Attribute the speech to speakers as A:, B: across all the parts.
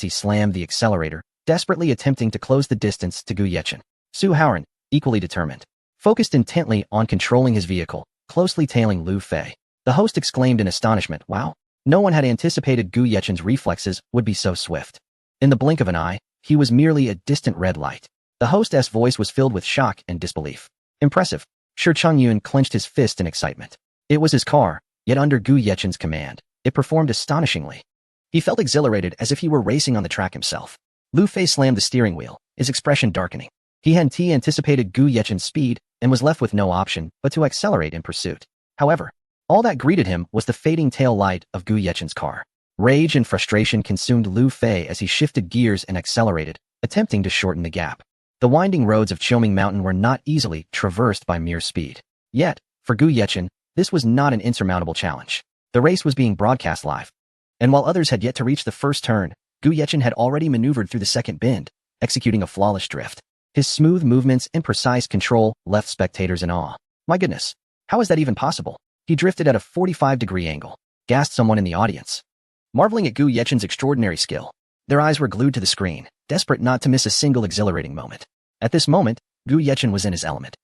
A: he slammed the accelerator, desperately attempting to close the distance to Gu Yechen. Su Haoran, equally determined, focused intently on controlling his vehicle, closely tailing Lu Fei. The host exclaimed in astonishment, "Wow!" No one had anticipated Gu Yechen's reflexes would be so swift. In the blink of an eye, he was merely a distant red light. The host's voice was filled with shock and disbelief. Impressive. Shi Chengyun clenched his fist in excitement. It was his car, yet under Gu Yechen's command, it performed astonishingly. He felt exhilarated as if he were racing on the track himself. Lu Fei slammed the steering wheel, his expression darkening. He had anticipated Gu Yechen's speed and was left with no option but to accelerate in pursuit. However, all that greeted him was the fading tail light of Gu Yechen's car. Rage and frustration consumed Lu Fei as he shifted gears and accelerated, attempting to shorten the gap. The winding roads of Qiuming Mountain were not easily traversed by mere speed. Yet, for Gu Yechen, this was not an insurmountable challenge. The race was being broadcast live. And while others had yet to reach the first turn, Gu Yechen had already maneuvered through the second bend, executing a flawless drift. His smooth movements and precise control left spectators in awe. My goodness, how is that even possible? He drifted at a 45-degree angle, gasped someone in the audience. Marveling at Gu Yechen's extraordinary skill, their eyes were glued to the screen, desperate not to miss a single exhilarating moment. At this moment, Gu Yechen was in his element,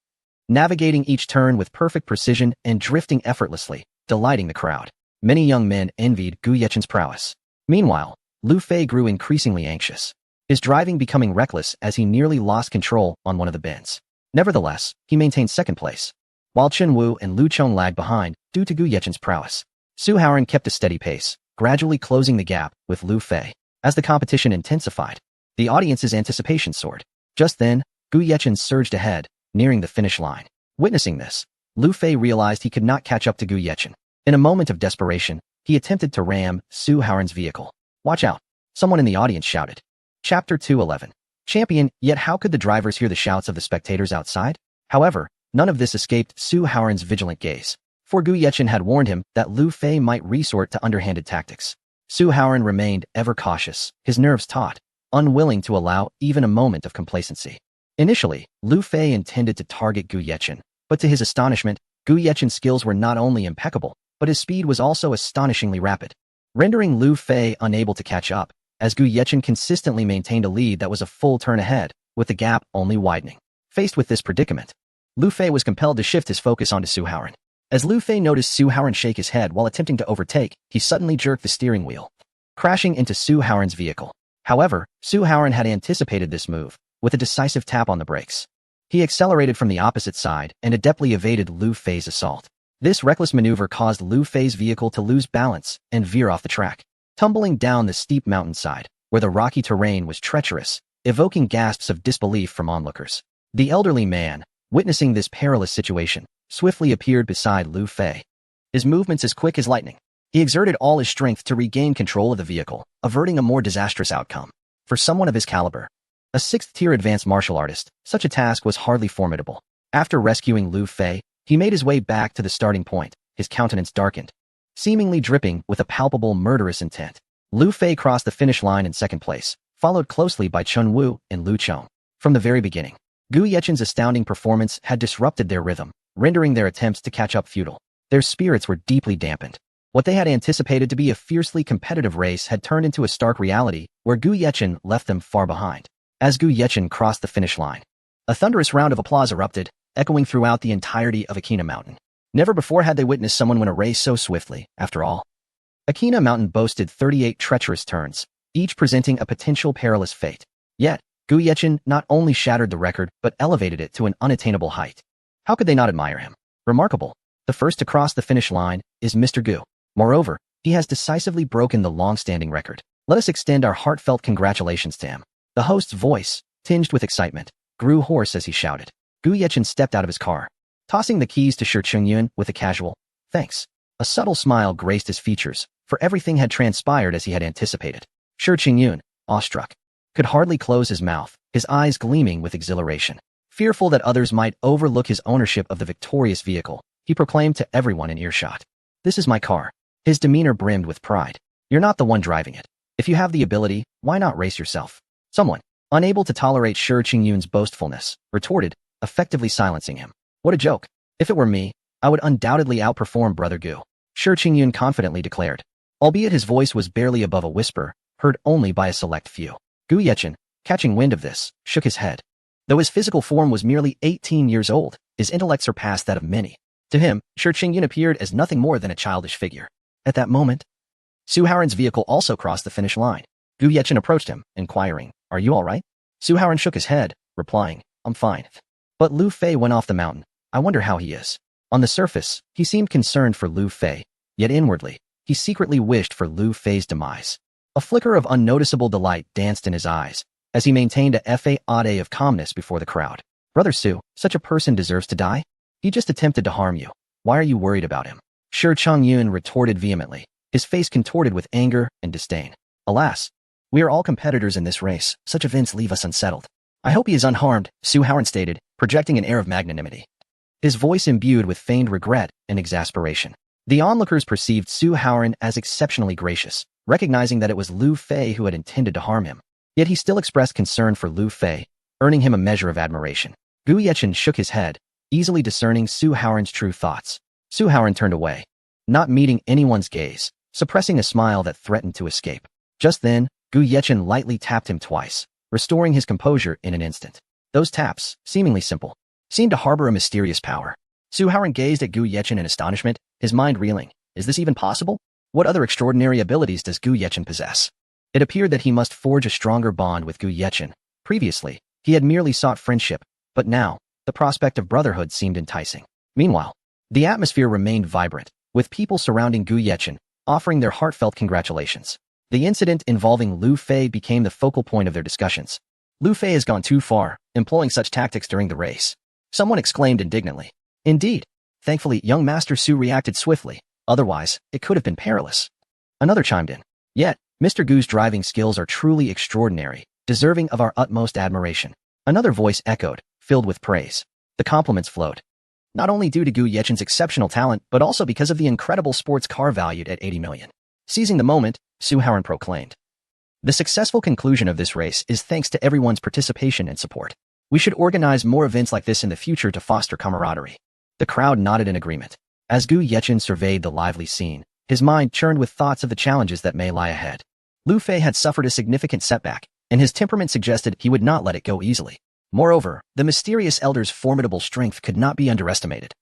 A: navigating each turn with perfect precision and drifting effortlessly, delighting the crowd. Many young men envied Gu Yechen's prowess. Meanwhile, Lu Fei grew increasingly anxious, his driving becoming reckless as he nearly lost control on one of the bends. Nevertheless, he maintained second place, while Chen Wu and Lu Chong lagged behind due to Gu Yechen's prowess. Su Haoran kept a steady pace, gradually closing the gap with Lu Fei. As the competition intensified, the audience's anticipation soared. Just then, Gu Yechen surged ahead, nearing the finish line. Witnessing this, Lu Fei realized he could not catch up to Gu Yechen. In a moment of desperation, he attempted to ram Su Haoran's vehicle. "Watch out!" someone in the audience shouted. Chapter 211. Champion, yet how could the drivers hear the shouts of the spectators outside? However, none of this escaped Su Haoran's vigilant gaze, for Gu Yechen had warned him that Lu Fei might resort to underhanded tactics. Su Haoran remained ever cautious, his nerves taut, unwilling to allow even a moment of complacency. Initially, Lu Fei intended to target Gu Yechen, but to his astonishment, Gu Yechen's skills were not only impeccable, but his speed was also astonishingly rapid, rendering Lu Fei unable to catch up, as Gu Yechen consistently maintained a lead that was a full turn ahead, with the gap only widening. Faced with this predicament, Lu Fei was compelled to shift his focus onto Su Haoran. As Lu Fei noticed Su Haoran shake his head while attempting to overtake, he suddenly jerked the steering wheel, crashing into Su Haoran's vehicle. However, Su Haoran had anticipated this move, with a decisive tap on the brakes. He accelerated from the opposite side and adeptly evaded Lu Fei's assault. This reckless maneuver caused Lu Fei's vehicle to lose balance and veer off the track, tumbling down the steep mountainside, where the rocky terrain was treacherous, evoking gasps of disbelief from onlookers. The elderly man, witnessing this perilous situation, swiftly appeared beside Lu Fei, his movements as quick as lightning. He exerted all his strength to regain control of the vehicle, averting a more disastrous outcome. For someone of his caliber, a sixth-tier advanced martial artist, such a task was hardly formidable. After rescuing Lu Fei, he made his way back to the starting point, his countenance darkened, seemingly dripping with a palpable murderous intent. Lu Fei crossed the finish line in second place, followed closely by Chen Wu and Lu Chong. From the very beginning, Gu Yechen's astounding performance had disrupted their rhythm, rendering their attempts to catch up futile. Their spirits were deeply dampened. What they had anticipated to be a fiercely competitive race had turned into a stark reality where Gu Yechen left them far behind. As Gu Yechen crossed the finish line, a thunderous round of applause erupted, echoing throughout the entirety of Aquina Mountain. Never before had they witnessed someone win a race so swiftly, after all. Aquina Mountain boasted 38 treacherous turns, each presenting a potential perilous fate. Yet, Gu Yechen not only shattered the record but elevated it to an unattainable height. How could they not admire him? Remarkable. The first to cross the finish line is Mr. Gu. Moreover, he has decisively broken the long-standing record. Let us extend our heartfelt congratulations to him. The host's voice, tinged with excitement, grew hoarse as he shouted. Gu Yechen stepped out of his car, tossing the keys to Shi Chengyun with a casual, "Thanks." A subtle smile graced his features, for everything had transpired as he had anticipated. Shi Chengyun, awestruck, could hardly close his mouth, his eyes gleaming with exhilaration. Fearful that others might overlook his ownership of the victorious vehicle, he proclaimed to everyone in earshot, "This is my car." His demeanor brimmed with pride. "You're not the one driving it. If you have the ability, why not race yourself?" Someone, unable to tolerate Shi Chengyun's boastfulness, retorted, effectively silencing him. "What a joke. If it were me, I would undoubtedly outperform Brother Gu," Shi Chengyun confidently declared. Albeit his voice was barely above a whisper, heard only by a select few. Gu Yechen, catching wind of this, shook his head. Though his physical form was merely 18 years old, his intellect surpassed that of many. To him, Shi Qingyun appeared as nothing more than a childish figure. At that moment, Su Haoran's vehicle also crossed the finish line. Gu Yechen approached him, inquiring, "Are you all right?" Su Haoran shook his head, replying, "I'm fine." But Lu Fei went off the mountain. I wonder how he is. On the surface, he seemed concerned for Lu Fei, yet inwardly, he secretly wished for Lu Fei's demise. A flicker of unnoticeable delight danced in his eyes, as he maintained a facade of calmness before the crowd. "Brother Su, such a person deserves to die? He just attempted to harm you. Why are you worried about him?" Shi Qingyun retorted vehemently, his face contorted with anger and disdain. "Alas, we are all competitors in this race. Such events leave us unsettled. I hope he is unharmed," Su Haoran stated, projecting an air of magnanimity. His voice imbued with feigned regret and exasperation. The onlookers perceived Su Haoran as exceptionally gracious, recognizing that it was Lu Fei who had intended to harm him. Yet he still expressed concern for Lu Fei, earning him a measure of admiration. Gu Yechen shook his head, easily discerning Su Haoran's true thoughts. Su Haoran turned away, not meeting anyone's gaze, suppressing a smile that threatened to escape. Just then, Gu Yechen lightly tapped him twice, restoring his composure in an instant. Those taps, seemingly simple, seemed to harbor a mysterious power. Su Haoran gazed at Gu Yechen in astonishment, his mind reeling. Is this even possible? What other extraordinary abilities does Gu Yechen possess? It appeared that he must forge a stronger bond with Gu Yechen. Previously, he had merely sought friendship, but now, the prospect of brotherhood seemed enticing. Meanwhile, the atmosphere remained vibrant, with people surrounding Gu Yechen, offering their heartfelt congratulations. The incident involving Lu Fei became the focal point of their discussions. Lu Fei has gone too far, employing such tactics during the race. Someone exclaimed indignantly. Indeed. Thankfully, young Master Su reacted swiftly. Otherwise, it could have been perilous. Another chimed in. Yet, Mr. Gu's driving skills are truly extraordinary, deserving of our utmost admiration. Another voice echoed, filled with praise. The compliments flowed. Not only due to Gu Yechen's exceptional talent, but also because of the incredible sports car valued at 80 million. Seizing the moment, Su Haoran proclaimed. The successful conclusion of this race is thanks to everyone's participation and support. We should organize more events like this in the future to foster camaraderie. The crowd nodded in agreement. As Gu Yechen surveyed the lively scene, his mind churned with thoughts of the challenges that may lie ahead. Lu Fei had suffered a significant setback, and his temperament suggested he would not let it go easily. Moreover, the mysterious elder's formidable strength could not be underestimated.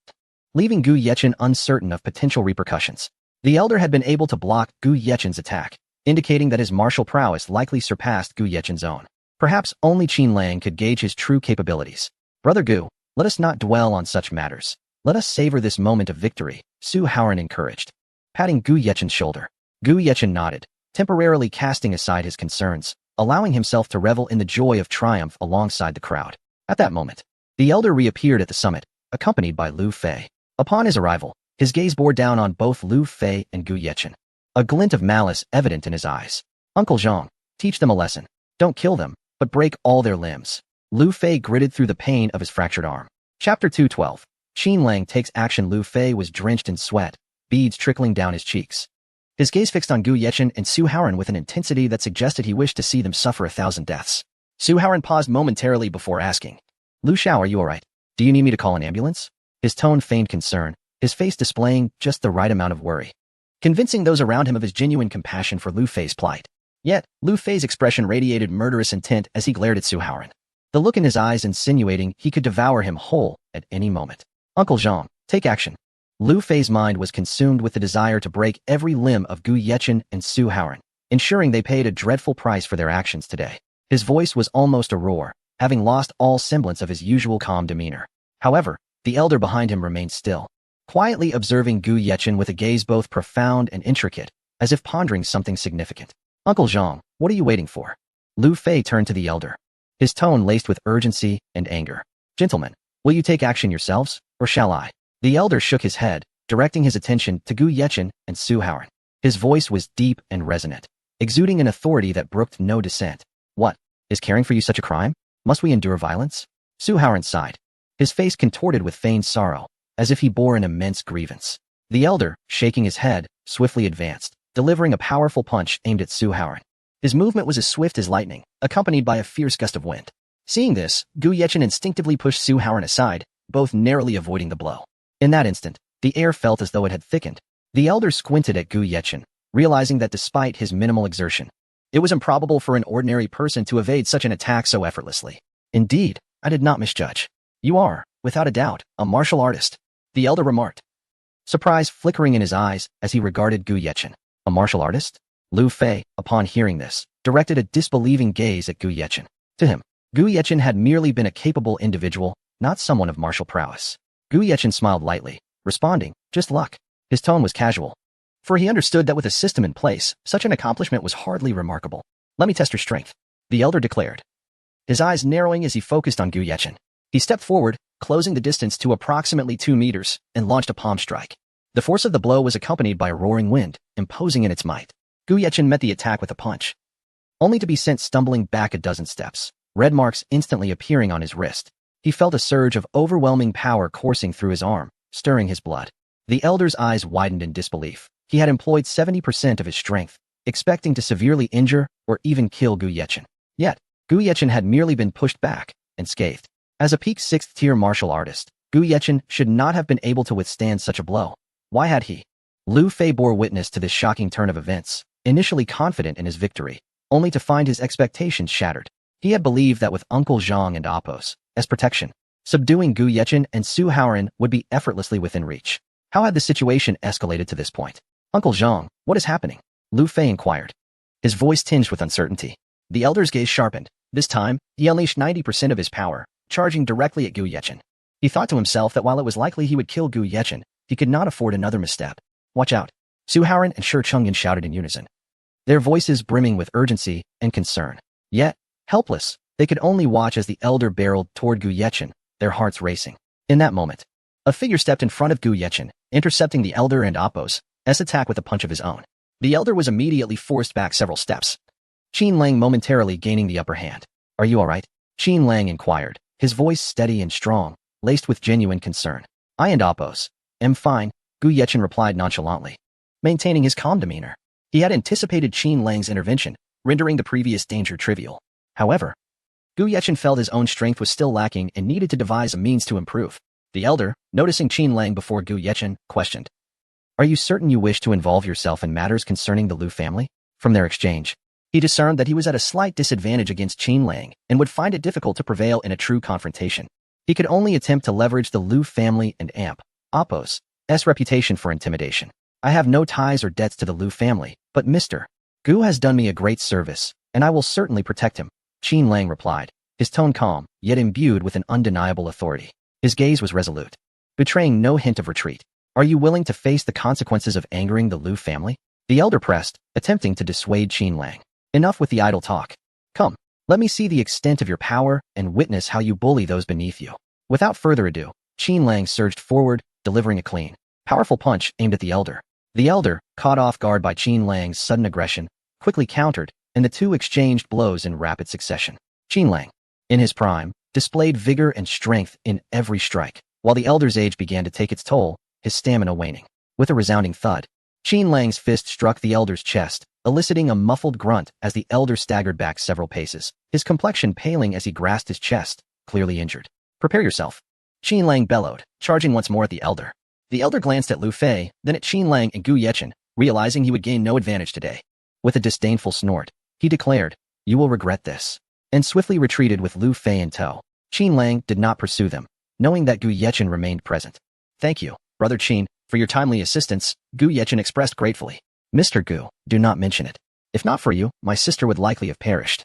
A: Leaving Gu Yechen uncertain of potential repercussions, the elder had been able to block Gu Yechen's attack, indicating that his martial prowess likely surpassed Gu Yechen's own. Perhaps only Qin Lang could gauge his true capabilities. Brother Gu, let us not dwell on such matters. Let us savor this moment of victory, Su Haoran encouraged. Patting Gu Yechen's shoulder, Gu Yechen nodded, temporarily casting aside his concerns, allowing himself to revel in the joy of triumph alongside the crowd. At that moment, the elder reappeared at the summit, accompanied by Lu Fei. Upon his arrival, his gaze bore down on both Lu Fei and Gu Yechen, a glint of malice evident in his eyes. Uncle Zhang, teach them a lesson. Don't kill them, but break all their limbs. Lu Fei gritted through the pain of his fractured arm. Chapter 212. Qin Lang takes action. Lu Fei was drenched in sweat, beads trickling down his cheeks. His gaze fixed on Gu Yechen and Su Haoran with an intensity that suggested he wished to see them suffer 1,000 deaths. Su Haoran paused momentarily before asking, Lu Xiao, are you alright? Do you need me to call an ambulance? His tone feigned concern, his face displaying just the right amount of worry, convincing those around him of his genuine compassion for Lu Fei's plight. Yet, Lu Fei's expression radiated murderous intent as he glared at Su Haoran, the look in his eyes insinuating he could devour him whole at any moment. Uncle Zhang, take action. Lu Fei's mind was consumed with the desire to break every limb of Gu Yechen and Su Haoran, ensuring they paid a dreadful price for their actions today. His voice was almost a roar, having lost all semblance of his usual calm demeanor. However, the elder behind him remained still, quietly observing Gu Yechen with a gaze both profound and intricate, as if pondering something significant. Uncle Zhang, what are you waiting for? Lu Fei turned to the elder, his tone laced with urgency and anger. Gentlemen, will you take action yourselves, or shall I? The elder shook his head, directing his attention to Gu Yechen and Su Haoran. His voice was deep and resonant, exuding an authority that brooked no dissent. What? Is caring for you such a crime? Must we endure violence? Su Haoran sighed, his face contorted with feigned sorrow, as if he bore an immense grievance. The elder, shaking his head, swiftly advanced, delivering a powerful punch aimed at Su Haoran. His movement was as swift as lightning, accompanied by a fierce gust of wind. Seeing this, Gu Yechen instinctively pushed Su Haoran aside, both narrowly avoiding the blow. In that instant, the air felt as though it had thickened. The elder squinted at Gu Yechen, realizing that despite his minimal exertion, It was improbable for an ordinary person to evade such an attack so effortlessly. Indeed, I did not misjudge. You are, without a doubt, a martial artist, the elder remarked, surprise flickering in his eyes as he regarded Gu Yechen. A martial artist? Lu Fei, upon hearing this, directed a disbelieving gaze at Gu Yechen. To him, Gu Yechen had merely been a capable individual, not someone of martial prowess. Gu Yechen smiled lightly, responding, just luck. His tone was casual, for he understood that with a system in place, such an accomplishment was hardly remarkable. Let me test your strength, the elder declared, his eyes narrowing as he focused on Gu Yechen. He stepped forward, closing the distance to approximately 2 meters, and launched a palm strike. The force of the blow was accompanied by a roaring wind, imposing in its might. Gu Yechen met the attack with a punch, only to be sent stumbling back a dozen steps, red marks instantly appearing on his wrist. He felt a surge of overwhelming power coursing through his arm, stirring his blood. The elder's eyes widened in disbelief. He had employed 70% of his strength, expecting to severely injure or even kill Gu Yechen. Yet, Gu Yechen had merely been pushed back and scathed. As a peak 6th-tier martial artist, Gu Yechen should not have been able to withstand such a blow. Why had he? Lu Fei bore witness to this shocking turn of events, initially confident in his victory, only to find his expectations shattered. He had believed that with Uncle Zhang and Appos as protection, subduing Gu Yechen and Su Haoran would be effortlessly within reach. How had the situation escalated to this point? Uncle Zhang, what is happening? Lu Fei inquired, his voice tinged with uncertainty. The elder's gaze sharpened. This time, he unleashed 90% of his power, charging directly at Gu Yechen. He thought to himself that while it was likely he would kill Gu Yechen, he could not afford another misstep. Watch out! Su Haoran and Shi Chengyan shouted in unison, their voices brimming with urgency and concern. Yet, helpless, they could only watch as the elder barreled toward Gu Yechen, their hearts racing. In that moment, a figure stepped in front of Gu Yechen, intercepting the elder and Appos' attack with a punch of his own. The elder was immediately forced back several steps, Qin Lang momentarily gaining the upper hand. Are you all right? Qin Lang inquired, his voice steady and strong, laced with genuine concern. I and Appos am fine, Gu Yechen replied nonchalantly, maintaining his calm demeanor. He had anticipated Qin Lang's intervention, rendering the previous danger trivial. However, Gu Yechen felt his own strength was still lacking and needed to devise a means to improve. The elder, noticing Qin Lang before Gu Yechen, questioned, are you certain you wish to involve yourself in matters concerning the Lu family? From their exchange, he discerned that he was at a slight disadvantage against Qin Lang and would find it difficult to prevail in a true confrontation. He could only attempt to leverage the Lu family and Appos' reputation for intimidation. I have no ties or debts to the Lu family, but Mr. Gu has done me a great service, and I will certainly protect him, Qin Lang replied, his tone calm, yet imbued with an undeniable authority. His gaze was resolute, betraying no hint of retreat. Are you willing to face the consequences of angering the Lu family? The elder pressed, attempting to dissuade Qin Lang. Enough with the idle talk. Come, let me see the extent of your power and witness how you bully those beneath you. Without further ado, Qin Lang surged forward, delivering a clean, powerful punch aimed at the elder. The elder, caught off guard by Qin Lang's sudden aggression, quickly countered, and the two exchanged blows in rapid succession. Qin Lang, in his prime, displayed vigor and strength in every strike, while the elder's age began to take its toll, his stamina waning. With a resounding thud, Qin Lang's fist struck the elder's chest, eliciting a muffled grunt as the elder staggered back several paces, his complexion paling as he grasped his chest, clearly injured. Prepare yourself, Qin Lang bellowed, charging once more at the elder. The elder glanced at Lu Fei, then at Qin Lang and Gu Yechen, realizing he would gain no advantage today. With a disdainful snort, he declared, you will regret this, and swiftly retreated with Lu Fei in tow. Qin Lang did not pursue them, knowing that Gu Yechen remained present. Thank you, Brother Qin, for your timely assistance, Gu Yechen expressed gratefully. Mr. Gu, do not mention it. If not for you, my sister would likely have perished.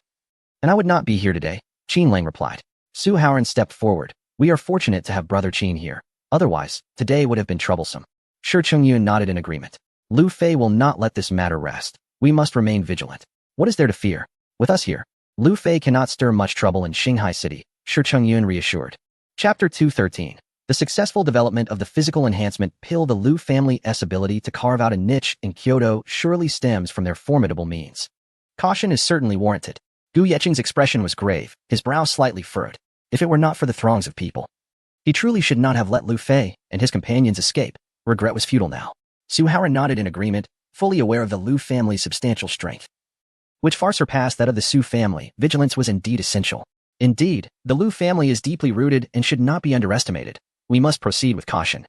A: And I would not be here today, Qin Lang replied. Su Haoran stepped forward. We are fortunate to have Brother Qin here. Otherwise, today would have been troublesome. Shi Chengyan nodded in agreement. Lu Fei will not let this matter rest. We must remain vigilant. What is there to fear? With us here, Lu Fei cannot stir much trouble in Shanghai City, Shi Chengyan reassured. Chapter 213. The successful development of the physical enhancement pill. The Lu family's ability to carve out a niche in Kyoto surely stems from their formidable means. Caution is certainly warranted. Gu Yechen's expression was grave, his brow slightly furrowed. If it were not for the throngs of people, he truly should not have let Lu Fei and his companions escape. Regret was futile now. Su Haoran nodded in agreement, fully aware of the Lu family's substantial strength, which far surpassed that of the Su family. Vigilance was indeed essential. Indeed, the Lu family is deeply rooted and should not be underestimated. We must proceed with caution.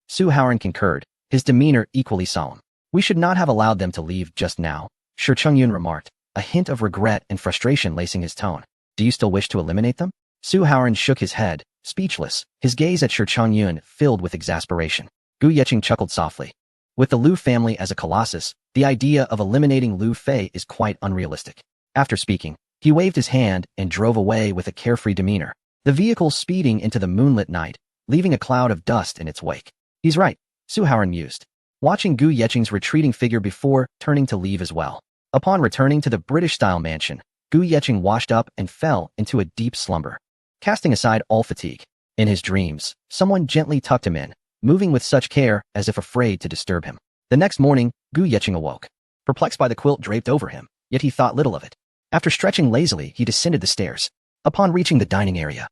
A: Su Haoran concurred, his demeanor equally solemn. We should not have allowed them to leave just now, Shi Chengyan remarked, a hint of regret and frustration lacing his tone. Do you still wish to eliminate them? Su Haoran shook his head, speechless, his gaze at Shi Changyun filled with exasperation. Gu Yeqing chuckled softly. With the Lu family as a colossus, the idea of eliminating Lu Fei is quite unrealistic. After speaking, he waved his hand and drove away with a carefree demeanor, the vehicle speeding into the moonlit night, leaving a cloud of dust in its wake. He's right, Su Haoran mused, watching Gu Yeqing's retreating figure before turning to leave as well. Upon returning to the British-style mansion, Gu Yeqing washed up and fell into a deep slumber, casting aside all fatigue. In his dreams, someone gently tucked him in, moving with such care as if afraid to disturb him. The next morning, Gu Yeqing awoke, perplexed by the quilt draped over him, yet he thought little of it. After stretching lazily, he descended the stairs. Upon reaching the dining area,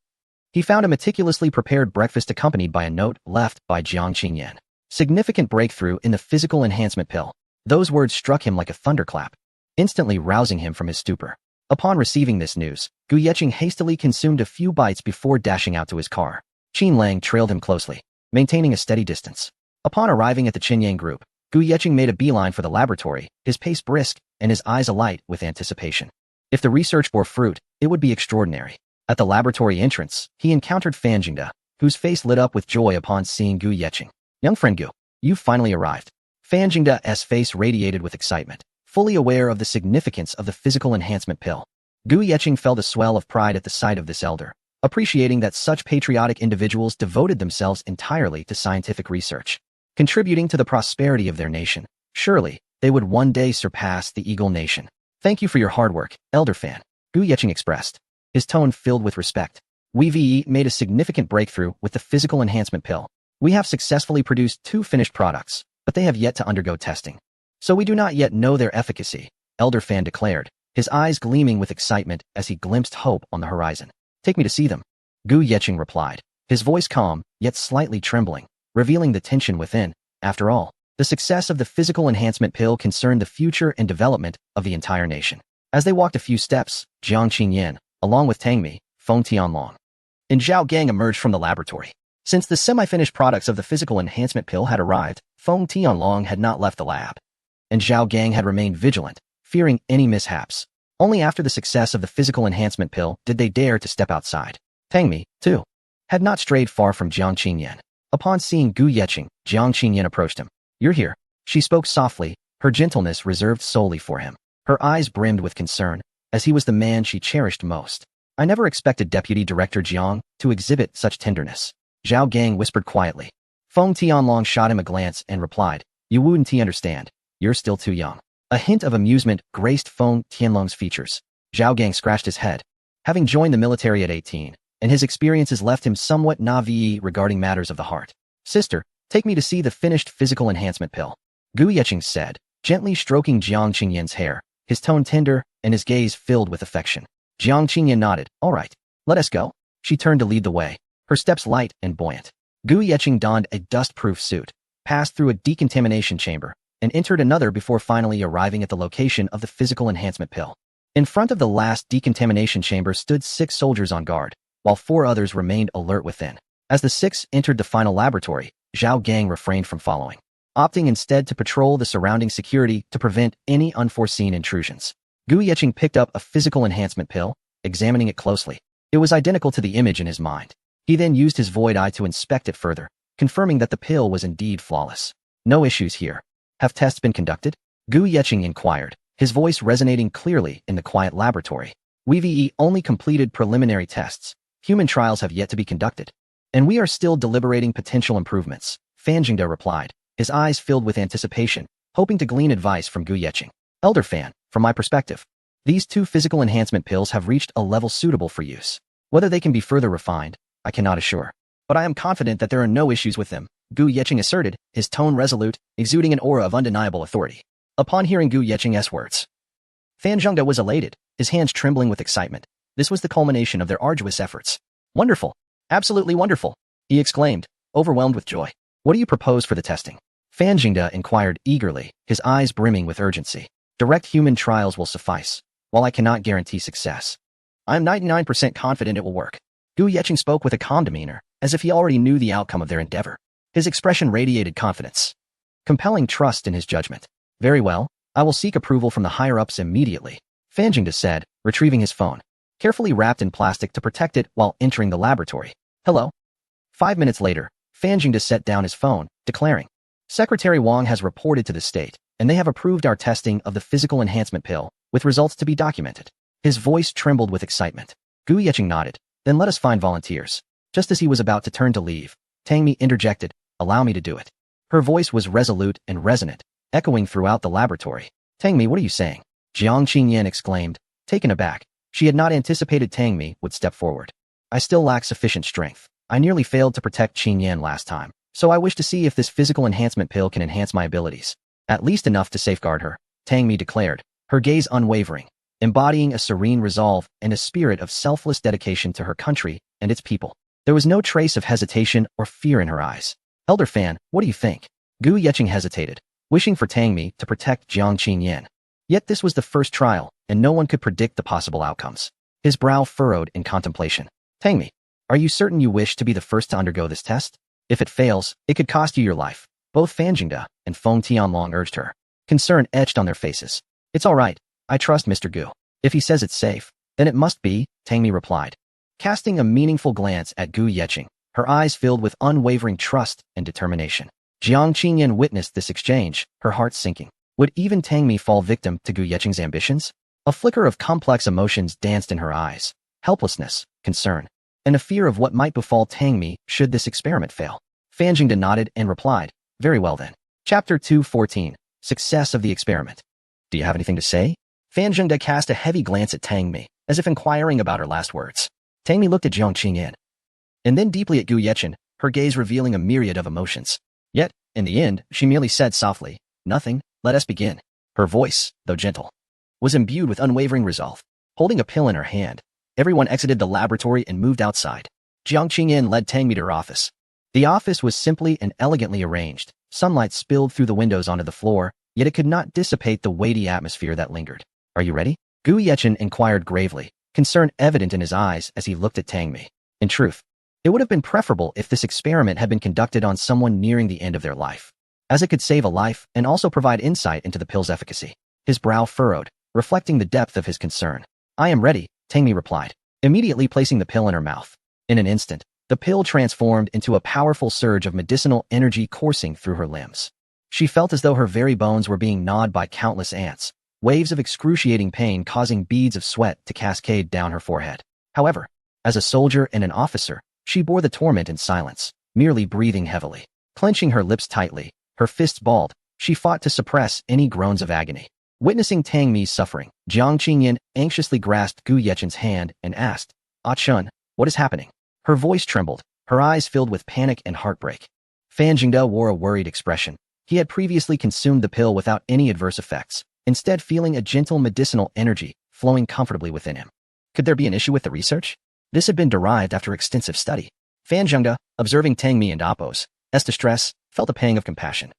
A: he found a meticulously prepared breakfast accompanied by a note left by Jiang Qingyan. Significant breakthrough in the physical enhancement pill. Those words struck him like a thunderclap, instantly rousing him from his stupor. Upon receiving this news, Gu Yeqing hastily consumed a few bites before dashing out to his car. Qin Lang trailed him closely, maintaining a steady distance. Upon arriving at the Qinyang group, Gu Yeqing made a beeline for the laboratory, his pace brisk and his eyes alight with anticipation. If the research bore fruit, it would be extraordinary. At the laboratory entrance, he encountered Fan Jingde, whose face lit up with joy upon seeing Gu Yeqing. Young friend Gu, you've finally arrived. Fan Jingde's face radiated with excitement, fully aware of the significance of the physical enhancement pill. Gu Yeqing felt a swell of pride at the sight of this elder, appreciating that such patriotic individuals devoted themselves entirely to scientific research, contributing to the prosperity of their nation. Surely, they would one day surpass the Eagle Nation. Thank you for your hard work, Elder Fan, Gu Yeqing expressed, his tone filled with respect. We made a significant breakthrough with the physical enhancement pill. We have successfully produced 2 finished products, but they have yet to undergo testing. So we do not yet know their efficacy, Elder Fan declared, his eyes gleaming with excitement as he glimpsed hope on the horizon. Take me to see them, Gu Yeqing replied, his voice calm, yet slightly trembling, revealing the tension within. After all, the success of the physical enhancement pill concerned the future and development of the entire nation. As they walked a few steps, Jiang Qingyan, along with Tang Mi, Feng Tianlong, and Zhao Gang emerged from the laboratory. Since the semi-finished products of the physical enhancement pill had arrived, Feng Tianlong had not left the lab, and Zhao Gang had remained vigilant, fearing any mishaps. Only after the success of the physical enhancement pill did they dare to step outside. Tang Mi, too, had not strayed far from Jiang Qingyan. Upon seeing Gu Yeqing, Jiang Qingyan approached him. You're here. She spoke softly, her gentleness reserved solely for him. Her eyes brimmed with concern, as he was the man she cherished most. I never expected Deputy Director Jiang to exhibit such tenderness, Zhao Gang whispered quietly. Feng Tianlong shot him a glance and replied, You wouldn't understand. You're still too young. A hint of amusement graced Feng Tianlong's features. Zhao Gang scratched his head. Having joined the military at 18, and his experiences left him somewhat naive regarding matters of the heart. Sister, take me to see the finished physical enhancement pill, Gu Yeqing said, gently stroking Jiang Qingyan's hair, his tone tender and his gaze filled with affection. Jiang Qingyan nodded. All right, let us go. She turned to lead the way, her steps light and buoyant. Gu Yeqing donned a dust-proof suit, passed through a decontamination chamber, and entered another before finally arriving at the location of the physical enhancement pill. In front of the last decontamination chamber stood 6 soldiers on guard, while 4 others remained alert within. As the 6 entered the final laboratory, Zhao Gang refrained from following, opting instead to patrol the surrounding security to prevent any unforeseen intrusions. Gu Yeqing picked up a physical enhancement pill, examining it closely. It was identical to the image in his mind. He then used his void eye to inspect it further, confirming that the pill was indeed flawless. No issues here. Have tests been conducted? Gu Yeqing inquired, his voice resonating clearly in the quiet laboratory. We only completed preliminary tests. Human trials have yet to be conducted, and we are still deliberating potential improvements, Fan Jingde replied, his eyes filled with anticipation, hoping to glean advice from Gu Yeqing. Elder Fan, from my perspective, these 2 physical enhancement pills have reached a level suitable for use. Whether they can be further refined, I cannot assure, but I am confident that there are no issues with them, Gu Yeqing asserted, his tone resolute, exuding an aura of undeniable authority. Upon hearing Gu Yeqing's words, Fan Jingde was elated, his hands trembling with excitement. This was the culmination of their arduous efforts. Wonderful. Absolutely wonderful, he exclaimed, overwhelmed with joy. What do you propose for the testing? Fan Jingde inquired eagerly, his eyes brimming with urgency. Direct human trials will suffice, while I cannot guarantee success. I am 99% confident it will work. Gu Yeqing spoke with a calm demeanor, as if he already knew the outcome of their endeavor. His expression radiated confidence, compelling trust in his judgment. Very well, I will seek approval from the higher-ups immediately, Fan Jingde said, retrieving his phone, carefully wrapped in plastic to protect it while entering the laboratory. Hello? 5 minutes later, Fan Jingde set down his phone, declaring, Secretary Wang has reported to the state, and they have approved our testing of the physical enhancement pill, with results to be documented. His voice trembled with excitement. Gu Yeqing nodded. Then let us find volunteers. Just as he was about to turn to leave, Tang Mi interjected, allow me to do it. Her voice was resolute and resonant, echoing throughout the laboratory. Tang Mi, what are you saying? Jiang Qingyan exclaimed, taken aback. She had not anticipated Tang Mi would step forward. I still lack sufficient strength. I nearly failed to protect Qingyan last time, so I wish to see if this physical enhancement pill can enhance my abilities. At least enough to safeguard her, Tang Mi declared, her gaze unwavering, embodying a serene resolve and a spirit of selfless dedication to her country and its people. There was no trace of hesitation or fear in her eyes. Elder Fan, what do you think? Gu Yeqing hesitated, wishing for Tang Mi to protect Jiang Qingyan. Yet this was the first trial, and no one could predict the possible outcomes. His brow furrowed in contemplation. Tang Mi, are you certain you wish to be the first to undergo this test? If it fails, it could cost you your life. Both Fan Jingde and Feng Tianlong urged her. Concern etched on their faces. It's all right. I trust Mr. Gu. If he says it's safe, then it must be, Tang Mi replied. Casting a meaningful glance at Gu Yeqing, her eyes filled with unwavering trust and determination. Jiang Qingyan witnessed this exchange, her heart sinking. Would even Tang Mi fall victim to Gu Yeqing's ambitions? A flicker of complex emotions danced in her eyes. Helplessness, concern, and a fear of what might befall Tang Mi should this experiment fail. Fan Jingde nodded and replied, very well then. Chapter 214, Success of the Experiment. Do you have anything to say? Fan Jingde cast a heavy glance at Tang Mi, as if inquiring about her last words. Tang Mi looked at Jiang Qingyan, and then deeply at Gu Yeqing, her gaze revealing a myriad of emotions. Yet, in the end, she merely said softly, nothing, let us begin. Her voice, though gentle, was imbued with unwavering resolve. Holding a pill in her hand, everyone exited the laboratory and moved outside. Jiang Qingyan led Tang Mi to her office. The office was simply and elegantly arranged. Sunlight spilled through the windows onto the floor, yet it could not dissipate the weighty atmosphere that lingered. Are you ready? Gu Yeqing inquired gravely, concern evident in his eyes as he looked at Tang Mi. In truth, it would have been preferable if this experiment had been conducted on someone nearing the end of their life, as it could save a life and also provide insight into the pill's efficacy. His brow furrowed, reflecting the depth of his concern. I am ready, Tang Mi replied, immediately placing the pill in her mouth. In an instant, the pill transformed into a powerful surge of medicinal energy coursing through her limbs. She felt as though her very bones were being gnawed by countless ants, waves of excruciating pain causing beads of sweat to cascade down her forehead. However, as a soldier and an officer, she bore the torment in silence, merely breathing heavily. Clenching her lips tightly, her fists balled, she fought to suppress any groans of agony. Witnessing Tang Mi's suffering, Jiang Qingyan anxiously grasped Gu Yeqing's hand and asked, Ah Chun, what is happening? Her voice trembled, her eyes filled with panic and heartbreak. Fan Jingde wore a worried expression. He had previously consumed the pill without any adverse effects, instead feeling a gentle medicinal energy flowing comfortably within him. Could there be an issue with the research? This had been derived after extensive study. Fan Jingde, observing Tang Mi and Appo's distress, felt a pang of compassion.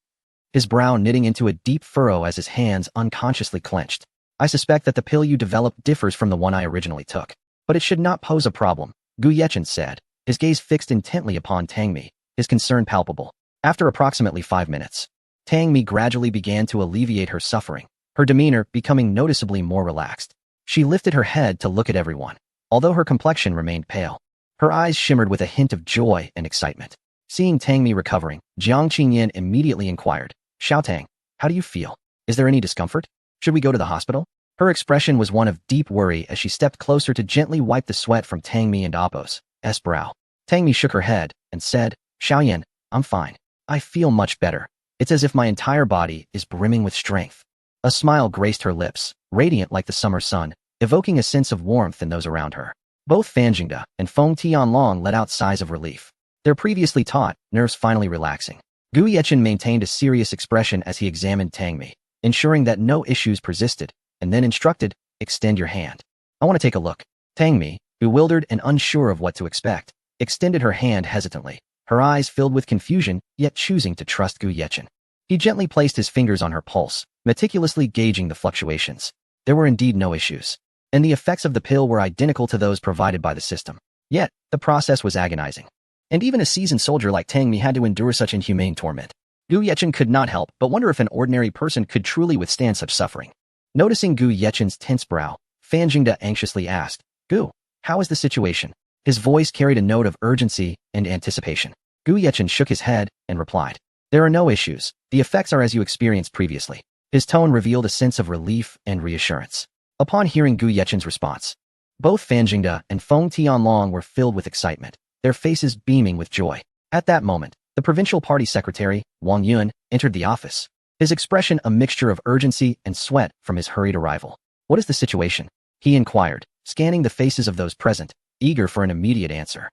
A: His brow knitting into a deep furrow as his hands unconsciously clenched. I suspect that the pill you developed differs from the one I originally took, but it should not pose a problem, Gu Yeqing said, his gaze fixed intently upon Tang Mi, his concern palpable. After approximately 5 minutes, Tang Mi gradually began to alleviate her suffering, her demeanor becoming noticeably more relaxed. She lifted her head to look at everyone, although her complexion remained pale. Her eyes shimmered with a hint of joy and excitement. Seeing Tang Mi recovering, Jiang Qingyan immediately inquired, Xiaotang, how do you feel? Is there any discomfort? Should we go to the hospital? Her expression was one of deep worry as she stepped closer to gently wipe the sweat from Tang Mi and Appo's brow. Tang Mi shook her head and said, Xiaoyan, I'm fine. I feel much better. It's as if my entire body is brimming with strength. A smile graced her lips, radiant like the summer sun, evoking a sense of warmth in those around her. Both Fan Jingde and Feng Tianlong let out sighs of relief, their previously taut nerves finally relaxing. Gu Yeqing maintained a serious expression as he examined Tang Mi, ensuring that no issues persisted, and then instructed, extend your hand. I want to take a look. Tang Mi, bewildered and unsure of what to expect, extended her hand hesitantly, her eyes filled with confusion, yet choosing to trust Gu Yeqing. He gently placed his fingers on her pulse, meticulously gauging the fluctuations. There were indeed no issues, and the effects of the pill were identical to those provided by the system. Yet, the process was agonizing. And even a seasoned soldier like Tang Mi had to endure such inhumane torment. Gu Yeqing could not help but wonder if an ordinary person could truly withstand such suffering. Noticing Gu Yeqing's tense brow, Fan Jingde anxiously asked. Gu, how is the situation? His voice carried a note of urgency and anticipation. Gu Yechen shook his head and replied. There are no issues. The effects are as you experienced previously. His tone revealed a sense of relief and reassurance. Upon hearing Gu Yechen's response, both Fan Jingde and Feng Tianlong were filled with excitement, their faces beaming with joy. At that moment, the provincial party secretary, Wang Yun, entered the office, his expression a mixture of urgency and sweat from his hurried arrival. What is the situation? He inquired, scanning the faces of those present, eager for an immediate answer.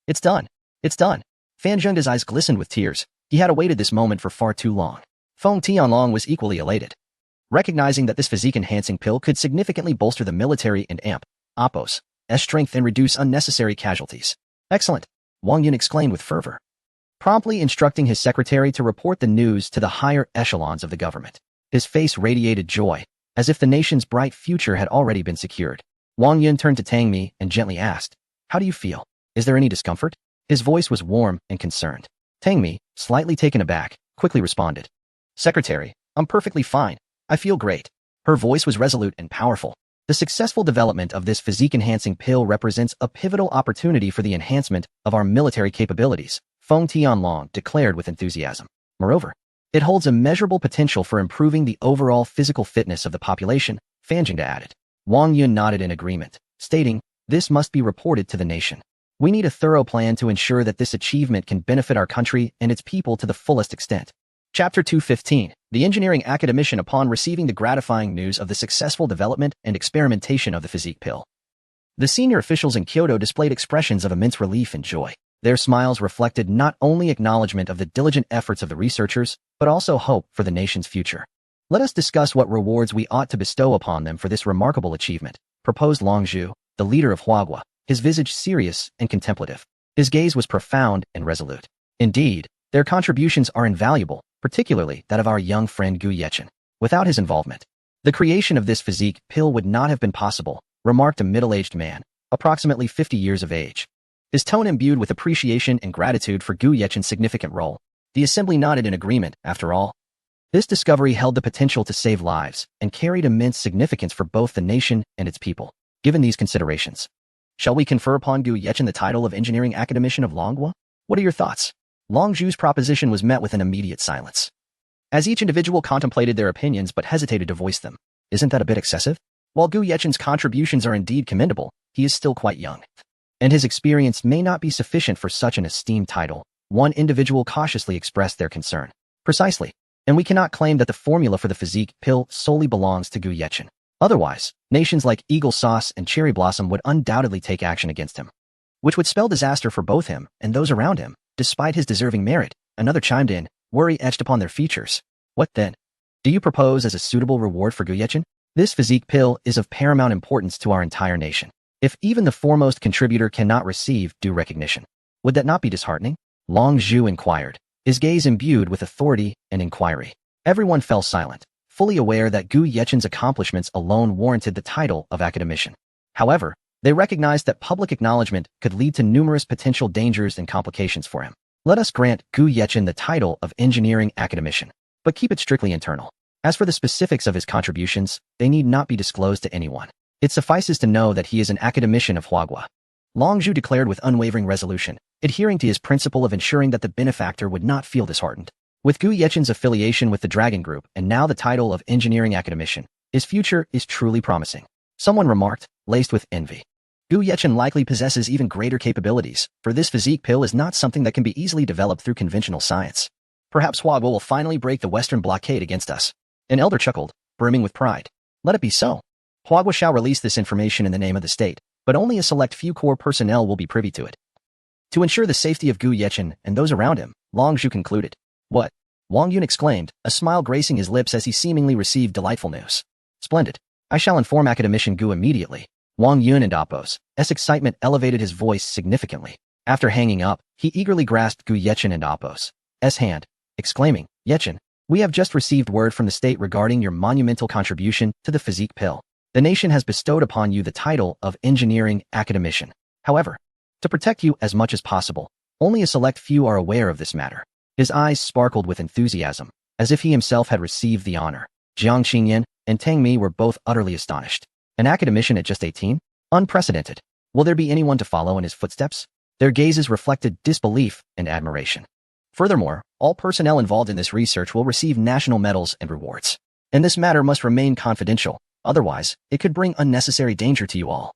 A: It's done. It's done. Fan Jingde's eyes glistened with tears. He had awaited this moment for far too long. Feng Tianlong was equally elated. Recognizing that this physique-enhancing pill could significantly bolster the military and Oppo's strength and reduce unnecessary casualties. Excellent, Wang Yun exclaimed with fervor, promptly instructing his secretary to report the news to the higher echelons of the government. His face radiated joy, as if the nation's bright future had already been secured. Wang Yun turned to Tang Mi and gently asked, How do you feel? Is there any discomfort? His voice was warm and concerned. Tang Mi, slightly taken aback, quickly responded. Secretary, I'm perfectly fine. I feel great. Her voice was resolute and powerful. The successful development of this physique-enhancing pill represents a pivotal opportunity for the enhancement of our military capabilities, Feng Tianlong declared with enthusiasm. Moreover, it holds immeasurable potential for improving the overall physical fitness of the population, Fan Jingde added. Wang Yun nodded in agreement, stating, This must be reported to the nation. We need a thorough plan to ensure that this achievement can benefit our country and its people to the fullest extent. Chapter 215. The engineering academician upon receiving the gratifying news of the successful development and experimentation of the physique pill. The senior officials in Kyoto displayed expressions of immense relief and joy. Their smiles reflected not only acknowledgement of the diligent efforts of the researchers, but also hope for the nation's future. Let us discuss what rewards we ought to bestow upon them for this remarkable achievement, proposed Long Zhu, the leader of Huagua, his visage serious and contemplative. His gaze was profound and resolute. Indeed, their contributions are invaluable, particularly that of our young friend Gu Yechen. Without his involvement, the creation of this physique pill would not have been possible, remarked a middle-aged man, approximately 50 years of age. His tone imbued with appreciation and gratitude for Gu Yechen's significant role. The assembly nodded in agreement, after all. This discovery held the potential to save lives and carried immense significance for both the nation and its people. Given these considerations, shall we confer upon Gu Yechen the title of Engineering Academician of Longhua? What are your thoughts? Long Zhu's proposition was met with an immediate silence, as each individual contemplated their opinions but hesitated to voice them. Isn't that a bit excessive? While Gu Yechen's contributions are indeed commendable, he is still quite young, and his experience may not be sufficient for such an esteemed title. One individual cautiously expressed their concern. Precisely, and we cannot claim that the formula for the physique pill solely belongs to Gu Yechen. Otherwise, nations like Eagle Sauce and Cherry Blossom would undoubtedly take action against him, which would spell disaster for both him and those around him. Despite his deserving merit, another chimed in, worry etched upon their features. What then? Do you propose as a suitable reward for Gu Yechen? This physique pill is of paramount importance to our entire nation. If even the foremost contributor cannot receive due recognition, would that not be disheartening? Long Zhu inquired, his gaze imbued with authority and inquiry. Everyone fell silent, fully aware that Gu Yechen's accomplishments alone warranted the title of academician. However, they recognized that public acknowledgement could lead to numerous potential dangers and complications for him. Let us grant Gu Yechen the title of engineering academician, but keep it strictly internal. As for the specifics of his contributions, they need not be disclosed to anyone. It suffices to know that he is an academician of Huagua. Long Zhu declared with unwavering resolution, adhering to his principle of ensuring that the benefactor would not feel disheartened. With Gu Yechen's affiliation with the Dragon Group and now the title of engineering academician, his future is truly promising. Someone remarked, laced with envy. Gu Yechen likely possesses even greater capabilities, for this physique pill is not something that can be easily developed through conventional science. Perhaps Huagua will finally break the Western blockade against us. An elder chuckled, brimming with pride. Let it be so. Huagua shall release this information in the name of the state, but only a select few core personnel will be privy to it. To ensure the safety of Gu Yechen and those around him, Long Zhu concluded. What? Wang Yun exclaimed, a smile gracing his lips as he seemingly received delightful news. Splendid. I shall inform academician Gu immediately. Wang Yun and Oppo's excitement elevated his voice significantly. After hanging up, he eagerly grasped Gu Yechen and Oppo's hand, exclaiming, Yechen, we have just received word from the state regarding your monumental contribution to the physique pill. The nation has bestowed upon you the title of engineering academician. However, to protect you as much as possible, only a select few are aware of this matter. His eyes sparkled with enthusiasm, as if he himself had received the honor. Jiang Xingyan and Tang Mi were both utterly astonished. An academician at just 18? Unprecedented. Will there be anyone to follow in his footsteps? Their gazes reflected disbelief and admiration. Furthermore, all personnel involved in this research will receive national medals and rewards. And this matter must remain confidential, otherwise, it could bring unnecessary danger to you all.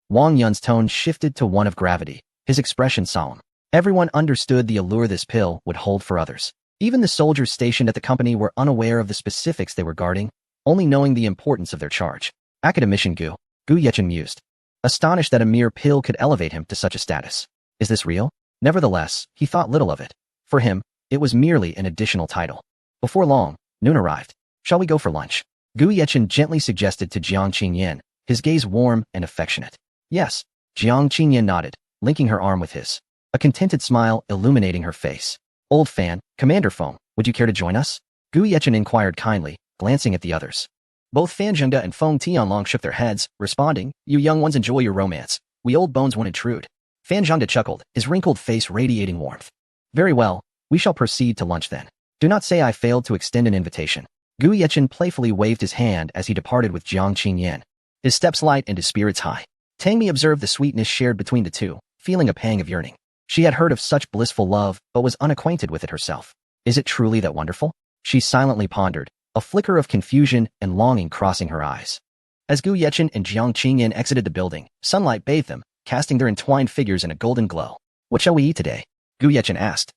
A: Wang Yun's tone shifted to one of gravity, his expression solemn. Everyone understood the allure this pill would hold for others. Even the soldiers stationed at the company were unaware of the specifics they were guarding, only knowing the importance of their charge. Academician Gu Yechen mused, astonished that a mere pill could elevate him to such a status. Is this real? Nevertheless, he thought little of it. For him, it was merely an additional title. Before long, noon arrived. Shall we go for lunch? Gu Yechen gently suggested to Jiang Qingyan, his gaze warm and affectionate. Yes. Jiang Qingyan nodded, linking her arm with his, a contented smile illuminating her face. Old fan, Commander Feng, would you care to join us? Gu Yechen inquired kindly, glancing at the others. Both Fan Zhengde and Feng Tianlong shook their heads, responding, you young ones enjoy your romance. We old bones won't intrude. Fan Zhengde chuckled, his wrinkled face radiating warmth. Very well, we shall proceed to lunch then. Do not say I failed to extend an invitation. Gu Yechen playfully waved his hand as he departed with Jiang Qingyan, his steps light and his spirits high. Tang Mi observed the sweetness shared between the two, feeling a pang of yearning. She had heard of such blissful love, but was unacquainted with it herself. Is it truly that wonderful? She silently pondered, a flicker of confusion and longing crossing her eyes. As Gu Yechen and Jiang Qingyan exited the building, sunlight bathed them, casting their entwined figures in a golden glow. What shall we eat today? Gu Yechen asked.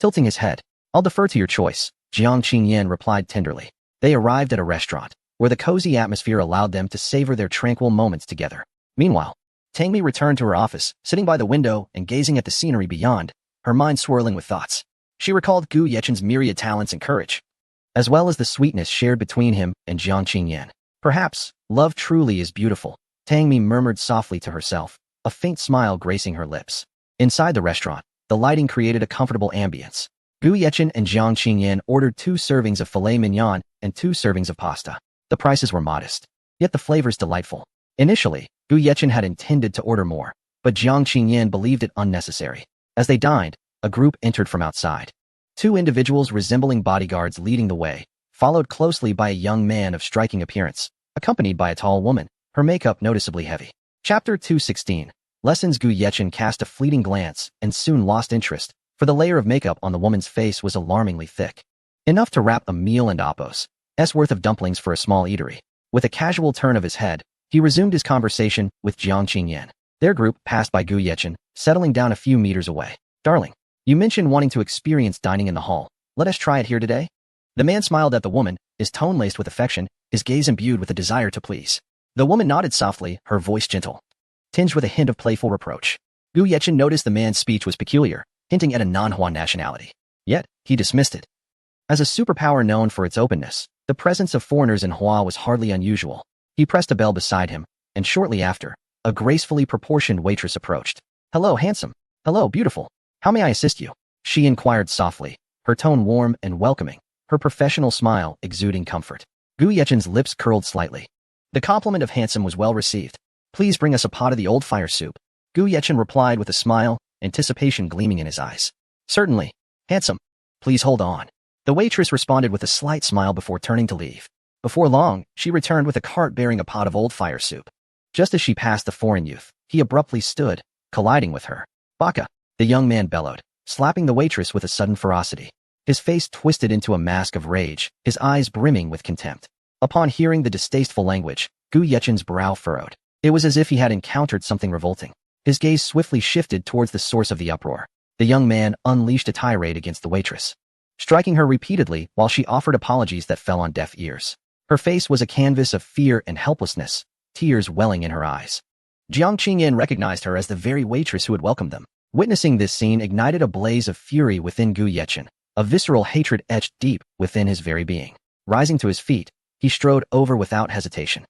A: Tilting his head, I'll defer to your choice, Jiang Qingyan replied tenderly. They arrived at a restaurant, where the cozy atmosphere allowed them to savor their tranquil moments together. Meanwhile, Tang Mi returned to her office, sitting by the window and gazing at the scenery beyond, her mind swirling with thoughts. She recalled Gu Yechen's myriad talents and courage, as well as the sweetness shared between him and Jiang Qingyan. Perhaps, love truly is beautiful, Tang Mi murmured softly to herself, a faint smile gracing her lips. Inside the restaurant, the lighting created a comfortable ambience. Gu Yechen and Jiang Qingyan ordered 2 servings of filet mignon and 2 servings of pasta. The prices were modest, yet the flavors delightful. Initially, Gu Yechen had intended to order more, but Jiang Qingyan believed it unnecessary. As they dined, a group entered from outside. 2 individuals resembling bodyguards leading the way, followed closely by a young man of striking appearance, accompanied by a tall woman, her makeup noticeably heavy. Chapter 216. Lessons. Gu Yechen cast a fleeting glance and soon lost interest, for the layer of makeup on the woman's face was alarmingly thick. Enough to wrap a meal and Appo's worth of dumplings for a small eatery. With a casual turn of his head, he resumed his conversation with Jiang Qingyan. Their group passed by Gu Yechen, settling down a few meters away. Darling, you mentioned wanting to experience dining in the hall. Let us try it here today? The man smiled at the woman, his tone laced with affection, his gaze imbued with a desire to please. The woman nodded softly, her voice gentle, tinged with a hint of playful reproach. Gu Yechen noticed the man's speech was peculiar, hinting at a non-Hua nationality. Yet, he dismissed it. As a superpower known for its openness, the presence of foreigners in Hua was hardly unusual. He pressed a bell beside him, and shortly after, a gracefully proportioned waitress approached. Hello, handsome. Hello, beautiful. How may I assist you? She inquired softly, her tone warm and welcoming, her professional smile exuding comfort. Gu Yechen's lips curled slightly. The compliment of handsome was well received. Please bring us a pot of the old fire soup. Gu Yechen replied with a smile, anticipation gleaming in his eyes. Certainly. Handsome. Please hold on. The waitress responded with a slight smile before turning to leave. Before long, she returned with a cart bearing a pot of old fire soup. Just as she passed the foreign youth, he abruptly stood, colliding with her. Baka, the young man bellowed, slapping the waitress with a sudden ferocity. His face twisted into a mask of rage, his eyes brimming with contempt. Upon hearing the distasteful language, Gu Yechen's brow furrowed. It was as if he had encountered something revolting. His gaze swiftly shifted towards the source of the uproar. The young man unleashed a tirade against the waitress, striking her repeatedly while she offered apologies that fell on deaf ears. Her face was a canvas of fear and helplessness, tears welling in her eyes. Jiang Qingyan recognized her as the very waitress who had welcomed them. Witnessing this scene ignited a blaze of fury within Gu Yechen, a visceral hatred etched deep within his very being. Rising to his feet, he strode over without hesitation.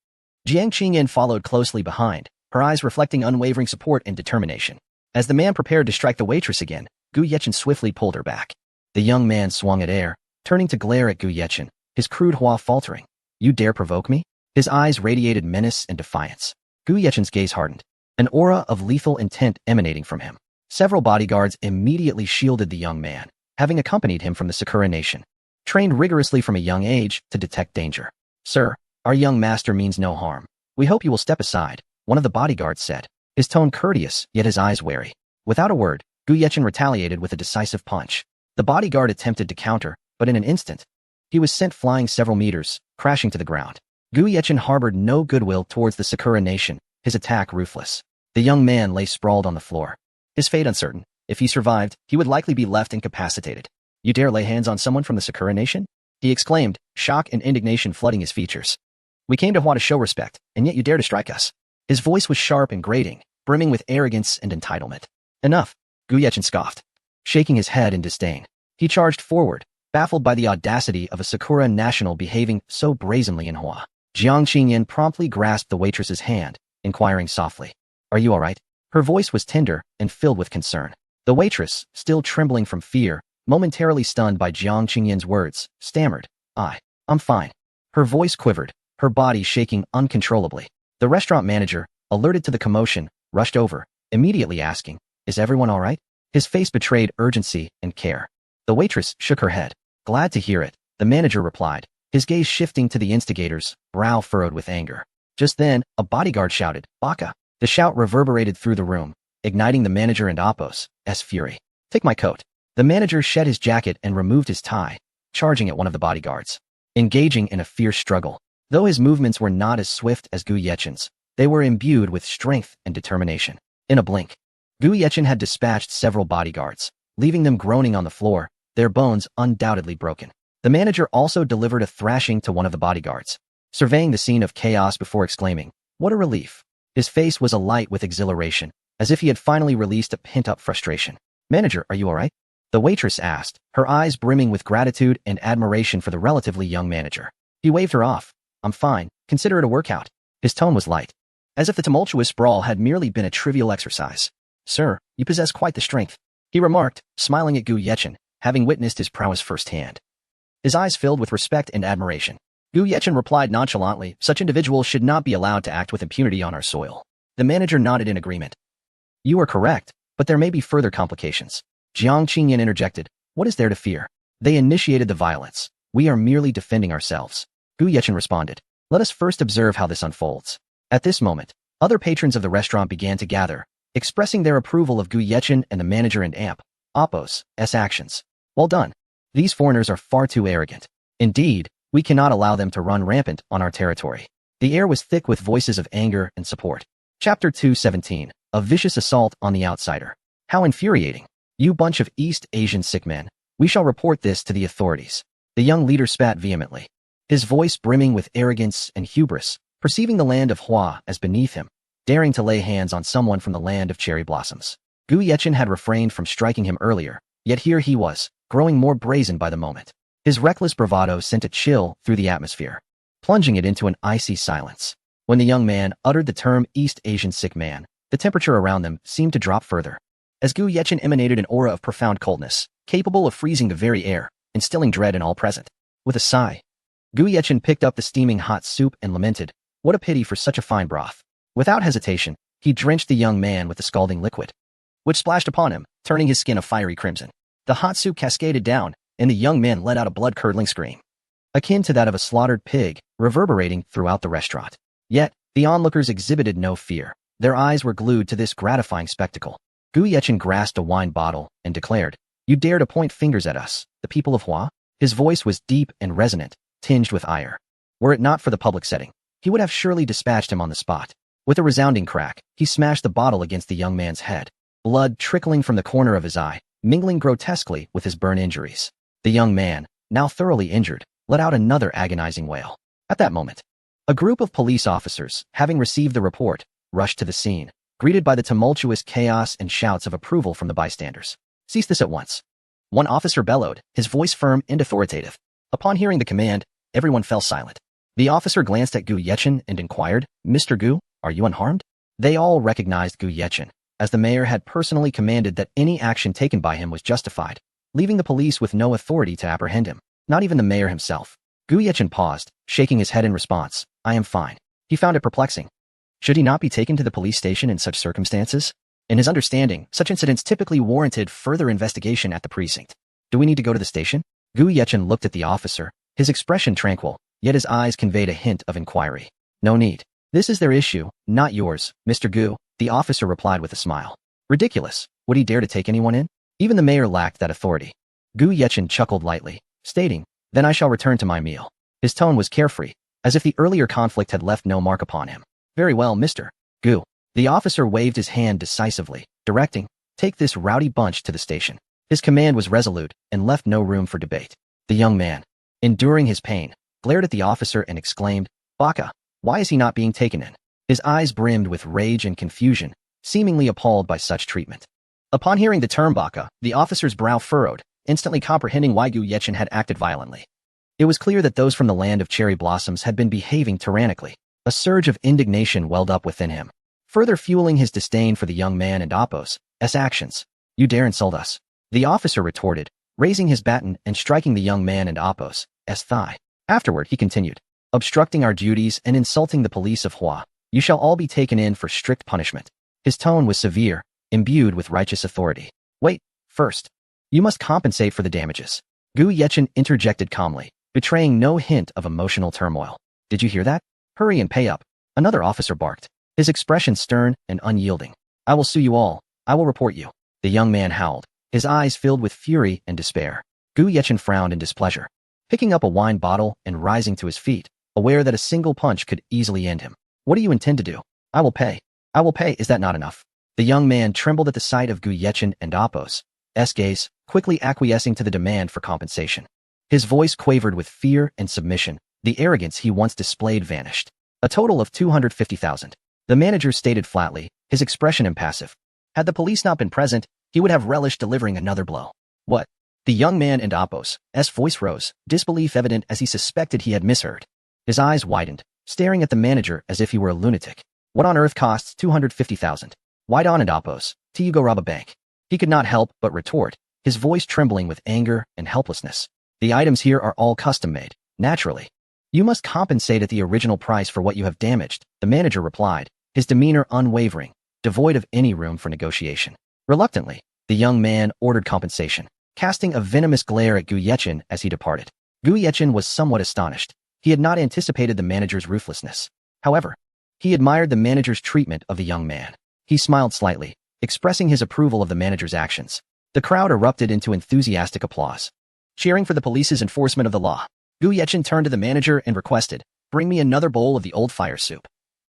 A: Jiang Qingyan followed closely behind, her eyes reflecting unwavering support and determination. As the man prepared to strike the waitress again, Gu Yechen swiftly pulled her back. The young man swung at air, turning to glare at Gu Yechen, his crude Hua faltering. You dare provoke me? His eyes radiated menace and defiance. Gu Yechen's gaze hardened, an aura of lethal intent emanating from him. Several bodyguards immediately shielded the young man, having accompanied him from the Sakura nation, trained rigorously from a young age to detect danger. Sir, our young master means no harm. We hope you will step aside, one of the bodyguards said, his tone courteous, yet his eyes wary. Without a word, Gu Yechen retaliated with a decisive punch. The bodyguard attempted to counter, but in an instant, he was sent flying several meters, crashing to the ground. Gu Yechen harbored no goodwill towards the Sakura nation, his attack ruthless. The young man lay sprawled on the floor, his fate uncertain. If he survived, he would likely be left incapacitated. You dare lay hands on someone from the Sakura nation? He exclaimed, shock and indignation flooding his features. We came to Hua to show respect, and yet you dare to strike us. His voice was sharp and grating, brimming with arrogance and entitlement. Enough, Gu Yechen scoffed, shaking his head in disdain. He charged forward, baffled by the audacity of a Sakura national behaving so brazenly in Hua. Jiang Qingyan promptly grasped the waitress's hand, inquiring softly, Are you all right? Her voice was tender and filled with concern. The waitress, still trembling from fear, momentarily stunned by Jiang Qingyan's words, stammered, I'm fine. Her voice quivered, her body shaking uncontrollably. The restaurant manager, alerted to the commotion, rushed over, immediately asking, Is everyone all right? His face betrayed urgency and care. The waitress shook her head. Glad to hear it, the manager replied, his gaze shifting to the instigators, brow furrowed with anger. Just then, a bodyguard shouted, Baka! The shout reverberated through the room, igniting the manager and Apos' fury. Take my coat. The manager shed his jacket and removed his tie, charging at one of the bodyguards, engaging in a fierce struggle. Though his movements were not as swift as Gu Yechen's, they were imbued with strength and determination. In a blink, Gu Yechen had dispatched several bodyguards, leaving them groaning on the floor, their bones undoubtedly broken. The manager also delivered a thrashing to one of the bodyguards, surveying the scene of chaos before exclaiming, What a relief! His face was alight with exhilaration, as if he had finally released a pent-up frustration. Manager, are you all right? The waitress asked, her eyes brimming with gratitude and admiration for the relatively young manager. He waved her off. I'm fine, consider it a workout. His tone was light, as if the tumultuous brawl had merely been a trivial exercise. Sir, you possess quite the strength, he remarked, smiling at Gu Yechen, having witnessed his prowess firsthand. His eyes filled with respect and admiration. Gu Yechen replied nonchalantly, Such individuals should not be allowed to act with impunity on our soil. The manager nodded in agreement. You are correct, but there may be further complications. Jiang Qingyan interjected, What is there to fear? They initiated the violence. We are merely defending ourselves. Gu Yechen responded, Let us first observe how this unfolds. At this moment, other patrons of the restaurant began to gather, expressing their approval of Gu Yechen and the manager and Apos' actions. Well done. These foreigners are far too arrogant. Indeed, we cannot allow them to run rampant on our territory. The air was thick with voices of anger and support. Chapter 217, A Vicious Assault on the Outsider. How infuriating. You bunch of East Asian sick men. We shall report this to the authorities. The young leader spat vehemently, his voice brimming with arrogance and hubris, perceiving the land of Hua as beneath him, daring to lay hands on someone from the land of cherry blossoms. Gu Yechen had refrained from striking him earlier, yet here he was, growing more brazen by the moment. His reckless bravado sent a chill through the atmosphere, plunging it into an icy silence. When the young man uttered the term East Asian sick man, the temperature around them seemed to drop further, as Gu Yechen emanated an aura of profound coldness, capable of freezing the very air, instilling dread in all present. With a sigh, Gu Yechen picked up the steaming hot soup and lamented, What a pity for such a fine broth. Without hesitation, he drenched the young man with the scalding liquid, which splashed upon him, turning his skin a fiery crimson. The hot soup cascaded down, and the young man let out a blood-curdling scream, akin to that of a slaughtered pig, reverberating throughout the restaurant. Yet, the onlookers exhibited no fear. Their eyes were glued to this gratifying spectacle. Gu Yechen grasped a wine bottle and declared, You dare to point fingers at us, the people of Hua? His voice was deep and resonant, tinged with ire. Were it not for the public setting, he would have surely dispatched him on the spot. With a resounding crack, he smashed the bottle against the young man's head, blood trickling from the corner of his eye, mingling grotesquely with his burn injuries. The young man, now thoroughly injured, let out another agonizing wail. At that moment, a group of police officers, having received the report, rushed to the scene, greeted by the tumultuous chaos and shouts of approval from the bystanders. Cease this at once. One officer bellowed, his voice firm and authoritative. Upon hearing the command, everyone fell silent. The officer glanced at Gu Yechen and inquired, Mr. Gu, are you unharmed? They all recognized Gu Yechen, as the mayor had personally commanded that any action taken by him was justified, leaving the police with no authority to apprehend him, not even the mayor himself. Gu Yechen paused, shaking his head in response. I am fine. He found it perplexing. Should he not be taken to the police station in such circumstances? In his understanding, such incidents typically warranted further investigation at the precinct. Do we need to go to the station? Gu Yechen looked at the officer, his expression tranquil, yet his eyes conveyed a hint of inquiry. No need. This is their issue, not yours, Mr. Gu, the officer replied with a smile. Ridiculous. Would he dare to take anyone in? Even the mayor lacked that authority. Gu Yechen chuckled lightly, stating, then I shall return to my meal. His tone was carefree, as if the earlier conflict had left no mark upon him. Very well, Mr. Gu. The officer waved his hand decisively, directing, take this rowdy bunch to the station. His command was resolute and left no room for debate. The young man, enduring his pain, glared at the officer and exclaimed, Baka, why is he not being taken in? His eyes brimmed with rage and confusion, seemingly appalled by such treatment. Upon hearing the term Baka, the officer's brow furrowed, instantly comprehending why Gu Yechen had acted violently. It was clear that those from the land of cherry blossoms had been behaving tyrannically. A surge of indignation welled up within him, further fueling his disdain for the young man and Apos' actions. You dare insult us? The officer retorted, raising his baton and striking the young man and Apos' thigh. Afterward, he continued, obstructing our duties and insulting the police of Hua. You shall all be taken in for strict punishment. His tone was severe, imbued with righteous authority. Wait, first. You must compensate for the damages. Gu Yechen interjected calmly, betraying no hint of emotional turmoil. Did you hear that? Hurry and pay up. Another officer barked, his expression stern and unyielding. I will sue you all. I will report you. The young man howled, his eyes filled with fury and despair. Gu Yechen frowned in displeasure, picking up a wine bottle and rising to his feet, aware that a single punch could easily end him. What do you intend to do? I will pay. I will pay. Is that not enough? The young man trembled at the sight of Gu Yechen and Apos' gaze, quickly acquiescing to the demand for compensation. His voice quavered with fear and submission. The arrogance he once displayed vanished. A total of 250,000. The manager stated flatly, his expression impassive. Had the police not been present, he would have relished delivering another blow. What? The young man and Apos' voice rose, disbelief evident as he suspected he had misheard. His eyes widened, staring at the manager as if he were a lunatic. What on earth costs 250,000? Why don't and Apos, till you go rob a bank? He could not help but retort, his voice trembling with anger and helplessness. The items here are all custom-made, naturally. You must compensate at the original price for what you have damaged, the manager replied, his demeanor unwavering, devoid of any room for negotiation. Reluctantly, the young man ordered compensation, casting a venomous glare at Gu Yechen as he departed. Gu Yechen was somewhat astonished. He had not anticipated the manager's ruthlessness. However, he admired the manager's treatment of the young man. He smiled slightly, expressing his approval of the manager's actions. The crowd erupted into enthusiastic applause, cheering for the police's enforcement of the law. Gu Yechen turned to the manager and requested, bring me another bowl of the old fire soup.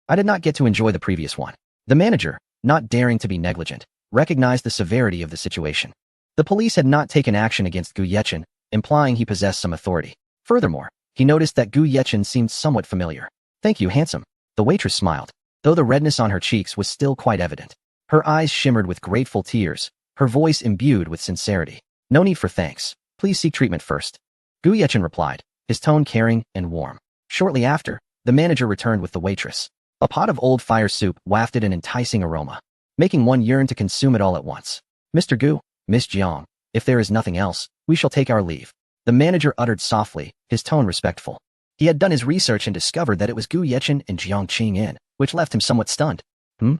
A: I did not get to enjoy the previous one. The manager, not daring to be negligent, recognized the severity of the situation. The police had not taken action against Gu Yechen, implying he possessed some authority. Furthermore, he noticed that Gu Yechen seemed somewhat familiar. Thank you, handsome. The waitress smiled, though the redness on her cheeks was still quite evident. Her eyes shimmered with grateful tears, her voice imbued with sincerity. No need for thanks. Please seek treatment first. Gu Yechen replied, his tone caring and warm. Shortly after, the manager returned with the waitress. A pot of old fire soup wafted an enticing aroma, making one yearn to consume it all at once. Mr. Gu, Miss Jiang, if there is nothing else, we shall take our leave. The manager uttered softly, his tone respectful. He had done his research and discovered that it was Gu Yechen and Jiang Qingyan, which left him somewhat stunned. Jiang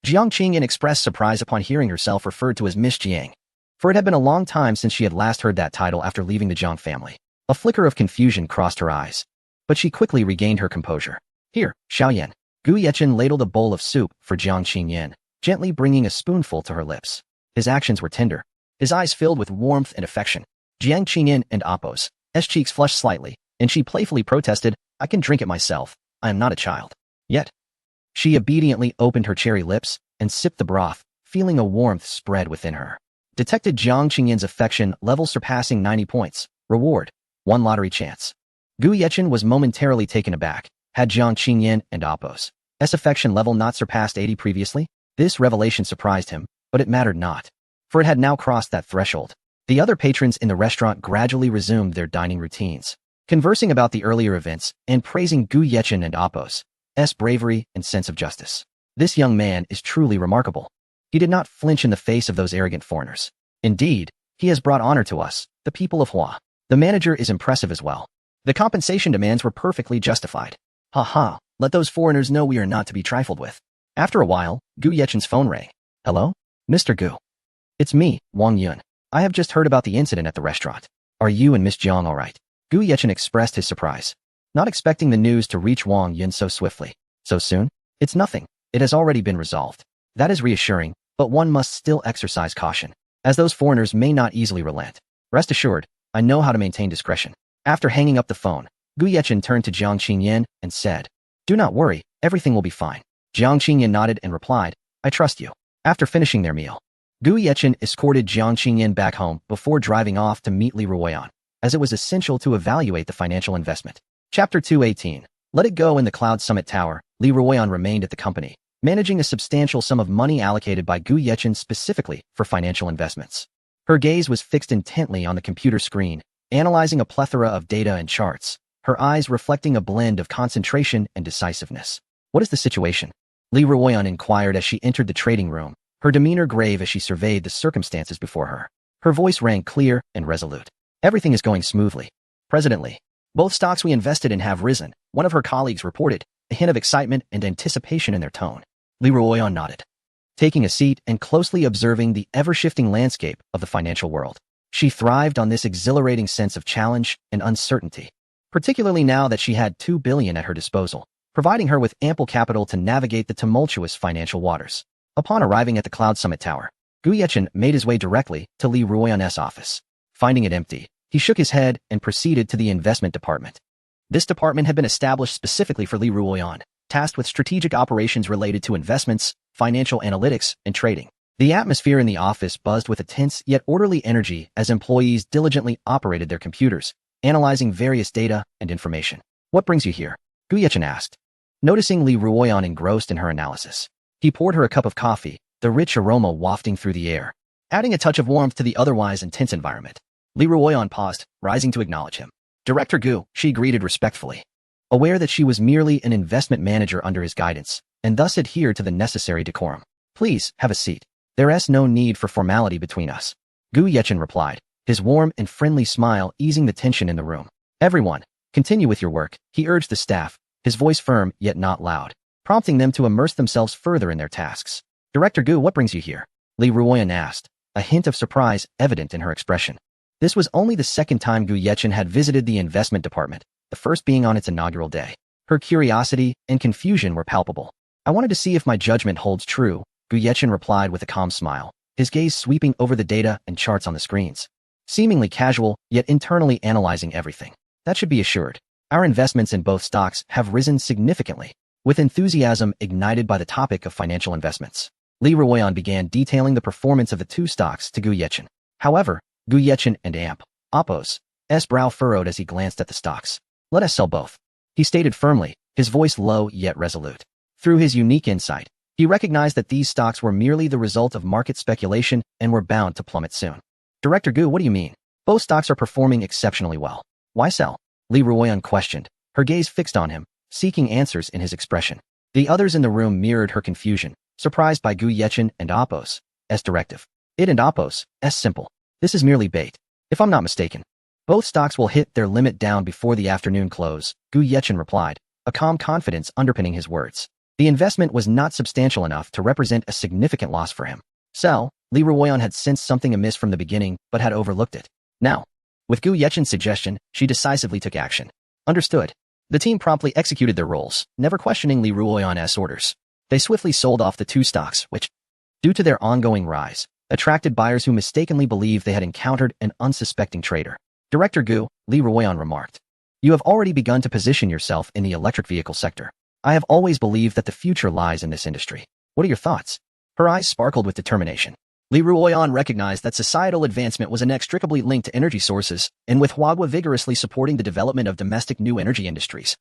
A: Qingyan expressed surprise upon hearing herself referred to as Miss Jiang, for it had been a long time since she had last heard that title after leaving the Jiang family. A flicker of confusion crossed her eyes, but she quickly regained her composure. Here, Xiaoyan. Gu Yechen ladled a bowl of soup for Jiang Qingyan, gently bringing a spoonful to her lips. His actions were tender, his eyes filled with warmth and affection. Jiang Qingyan and Apos' cheeks flushed slightly, and she playfully protested, I can drink it myself, I am not a child. Yet, she obediently opened her cherry lips and sipped the broth, feeling a warmth spread within her. Detected Jiang Qingyan's affection level surpassing 90 points. Reward, 1 lottery chance. Gu Yechen was momentarily taken aback. Had Jiang Qingyan and Apos' affection level not surpassed 80 previously? This revelation surprised him, but it mattered not, for it had now crossed that threshold. The other patrons in the restaurant gradually resumed their dining routines, conversing about the earlier events and praising Gu Yechen and Apos' bravery and sense of justice. This young man is truly remarkable. He did not flinch in the face of those arrogant foreigners. Indeed, he has brought honor to us, the people of Hua. The manager is impressive as well. The compensation demands were perfectly justified. Ha, let those foreigners know we are not to be trifled with. After a while, Gu Yechen's phone rang. Hello? Mr. Gu. It's me, Wang Yun. I have just heard about the incident at the restaurant. Are you and Miss Jiang all right? Gu Yechen expressed his surprise, not expecting the news to reach Wang Yun so swiftly. So soon? It's nothing. It has already been resolved. That is reassuring, but one must still exercise caution, as those foreigners may not easily relent. Rest assured, I know how to maintain discretion. After hanging up the phone, Gu Yechen turned to Jiang Qingyan and said, "Do not worry, everything will be fine." Jiang Qingyan nodded and replied, "I trust you." After finishing their meal, Gu Yechen escorted Jiang Qingyan back home before driving off to meet Li Ruoyan, as it was essential to evaluate the financial investment. Chapter 218. Let it go. In the Cloud Summit Tower, Li Ruoyan remained at the company, managing a substantial sum of money allocated by Gu Yechen specifically for financial investments. Her gaze was fixed intently on the computer screen, analyzing a plethora of data and charts, her eyes reflecting a blend of concentration and decisiveness. "What is the situation?" Li Ruoyan inquired as she entered the trading room, her demeanor grave as she surveyed the circumstances before her. Her voice rang clear and resolute. "Everything is going smoothly. President Li, both stocks we invested in have risen," one of her colleagues reported, a hint of excitement and anticipation in their tone. Li Ruoyan nodded, taking a seat and closely observing the ever-shifting landscape of the financial world. She thrived on this exhilarating sense of challenge and uncertainty, particularly now that she had $2 billion at her disposal, providing her with ample capital to navigate the tumultuous financial waters. Upon arriving at the Cloud Summit Tower, Gu Yechen made his way directly to Li Ruoyan's office. Finding it empty, he shook his head and proceeded to the investment department. This department had been established specifically for Li Ruoyan, tasked with strategic operations related to investments, financial analytics, and trading. The atmosphere in the office buzzed with a tense yet orderly energy as employees diligently operated their computers, analyzing various data and information. "What brings you here?" Gu Yechen asked, noticing Li Ruoyan engrossed in her analysis. He poured her a cup of coffee, the rich aroma wafting through the air, adding a touch of warmth to the otherwise intense environment. Li Ruoyan paused, rising to acknowledge him. "Director Gu," she greeted respectfully, aware that she was merely an investment manager under his guidance, and thus adhered to the necessary decorum. "Please, have a seat. There's no need for formality between us," Gu Yechen replied, his warm and friendly smile easing the tension in the room. "Everyone, continue with your work," he urged the staff, his voice firm yet not loud, prompting them to immerse themselves further in their tasks. "Director Gu, what brings you here?" Li Ruoyan asked, a hint of surprise evident in her expression. This was only the second time Gu Yechen had visited the investment department, the first being on its inaugural day. Her curiosity and confusion were palpable. "I wanted to see if my judgment holds true," Gu Yechen replied with a calm smile, his gaze sweeping over the data and charts on the screens. Seemingly casual, yet internally analyzing everything. "That should be assured. Our investments in both stocks have risen significantly." With enthusiasm ignited by the topic of financial investments, Li Ruoyan began detailing the performance of the two stocks to Gu Yechen. However, Gu Yechen and Appos' brow furrowed as he glanced at the stocks. "Let us sell both," he stated firmly, his voice low yet resolute. Through his unique insight, he recognized that these stocks were merely the result of market speculation and were bound to plummet soon. "Director Gu, what do you mean? Both stocks are performing exceptionally well. Why sell?" Li Ruoyan questioned, her gaze fixed on him, seeking answers in his expression. The others in the room mirrored her confusion, surprised by Gu Yechen and Appos' directive. "It and Appos' simple. This is merely bait. If I'm not mistaken, both stocks will hit their limit down before the afternoon close," Gu Yechen replied, a calm confidence underpinning his words. The investment was not substantial enough to represent a significant loss for him. Sell, Li Ruoyan had sensed something amiss from the beginning, but had overlooked it. Now, with Gu Yechen's suggestion, she decisively took action. Understood. The team promptly executed their roles, never questioning Li Ruoyan's orders. They swiftly sold off the two stocks, which, due to their ongoing rise, attracted buyers who mistakenly believed they had encountered an unsuspecting trader. "Director Gu," Li Ruoyan remarked, "you have already begun to position yourself in the electric vehicle sector. I have always believed that the future lies in this industry. What are your thoughts?" Her eyes sparkled with determination. Li Ruoyan recognized that societal advancement was inextricably linked to energy sources, and with Huawei vigorously supporting the development of domestic new energy industries,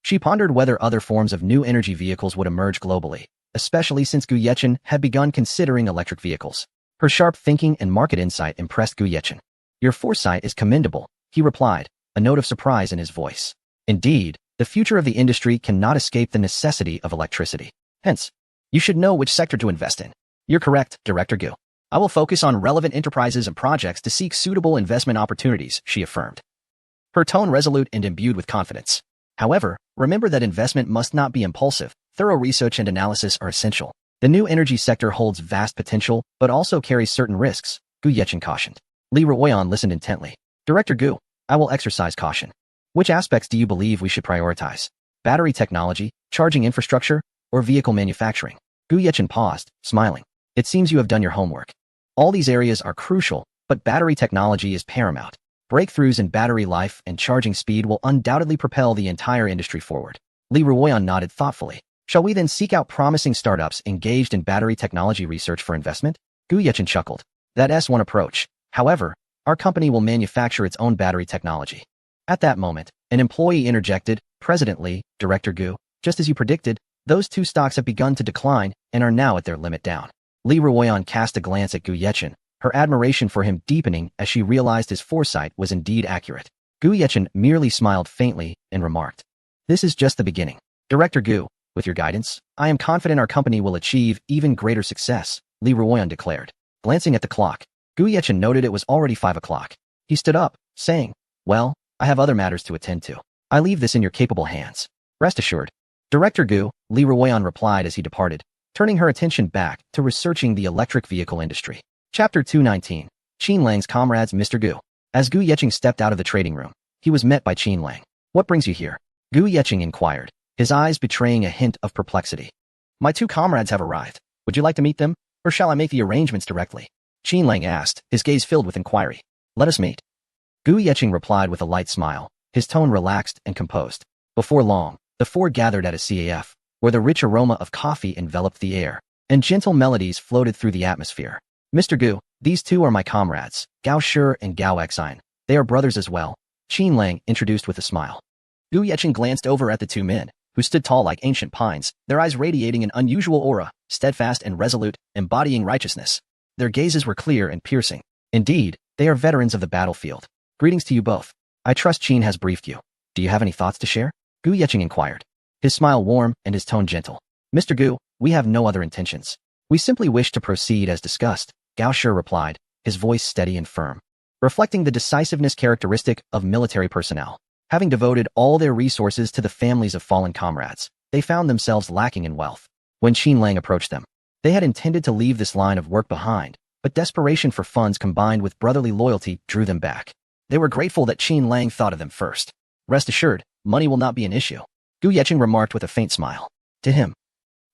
A: she pondered whether other forms of new energy vehicles would emerge globally, especially since Gu Yechen had begun considering electric vehicles. Her sharp thinking and market insight impressed Gu Yechen. "Your foresight is commendable," he replied, a note of surprise in his voice. "Indeed, the future of the industry cannot escape the necessity of electricity. Hence, you should know which sector to invest in." "You're correct, Director Gu. I will focus on relevant enterprises and projects to seek suitable investment opportunities," she affirmed, her tone resolute and imbued with confidence. "However, remember that investment must not be impulsive. Thorough research and analysis are essential. The new energy sector holds vast potential, but also carries certain risks," Gu Yechen cautioned. Li Ruoyan listened intently. "Director Gu, I will exercise caution. Which aspects do you believe we should prioritize?" Battery technology, charging infrastructure, or vehicle manufacturing? Gu Yechen paused, smiling. It seems you have done your homework. All these areas are crucial, but battery technology is paramount. Breakthroughs in battery life and charging speed will undoubtedly propel the entire industry forward. Li Ruoyan nodded thoughtfully. Shall we then seek out promising startups engaged in battery technology research for investment? Gu Yechen chuckled. That's one approach. However, our company will manufacture its own battery technology. At that moment, an employee interjected, President Li, Director Gu, just as you predicted, those two stocks have begun to decline and are now at their limit down. Li Ruoyan cast a glance at Gu Yechen, her admiration for him deepening as she realized his foresight was indeed accurate. Gu Yechen merely smiled faintly and remarked, "This is just the beginning. Director Gu, with your guidance, I am confident our company will achieve even greater success," Li Ruoyan declared. Glancing at the clock, Gu Yechen noted it was already 5 o'clock. He stood up, saying, "Well, I have other matters to attend to. I leave this in your capable hands. Rest assured." Director Gu, Li Ruoyan replied as he departed, turning her attention back to researching the electric vehicle industry. Chapter 219. Qin Lang's comrades. Mr. Gu. As Gu Yechen stepped out of the trading room, he was met by Qin Lang. "What brings you here?" Gu Yechen inquired, his eyes betraying a hint of perplexity. "My two comrades have arrived. Would you like to meet them, or shall I make the arrangements directly?" Qin Lang asked, his gaze filled with inquiry. "Let us meet." Gu Yechen replied with a light smile, his tone relaxed and composed. Before long, the four gathered at a CAF, where the rich aroma of coffee enveloped the air, and gentle melodies floated through the atmosphere. "Mr. Gu, these two are my comrades, Gao Shi and Gao Xine. They are brothers as well," Qin Lang introduced with a smile. Gu Yechen glanced over at the two men, who stood tall like ancient pines, their eyes radiating an unusual aura, steadfast and resolute, embodying righteousness. Their gazes were clear and piercing. Indeed, they are veterans of the battlefield. "Greetings to you both. I trust Qin has briefed you. Do you have any thoughts to share?" Gu Yechen inquired, his smile warm and his tone gentle. "Mr. Gu, we have no other intentions. We simply wish to proceed as discussed," Gao Shi replied, his voice steady and firm, reflecting the decisiveness characteristic of military personnel. Having devoted all their resources to the families of fallen comrades, they found themselves lacking in wealth. When Qin Lang approached them, they had intended to leave this line of work behind, but desperation for funds combined with brotherly loyalty drew them back. They were grateful that Qin Lang thought of them first. "Rest assured, money will not be an issue," Gu Yechen remarked with a faint smile. To him,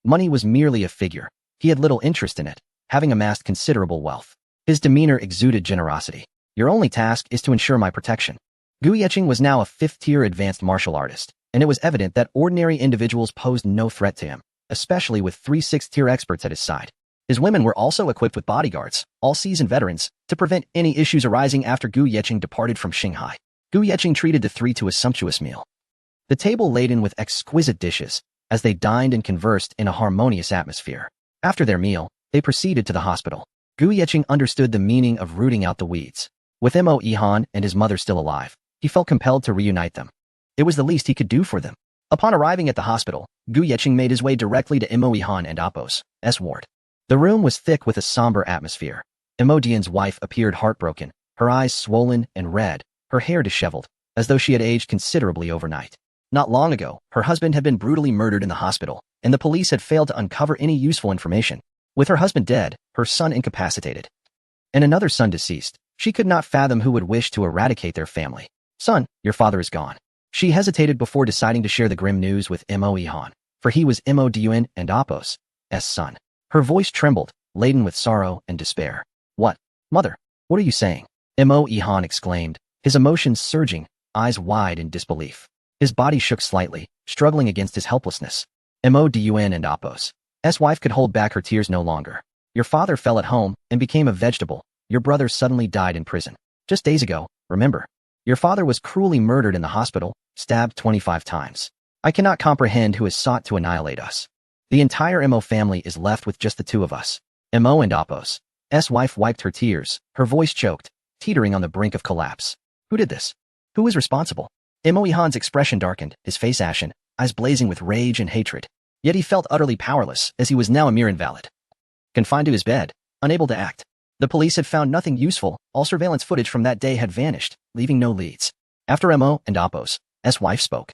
A: money was merely a figure. He had little interest in it, having amassed considerable wealth. His demeanor exuded generosity. "Your only task is to ensure my protection." Gu Yechen was now a 5th-tier advanced martial artist, and it was evident that ordinary individuals posed no threat to him, especially with 3 6th-tier experts at his side. His women were also equipped with bodyguards, all seasoned veterans, to prevent any issues arising after Gu Yechen departed from Shanghai. Gu Yechen treated the three to a sumptuous meal. The table laden with exquisite dishes, as they dined and conversed in a harmonious atmosphere. After their meal, they proceeded to the hospital. Gu Yechen understood the meaning of rooting out the weeds. With Mo Yihan and his mother still alive, he felt compelled to reunite them. It was the least he could do for them. Upon arriving at the hospital, Gu Yechen made his way directly to Mo Yihan and Apos' ward. The room was thick with a somber atmosphere. Mo Dian's wife appeared heartbroken, her eyes swollen and red, her hair disheveled, as though she had aged considerably overnight. Not long ago, her husband had been brutally murdered in the hospital, and the police had failed to uncover any useful information. With her husband dead, her son incapacitated, and another son deceased, she could not fathom who would wish to eradicate their family. "Son, your father is gone." She hesitated before deciding to share the grim news with Mo Yihan, for he was Mo Dian and Apos' son. Her voice trembled, laden with sorrow and despair. "What? Mother, what are you saying?" Mo Yihan exclaimed, his emotions surging, eyes wide in disbelief. His body shook slightly, struggling against his helplessness. Mo Dian and Apos' wife could hold back her tears no longer. "Your father fell at home and became a vegetable. Your brother suddenly died in prison. Just days ago, remember? Your father was cruelly murdered in the hospital, stabbed 25 times. I cannot comprehend who has sought to annihilate us. The entire Mo family is left with just the two of us." Mo and Apos' wife wiped her tears, her voice choked, teetering on the brink of collapse. "Who did this? Who is responsible?" Mo Yihan's expression darkened, his face ashen, eyes blazing with rage and hatred. Yet he felt utterly powerless, as he was now a mere invalid, confined to his bed, unable to act. The police had found nothing useful. All surveillance footage from that day had vanished, leaving no leads. After Mo and Apos' wife spoke,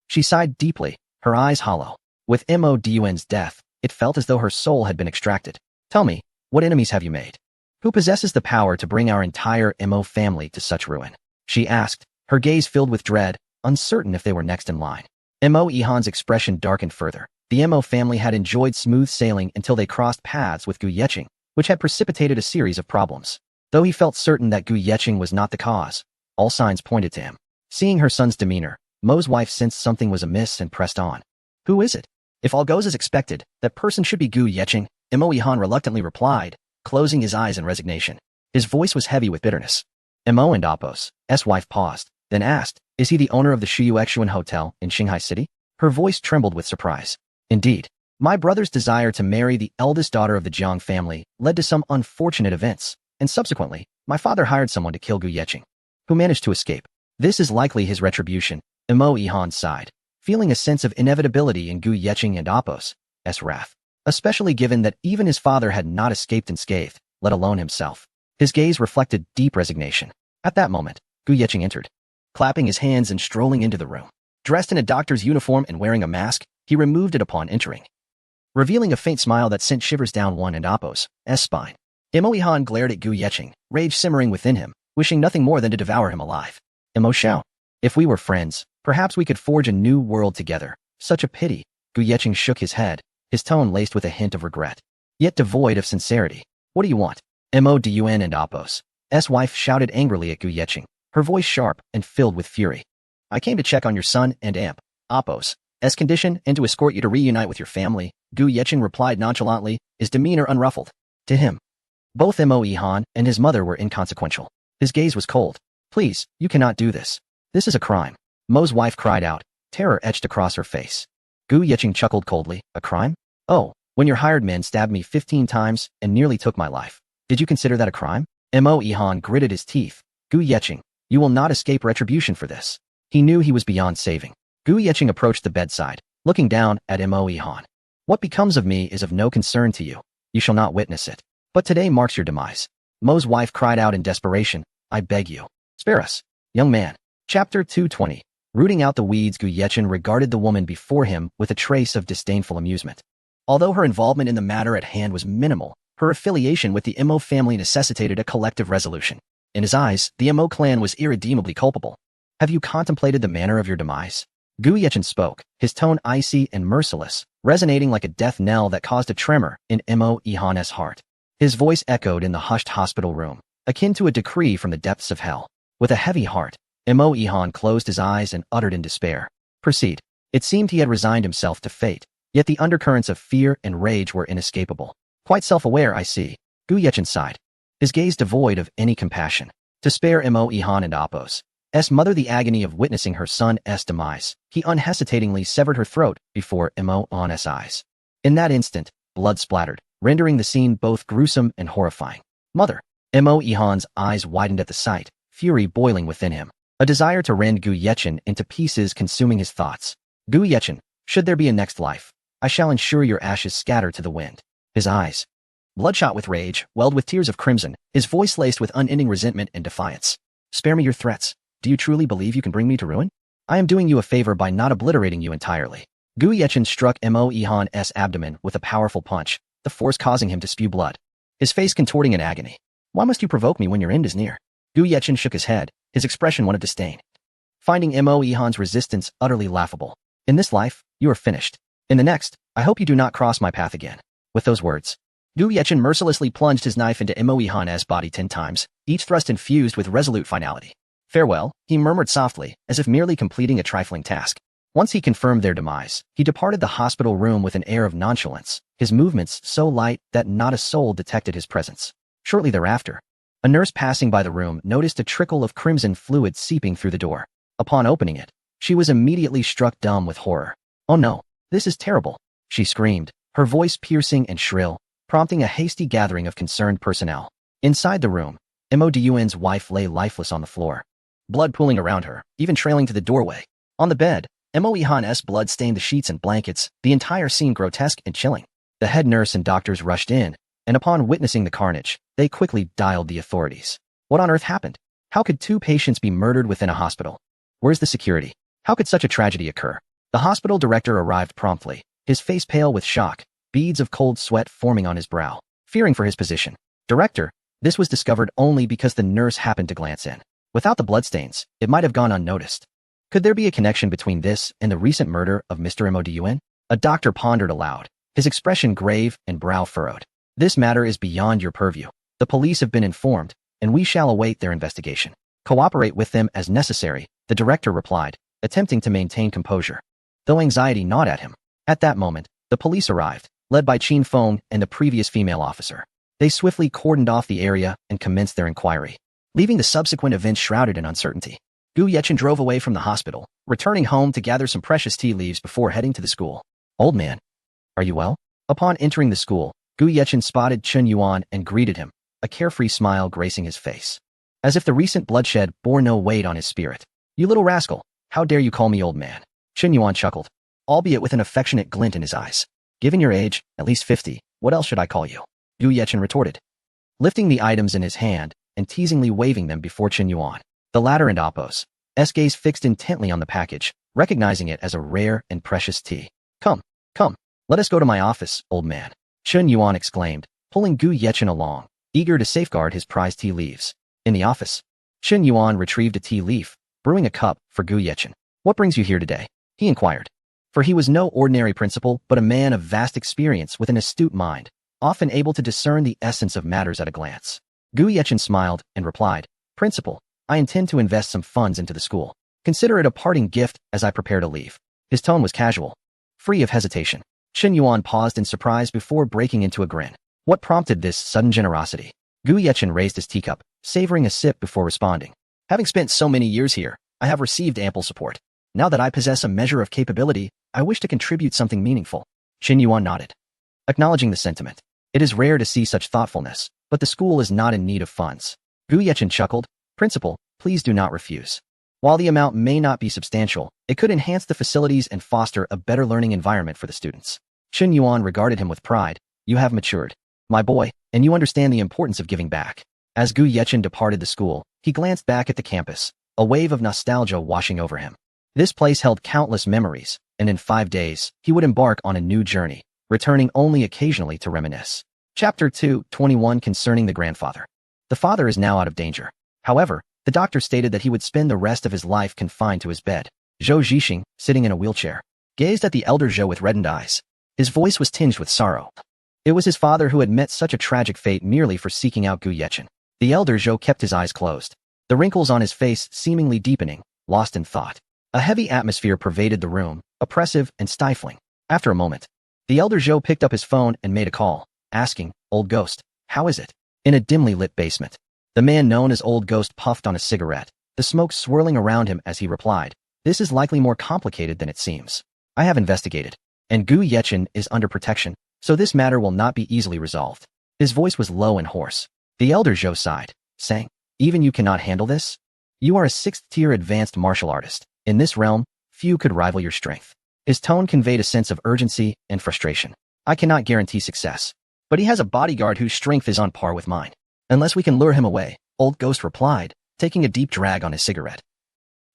A: she sighed deeply, her eyes hollow. With Mo Dian's death, it felt as though her soul had been extracted. "Tell me, what enemies have you made? Who possesses the power to bring our entire Mo family to such ruin?" she asked, her gaze filled with dread, uncertain if they were next in line. Mo Ihan's expression darkened further. The Mo family had enjoyed smooth sailing until they crossed paths with Gu Yeqing, which had precipitated a series of problems. Though he felt certain that Gu Yeqing was not the cause, all signs pointed to him. Seeing her son's demeanor, Mo's wife sensed something was amiss and pressed on. Who is it? If all goes as expected, that person should be Gu Yeqing, Mo Ihan reluctantly replied, closing his eyes in resignation. His voice was heavy with bitterness. Mo and Apos, wife paused, then asked, is he the owner of the Shuyuexuan Hotel in Shanghai City? Her voice trembled with surprise. Indeed. My brother's desire to marry the eldest daughter of the Jiang family led to some unfortunate events, and subsequently, my father hired someone to kill Gu Yeqing, who managed to escape. This is likely his retribution, Mo Ihan sighed, feeling a sense of inevitability in Gu Yeqing and Apos' wrath, especially given that even his father had not escaped unscathed, let alone himself. His gaze reflected deep resignation. At that moment, Gu Yeqing entered, clapping his hands and strolling into the room. Dressed in a doctor's uniform and wearing a mask, he removed it upon entering, revealing a faint smile that sent shivers down one and Apos' spine. Mo Ihan glared at Gu Yeqing, rage simmering within him, wishing nothing more than to devour him alive. Mo Xiao, if we were friends, perhaps we could forge a new world together. Such a pity. Gu Yeqing shook his head, his tone laced with a hint of regret, yet devoid of sincerity. What do you want? Mo Dun and Apos' wife shouted angrily at Gu Yeqing, her voice sharp and filled with fury. I came to check on your son and Apos' condition and to escort you to reunite with your family, Gu Yeqing replied nonchalantly, his demeanor unruffled. To him, both Mo Ihan and his mother were inconsequential. His gaze was cold. Please, you cannot do this. This is a crime. Mo's wife cried out, terror etched across her face. Gu Yeqing chuckled coldly, a crime? Oh, when your hired men stabbed me 15 times and nearly took my life. Did you consider that a crime? Mo Ihan gritted his teeth. Gu Yeqing, you will not escape retribution for this. He knew he was beyond saving. Gu Yeqing approached the bedside, looking down at Mo Ihan. What becomes of me is of no concern to you. You shall not witness it. But today marks your demise. Mo's wife cried out in desperation, I beg you. Spare us, young man. Chapter 220. Rooting out the weeds, Gu Yeqing regarded the woman before him with a trace of disdainful amusement. Although her involvement in the matter at hand was minimal, her affiliation with the Mo family necessitated a collective resolution. In his eyes, the Mo clan was irredeemably culpable. Have you contemplated the manner of your demise? Gu Yeqing spoke, his tone icy and merciless, resonating like a death knell that caused a tremor in Mo Ihan's heart. His voice echoed in the hushed hospital room, akin to a decree from the depths of hell. With a heavy heart, Mo Ihan closed his eyes and uttered in despair. Proceed. It seemed he had resigned himself to fate, yet the undercurrents of fear and rage were inescapable. Quite self-aware, I see. Gu Yeqing sighed, his gaze devoid of any compassion. To spare Mo Ihan and Apos' mother the agony of witnessing her son's demise, he unhesitatingly severed her throat before Mo Ihan's eyes. In that instant, blood splattered, rendering the scene both gruesome and horrifying. Mother. Mo Ihan's eyes widened at the sight, fury boiling within him. A desire to rend Gu Yeqing into pieces consuming his thoughts. Gu Yeqing, should there be a next life, I shall ensure your ashes scatter to the wind. His eyes, bloodshot with rage, welled with tears of crimson, his voice laced with unending resentment and defiance. Spare me your threats. Do you truly believe you can bring me to ruin? I am doing you a favor by not obliterating you entirely. Gu Yeqing struck Mo Ihan's abdomen with a powerful punch, the force causing him to spew blood, his face contorting in agony. Why must you provoke me when your end is near? Gu Yeqing shook his head, his expression one of disdain, finding Mo Ihan's resistance utterly laughable. In this life, you are finished. In the next, I hope you do not cross my path again. With those words, Gu Yeqing mercilessly plunged his knife into Mo Ihan's body 10 times, each thrust infused with resolute finality. Farewell, he murmured softly, as if merely completing a trifling task. Once he confirmed their demise, he departed the hospital room with an air of nonchalance, his movements so light that not a soul detected his presence. Shortly thereafter, a nurse passing by the room noticed a trickle of crimson fluid seeping through the door. Upon opening it, she was immediately struck dumb with horror. Oh no, this is terrible, she screamed, her voice piercing and shrill, prompting a hasty gathering of concerned personnel. Inside the room, Mo Dun's wife lay lifeless on the floor, blood pooling around her, even trailing to the doorway. On the bed, Mo Ihan's blood stained the sheets and blankets, the entire scene grotesque and chilling. The head nurse and doctors rushed in, and upon witnessing the carnage, they quickly dialed the authorities. What on earth happened? How could 2 patients be murdered within a hospital? Where's the security? How could such a tragedy occur? The hospital director arrived promptly, his face pale with shock, beads of cold sweat forming on his brow, fearing for his position. Director, this was discovered only because the nurse happened to glance in. Without the bloodstains, it might have gone unnoticed. Could there be a connection between this and the recent murder of Mr. Modun? A doctor pondered aloud, his expression grave and brow furrowed. This matter is beyond your purview. The police have been informed, and we shall await their investigation. Cooperate with them as necessary, the director replied, attempting to maintain composure, though anxiety gnawed at him. At that moment, the police arrived, led by Chin Feng and the previous female officer. They swiftly cordoned off the area and commenced their inquiry, leaving the subsequent events shrouded in uncertainty. Gu Yechen drove away from the hospital, returning home to gather some precious tea leaves before heading to the school. Old man, are you well? Upon entering the school, Gu Yechen spotted Chen Yuan and greeted him, a carefree smile gracing his face, as if the recent bloodshed bore no weight on his spirit. You little rascal, how dare you call me old man? Chen Yuan chuckled, albeit with an affectionate glint in his eyes. Given your age, at least 50, what else should I call you? Gu Yechen retorted, lifting the items in his hand and teasingly waving them before Chen Yuan. The latter and Appo's gaze fixed intently on the package, recognizing it as a rare and precious tea. Come, let us go to my office, old man, Chen Yuan exclaimed, pulling Gu Yechen along, eager to safeguard his prized tea leaves. In the office, Chen Yuan retrieved a tea leaf, brewing a cup for Gu Yechen. What brings you here today? He inquired. For he was no ordinary principal, but a man of vast experience with an astute mind, often able to discern the essence of matters at a glance. Gu Yechen smiled and replied, Principal, I intend to invest some funds into the school. Consider it a parting gift as I prepare to leave. His tone was casual, free of hesitation. Chen Yuan paused in surprise before breaking into a grin. What prompted this sudden generosity? Gu Yechen raised his teacup, savoring a sip before responding. Having spent so many years here, I have received ample support. Now that I possess a measure of capability, I wish to contribute something meaningful. Chen Yuan nodded, acknowledging the sentiment. It is rare to see such thoughtfulness, but the school is not in need of funds. Gu Yechen chuckled, Principal, please do not refuse. While the amount may not be substantial, it could enhance the facilities and foster a better learning environment for the students. Chen Yuan regarded him with pride. You have matured, my boy, and you understand the importance of giving back. As Gu Yechen departed the school, he glanced back at the campus, a wave of nostalgia washing over him. This place held countless memories, and in 5 days, he would embark on a new journey, returning only occasionally to reminisce. Chapter 2:21 Concerning the grandfather. The father is now out of danger. However, the doctor stated that he would spend the rest of his life confined to his bed. Zhou Zhixing, sitting in a wheelchair, gazed at the elder Zhou with reddened eyes. His voice was tinged with sorrow. It was his father who had met such a tragic fate merely for seeking out Gu Yechen. The elder Zhou kept his eyes closed, the wrinkles on his face seemingly deepening, lost in thought. A heavy atmosphere pervaded the room, oppressive and stifling. After a moment, the elder Zhou picked up his phone and made a call, asking, Old Ghost, how is it? In a dimly lit basement, the man known as Old Ghost puffed on a cigarette, the smoke swirling around him as he replied, This is likely more complicated than it seems. I have investigated, and Gu Yechen is under protection, so this matter will not be easily resolved. His voice was low and hoarse. The elder Zhou sighed, saying, Even you cannot handle this? You are a 6th-tier advanced martial artist. In this realm, few could rival your strength. His tone conveyed a sense of urgency and frustration. I cannot guarantee success, but he has a bodyguard whose strength is on par with mine. Unless we can lure him away, Old Ghost replied, taking a deep drag on his cigarette.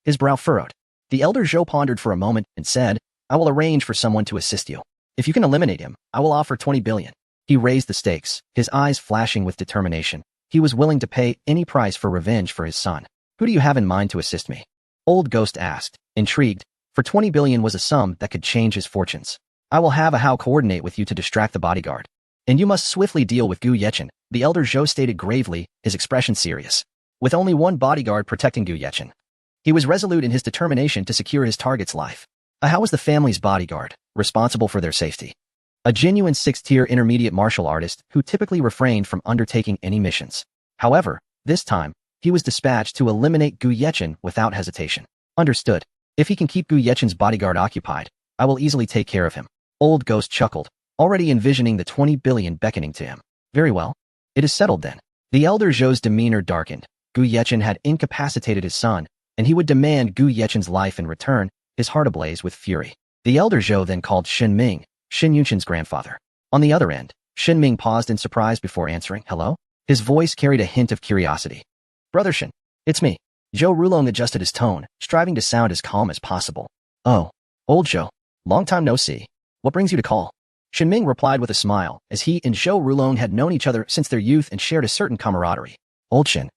A: His brow furrowed. The elder Zhou pondered for a moment and said, I will arrange for someone to assist you. If you can eliminate him, I will offer 20 billion. He raised the stakes, his eyes flashing with determination. He was willing to pay any price for revenge for his son. Who do you have in mind to assist me? Old Ghost asked, intrigued, for 20 billion was a sum that could change his fortunes. I will have a How coordinate with you to distract the bodyguard. And you must swiftly deal with Gu Yechen, the elder Zhou stated gravely, his expression serious. With only one bodyguard protecting Gu Yechen, he was resolute in his determination to secure his target's life. How was the family's bodyguard, responsible for their safety? A genuine 6th-tier intermediate martial artist who typically refrained from undertaking any missions. However, this time, he was dispatched to eliminate Gu Yechen without hesitation. Understood. If he can keep Gu Yechen's bodyguard occupied, I will easily take care of him. Old Ghost chuckled, already envisioning the 20 billion beckoning to him. Very well. It is settled then. The elder Zhou's demeanor darkened. Gu Yechen had incapacitated his son, and he would demand Gu Yechen's life in return, his heart ablaze with fury. The elder Zhou then called Shen Ming, Shen Yunchen's grandfather. On the other end, Shen Ming paused in surprise before answering, Hello? His voice carried a hint of curiosity. Brother Shen, it's me. Zhou Rulong adjusted his tone, striving to sound as calm as possible. Oh, old Zhou. Long time no see. What brings you to call? Shen Ming replied with a smile, as he and Zhou Rulong had known each other since their youth and shared a certain camaraderie. Old Shen,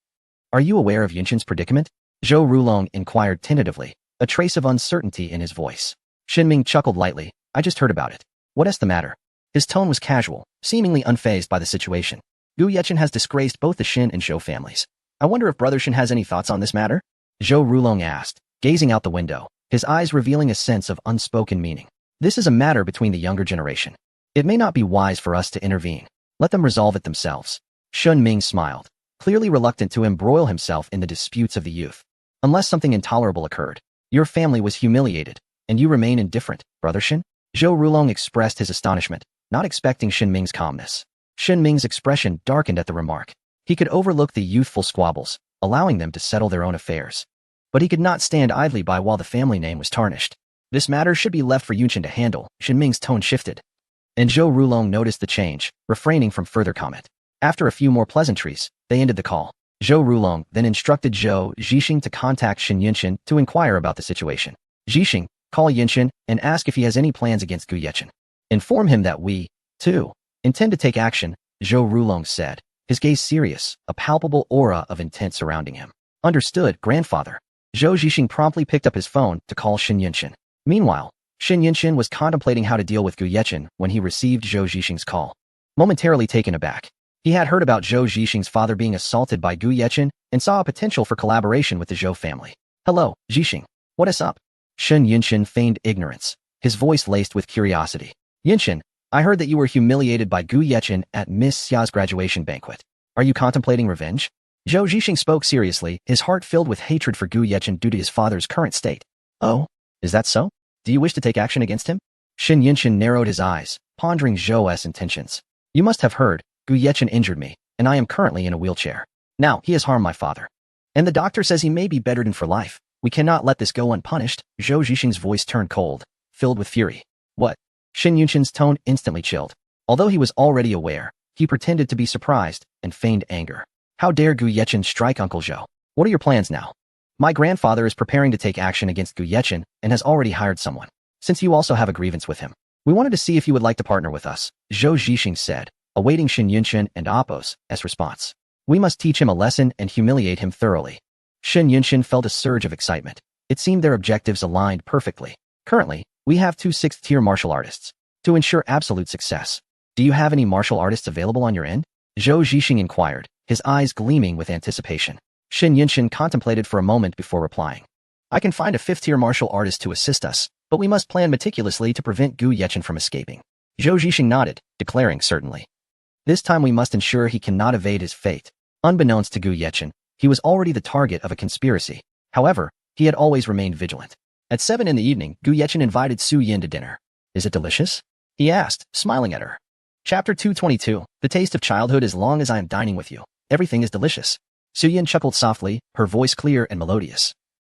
A: are you aware of Yunchen's predicament? Zhou Rulong inquired tentatively, a trace of uncertainty in his voice. Shinming chuckled lightly. I just heard about it. What's the matter? His tone was casual, seemingly unfazed by the situation. Gu Yechen has disgraced both the Shin and Zhou families. I wonder if Brother Shin has any thoughts on this matter? Zhou Rulong asked, gazing out the window, his eyes revealing a sense of unspoken meaning. This is a matter between the younger generation. It may not be wise for us to intervene. Let them resolve it themselves. Shun Ming smiled, clearly reluctant to embroil himself in the disputes of the youth. Unless something intolerable occurred, your family was humiliated, and you remain indifferent, Brother Shin? Zhou Rulong expressed his astonishment, not expecting Shin Ming's calmness. Shin Ming's expression darkened at the remark. He could overlook the youthful squabbles, allowing them to settle their own affairs. But he could not stand idly by while the family name was tarnished. This matter should be left for Yunshin to handle. Shin Ming's tone shifted, and Zhou Rulong noticed the change, refraining from further comment. After a few more pleasantries, they ended the call. Zhou Rulong then instructed Zhou Zhixing to contact Shin Yunshin to inquire about the situation. Zhixing, call Yunshin and ask if he has any plans against Gu Yechen. Inform him that we, too, intend to take action, Zhou Rulong said, his gaze serious, a palpable aura of intent surrounding him. Understood, grandfather. Zhou Zhixing promptly picked up his phone to call Shin Yunshin. Meanwhile, Shin Yunshin was contemplating how to deal with Gu Yechen when he received Zhou Zhixing's call. Momentarily taken aback, he had heard about Zhou Zhixing's father being assaulted by Gu Yechen and saw a potential for collaboration with the Zhou family. Hello, Zhixing. What is up? Shin Yunshin feigned ignorance, his voice laced with curiosity. Yunshin, I heard that you were humiliated by Gu Yechen at Miss Xia's graduation banquet. Are you contemplating revenge? Zhou Zhixing spoke seriously, his heart filled with hatred for Gu Yechen due to his father's current state. Oh, is that so? Do you wish to take action against him? Shin Yunshin narrowed his eyes, pondering Zhou's intentions. You must have heard, Gu Yechen injured me, and I am currently in a wheelchair. Now, he has harmed my father. And the doctor says he may be bedridden for life. We cannot let this go unpunished. Zhou Zhixing's voice turned cold, filled with fury. What? Shin Yunshin's tone instantly chilled. Although he was already aware, he pretended to be surprised and feigned anger. How dare Gu Yechen strike Uncle Zhou? What are your plans now? My grandfather is preparing to take action against Gu Yechen and has already hired someone. Since you also have a grievance with him, we wanted to see if you would like to partner with us, Zhou Zhixing said, awaiting Shin Yunshin and Appo's response. We must teach him a lesson and humiliate him thoroughly. Shin Yunshin felt a surge of excitement. It seemed their objectives aligned perfectly. Currently, we have 2 6th-tier martial artists. To ensure absolute success, do you have any martial artists available on your end? Zhou Zhixing inquired, his eyes gleaming with anticipation. Shin Yunshin contemplated for a moment before replying. I can find a 5th-tier martial artist to assist us, but we must plan meticulously to prevent Gu Yechen from escaping. Zhou Zhixing nodded, declaring certainly. This time we must ensure he cannot evade his fate. Unbeknownst to Gu Yechen, he was already the target of a conspiracy. However, he had always remained vigilant. At 7 in the evening, Gu Yechen invited Su Yin to dinner. Is it delicious? He asked, smiling at her. Chapter 222, The Taste of Childhood. As long as I am dining with you, everything is delicious. Su Yin chuckled softly, her voice clear and melodious.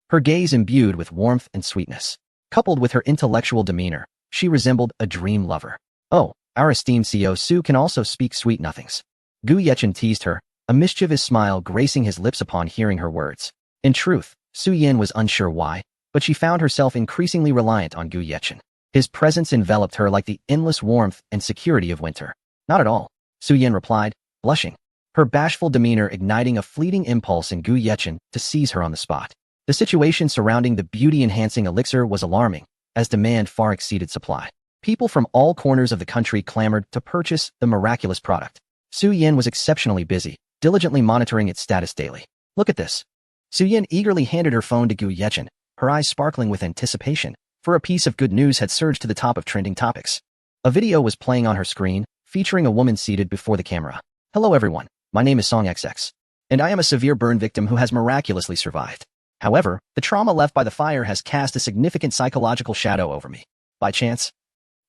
A: Her gaze imbued with warmth and sweetness. Coupled with her intellectual demeanor, she resembled a dream lover. Oh, our esteemed CEO Su can also speak sweet nothings. Gu Yechen teased her, a mischievous smile gracing his lips upon hearing her words. In truth, Su Yin was unsure why, but she found herself increasingly reliant on Gu Yechen. His presence enveloped her like the endless warmth and security of winter. Not at all, Su Yin replied, blushing, her bashful demeanor igniting a fleeting impulse in Gu Yechen to seize her on the spot. The situation surrounding the beauty-enhancing elixir was alarming, as demand far exceeded supply. People from all corners of the country clamored to purchase the miraculous product. Su Yin was exceptionally busy, diligently monitoring its status daily. Look at this. Su Yin eagerly handed her phone to Gu Yechen, her eyes sparkling with anticipation, for a piece of good news had surged to the top of trending topics. A video was playing on her screen, featuring a woman seated before the camera. Hello everyone, my name is Song XX, and I am a severe burn victim who has miraculously survived. However, the trauma left by the fire has cast a significant psychological shadow over me. By chance,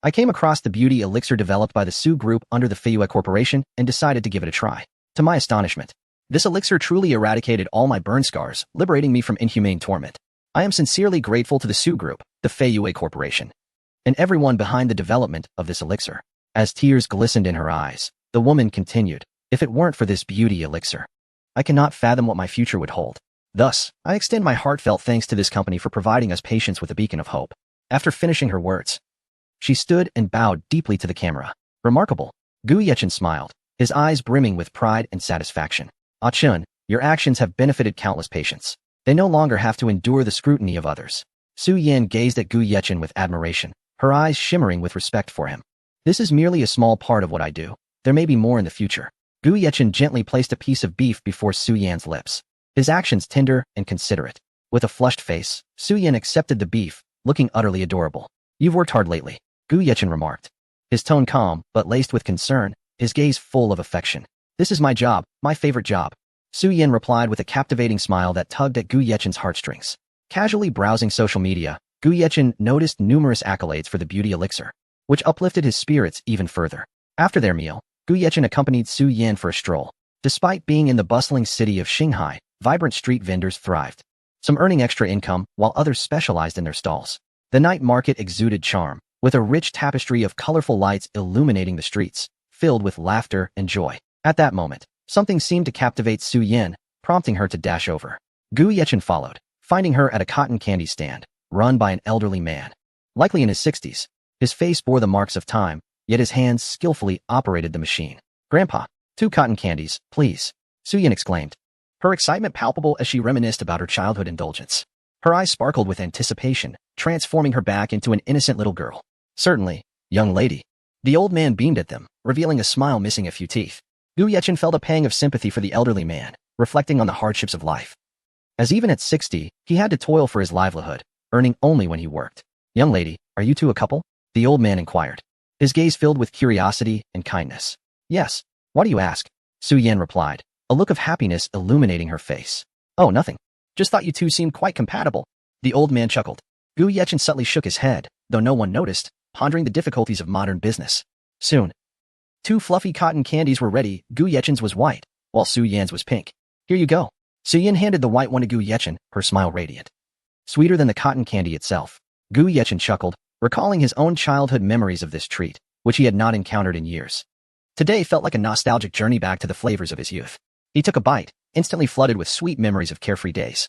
A: I came across the beauty elixir developed by the Su Group under the Feiyue Corporation and decided to give it a try. To my astonishment, this elixir truly eradicated all my burn scars, liberating me from inhumane torment. I am sincerely grateful to the Su Group, the Feiyue Corporation, and everyone behind the development of this elixir. As tears glistened in her eyes, the woman continued, if it weren't for this beauty elixir, I cannot fathom what my future would hold. Thus, I extend my heartfelt thanks to this company for providing us patients with a beacon of hope. After finishing her words, she stood and bowed deeply to the camera. Remarkable. Gu Yechen smiled, his eyes brimming with pride and satisfaction. Ah Chun, your actions have benefited countless patients. They no longer have to endure the scrutiny of others. Su Yan gazed at Gu Yechen with admiration, her eyes shimmering with respect for him. This is merely a small part of what I do. There may be more in the future. Gu Yechen gently placed a piece of beef before Su Yan's lips, his actions tender and considerate. With a flushed face, Su Yan accepted the beef, looking utterly adorable. You've worked hard lately, Gu Yechen remarked. His tone calm, but laced with concern, his gaze full of affection. This is my job, my favorite job. Su Yan replied with a captivating smile that tugged at Gu Yechen's heartstrings. Casually browsing social media, Gu Yechen noticed numerous accolades for the beauty elixir, which uplifted his spirits even further. After their meal, Gu Yechen accompanied Su Yan for a stroll. Despite being in the bustling city of Shanghai, vibrant street vendors thrived, some earning extra income while others specialized in their stalls. The night market exuded charm, with a rich tapestry of colorful lights illuminating the streets, filled with laughter and joy. At that moment, something seemed to captivate Su Yan, prompting her to dash over. Gu Yechen followed, finding her at a cotton candy stand, run by an elderly man. Likely in his 60s, his face bore the marks of time, yet his hands skillfully operated the machine. Grandpa, 2 cotton candies, please, Su Yan exclaimed, her excitement palpable as she reminisced about her childhood indulgence. Her eyes sparkled with anticipation, transforming her back into an innocent little girl. Certainly, young lady. The old man beamed at them, revealing a smile missing a few teeth. Gu Yechen felt a pang of sympathy for the elderly man, reflecting on the hardships of life. As even at 60, he had to toil for his livelihood, earning only when he worked. Young lady, are you two a couple? The old man inquired, his gaze filled with curiosity and kindness. Yes. Why do you ask? Su Yan replied, a look of happiness illuminating her face. Oh, nothing. Just thought you two seemed quite compatible. The old man chuckled. Gu Yechen subtly shook his head, though no one noticed, pondering the difficulties of modern business. Soon, 2 fluffy cotton candies were ready. Gu Yechen's was white, while Su Yan's was pink. Here you go. Su Yan handed the white one to Gu Yechen, her smile radiant. Sweeter than the cotton candy itself. Gu Yechen chuckled, recalling his own childhood memories of this treat, which he had not encountered in years. Today felt like a nostalgic journey back to the flavors of his youth. He took a bite, instantly flooded with sweet memories of carefree days,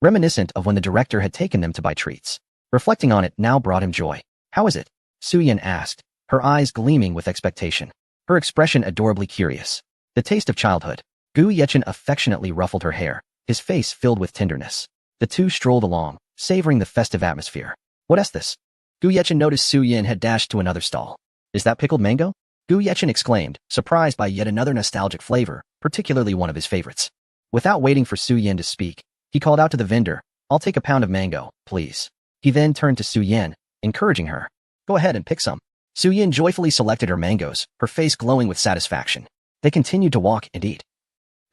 A: reminiscent of when the director had taken them to buy treats. Reflecting on it now brought him joy. How is it? Su Yan asked, her eyes gleaming with expectation, her expression adorably curious. The taste of childhood. Gu Yechen affectionately ruffled her hair, his face filled with tenderness. The two strolled along, savoring the festive atmosphere. What is this? Gu Yechen noticed Su Yan had dashed to another stall. Is that pickled mango? Gu Yechen exclaimed, surprised by yet another nostalgic flavor, particularly one of his favorites. Without waiting for Su Yan to speak, he called out to the vendor, I'll take a pound of mango, please. He then turned to Su Yan, encouraging her. Go ahead and pick some. Su Yan joyfully selected her mangoes, her face glowing with satisfaction. They continued to walk and eat.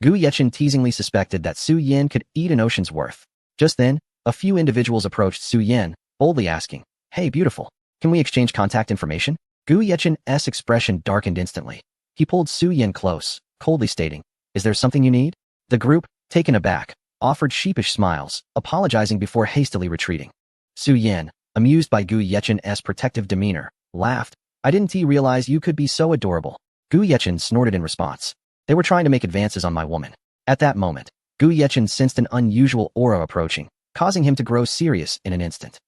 A: Gu Yechen teasingly suspected that Su Yan could eat an ocean's worth. Just then, a few individuals approached Su Yan, boldly asking, Hey beautiful, can we exchange contact information? Gu Yechen's expression darkened instantly. He pulled Su Yan close, coldly stating, Is there something you need? The group, taken aback, offered sheepish smiles, apologizing before hastily retreating. Su Yan, amused by Gu Yechen's protective demeanor, laughed. I didn't realize you could be so adorable. Gu Yechen snorted in response. They were trying to make advances on my woman. At that moment, Gu Yechen sensed an unusual aura approaching, causing him to grow serious in an instant.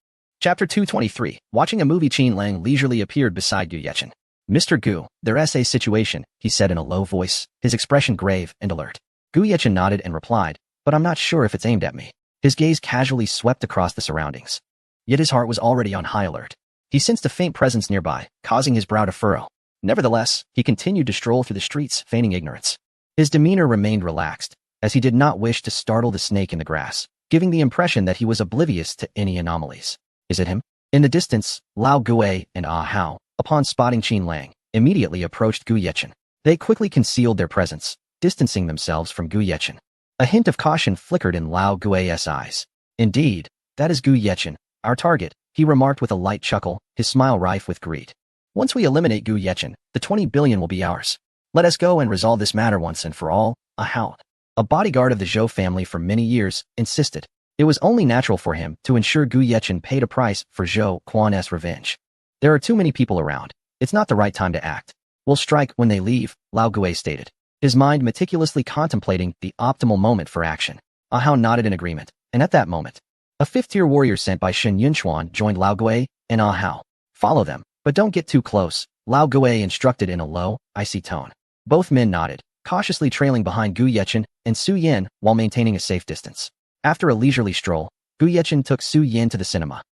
A: Chapter 223. Watching a movie. Qin Lang leisurely appeared beside Gu Yechen. Mr. Gu, there's a situation, he said in a low voice, his expression grave and alert. Gu Yechen nodded and replied, but I'm not sure if it's aimed at me. His gaze casually swept across the surroundings. Yet his heart was already on high alert. He sensed a faint presence nearby, causing his brow to furrow. Nevertheless, he continued to stroll through the streets, feigning ignorance. His demeanor remained relaxed, as he did not wish to startle the snake in the grass, giving the impression that he was oblivious to any anomalies. Is it him? In the distance, Lao Gui and Ah Hao, upon spotting Qin Lang, immediately approached Gu Yechen. They quickly concealed their presence, distancing themselves from Gu Yechen. A hint of caution flickered in Lao Gui's eyes. Indeed, that is Gu Yechen, our target, he remarked with a light chuckle, his smile rife with greed. Once we eliminate Gu Yechen, the 20 billion will be ours. Let us go and resolve this matter once and for all. Ah Hao, a bodyguard of the Zhou family for many years, insisted. It was only natural for him to ensure Gu Yechen paid a price for Zhou Quan's revenge. There are too many people around. It's not the right time to act. We'll strike when they leave, Lao Gui stated, his mind meticulously contemplating the optimal moment for action. Ah Hao nodded in agreement, and at that moment, a fifth-tier warrior sent by Shen Yunchuan joined Lao Gui and Ah Hao. Follow them, but don't get too close, Lao Gui instructed in a low, icy tone. Both men nodded, cautiously trailing behind Gu Yechen and Su Yan while maintaining a safe distance. After a leisurely stroll, Gu Yechen took Su Yan to the cinema.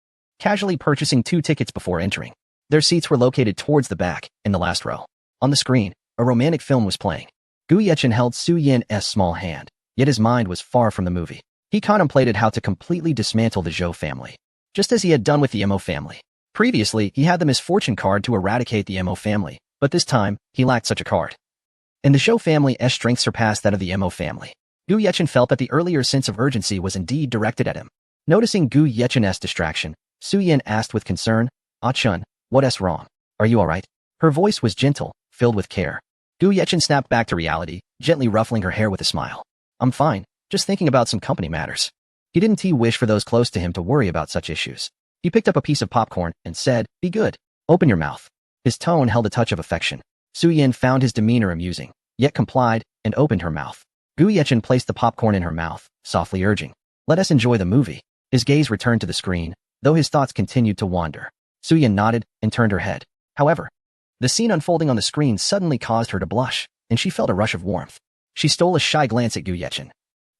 A: casually purchasing 2 tickets before entering. Their seats were located towards the back, in the last row. On the screen, a romantic film was playing. Gu Yechen held Su Yin's small hand, yet his mind was far from the movie. He contemplated how to completely dismantle the Zhou family, just as he had done with the Mo family. Previously, he had the misfortune card to eradicate the Mo family, but this time, he lacked such a card. And the Zhou family's strength surpassed that of the Mo family. Gu Yechen felt that the earlier sense of urgency was indeed directed at him. Noticing Gu Yechen's distraction, Su Yin asked with concern, "Ah Chun, what's wrong? Are you alright?" Her voice was gentle, filled with care. Gu Yechen snapped back to reality, gently ruffling her hair with a smile. "I'm fine, just thinking about some company matters." He didn't wish for those close to him to worry about such issues. He picked up a piece of popcorn and said, "Be good. Open your mouth." His tone held a touch of affection. Su Yin found his demeanor amusing, yet complied, and opened her mouth. Gu Yechen placed the popcorn in her mouth, softly urging, "Let us enjoy the movie." His gaze returned to the screen, though his thoughts continued to wander. Su Yin nodded and turned her head. However, the scene unfolding on the screen suddenly caused her to blush, and she felt a rush of warmth. She stole a shy glance at Gu Yechen,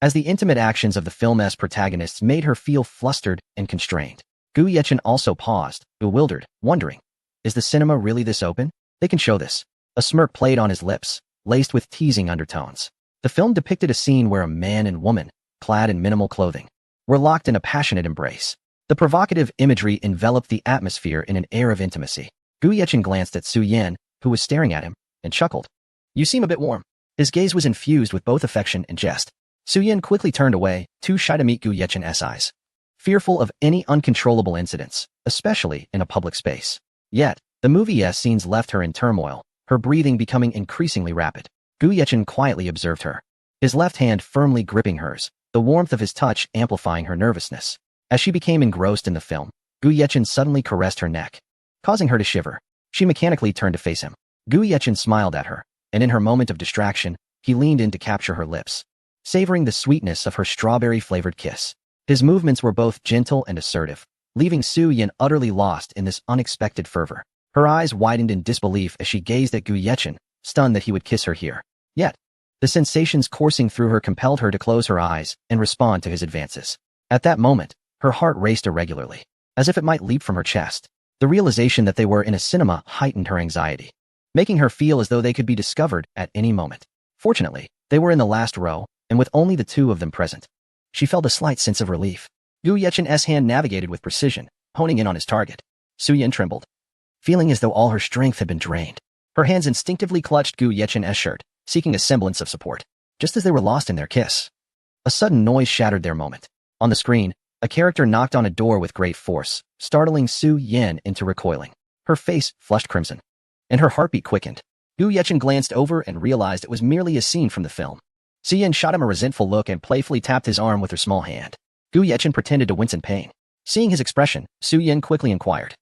A: as the intimate actions of the film's protagonists made her feel flustered and constrained. Gu Yechen also paused, bewildered, wondering, is the cinema really this open? They can show this. A smirk played on his lips, laced with teasing undertones. The film depicted a scene where a man and woman, clad in minimal clothing, were locked in a passionate embrace. The provocative imagery enveloped the atmosphere in an air of intimacy. Gu Yechen glanced at Su Yin, who was staring at him, and chuckled. "You seem a bit warm." His gaze was infused with both affection and jest. Su Yin quickly turned away, too shy to meet Gu Yechen's eyes, fearful of any uncontrollable incidents, especially in a public space. Yet, the movie's scenes left her in turmoil, her breathing becoming increasingly rapid. Gu Yechen quietly observed her, his left hand firmly gripping hers, the warmth of his touch amplifying her nervousness. As she became engrossed in the film, Gu Yechen suddenly caressed her neck, causing her to shiver. She mechanically turned to face him. Gu Yechen smiled at her, and in her moment of distraction, he leaned in to capture her lips, savoring the sweetness of her strawberry-flavored kiss. His movements were both gentle and assertive, leaving Su Yin utterly lost in this unexpected fervor. Her eyes widened in disbelief as she gazed at Gu Yechen, stunned that he would kiss her here. Yet, the sensations coursing through her compelled her to close her eyes and respond to his advances. At that moment, her heart raced irregularly, as if it might leap from her chest. The realization that they were in a cinema heightened her anxiety, making her feel as though they could be discovered at any moment. Fortunately, they were in the last row, and with only the two of them present, she felt a slight sense of relief. Gu Yechen's hand navigated with precision, honing in on his target. Su Yin trembled, feeling as though all her strength had been drained. Her hands instinctively clutched Gu Yechen's shirt, seeking a semblance of support. Just as they were lost in their kiss, a sudden noise shattered their moment. On the screen, a character knocked on a door with great force, startling Su Yin into recoiling. Her face flushed crimson, and her heartbeat quickened. Gu Yechen glanced over and realized it was merely a scene from the film. Su Yin shot him a resentful look and playfully tapped his arm with her small hand. Gu Yechen pretended to wince in pain. Seeing his expression, Su Yin quickly inquired,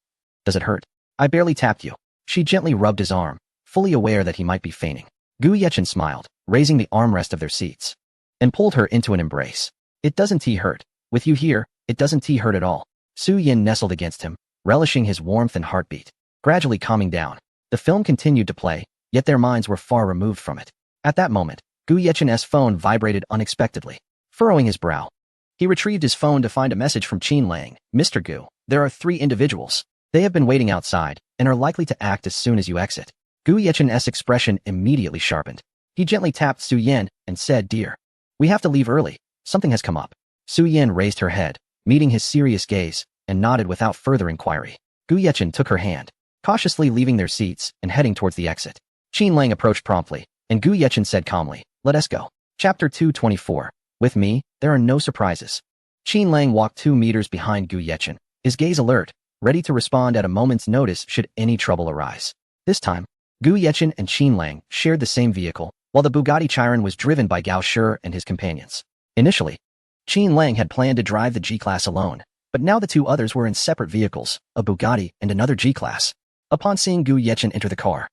A: "Does it hurt?" "I barely tapped you." She gently rubbed his arm, fully aware that he might be fainting. Gu Yechen smiled, raising the armrest of their seats, and pulled her into an embrace. "It doesn't hurt. With you here, it doesn't hurt at all." Su Yin nestled against him, relishing his warmth and heartbeat. Gradually calming down, the film continued to play, yet their minds were far removed from it. At that moment, Gu Yechen's phone vibrated unexpectedly, furrowing his brow. He retrieved his phone to find a message from Qin Lang. "Mr. Gu, there are 3 individuals. They have been waiting outside, and are likely to act as soon as you exit." Gu Yechen's expression immediately sharpened. He gently tapped Su Yin and said, "Dear, we have to leave early. Something has come up." Su Yin raised her head, meeting his serious gaze, and nodded without further inquiry. Gu Yechen took her hand, cautiously leaving their seats and heading towards the exit. Qin Lang approached promptly, and Gu Yechen said calmly, "Let us go." Chapter 224. With me, there are no surprises. Qin Lang walked 2 meters behind Gu Yechen, his gaze alert, ready to respond at a moment's notice should any trouble arise. This time, Gu Yechen and Qin Lang shared the same vehicle, while the Bugatti Chiron was driven by Gao Shi and his companions. Initially, Qin Lang had planned to drive the G-Class alone, but now the 2 others were in separate vehicles, a Bugatti and another G-Class. Upon seeing Gu Yechen enter the car,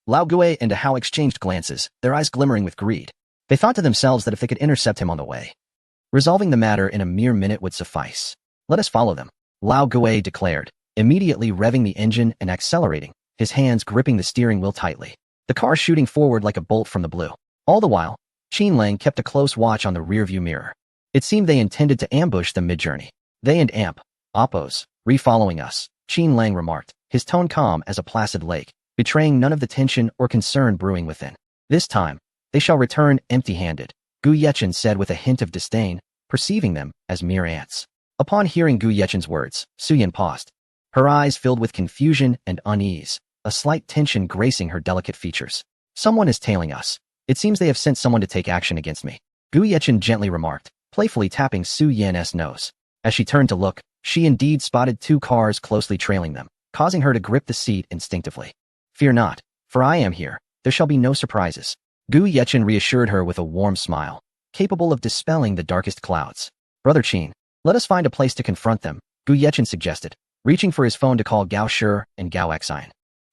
A: Lao Gui and Hao exchanged glances, their eyes glimmering with greed. They thought to themselves that if they could intercept him on the way, resolving the matter in a mere minute would suffice. "Let us follow them," Lao Gui declared, immediately revving the engine and accelerating, his hands gripping the steering wheel tightly, the car shooting forward like a bolt from the blue. All the while, Qin Lang kept a close watch on the rearview mirror. It seemed they intended to ambush them mid-journey. They and Amp, Oppos, re-following us, Qin Lang remarked, his tone calm as a placid lake, betraying none of the tension or concern brewing within. This time, they shall return empty-handed, Gu Yechen said with a hint of disdain, perceiving them as mere ants. Upon hearing Gu Yechen's words, Suyin paused, her eyes filled with confusion and unease, a slight tension gracing her delicate features. Someone is tailing us. It seems they have sent someone to take action against me, Gu Yechen gently remarked, playfully tapping Su Yan's nose. As she turned to look, she indeed spotted 2 cars closely trailing them, causing her to grip the seat instinctively. Fear not, for I am here. There shall be no surprises. Gu Yechen reassured her with a warm smile, capable of dispelling the darkest clouds. Brother Qin, let us find a place to confront them, Gu Yechen suggested, reaching for his phone to call Gao Shi and Gao Xian,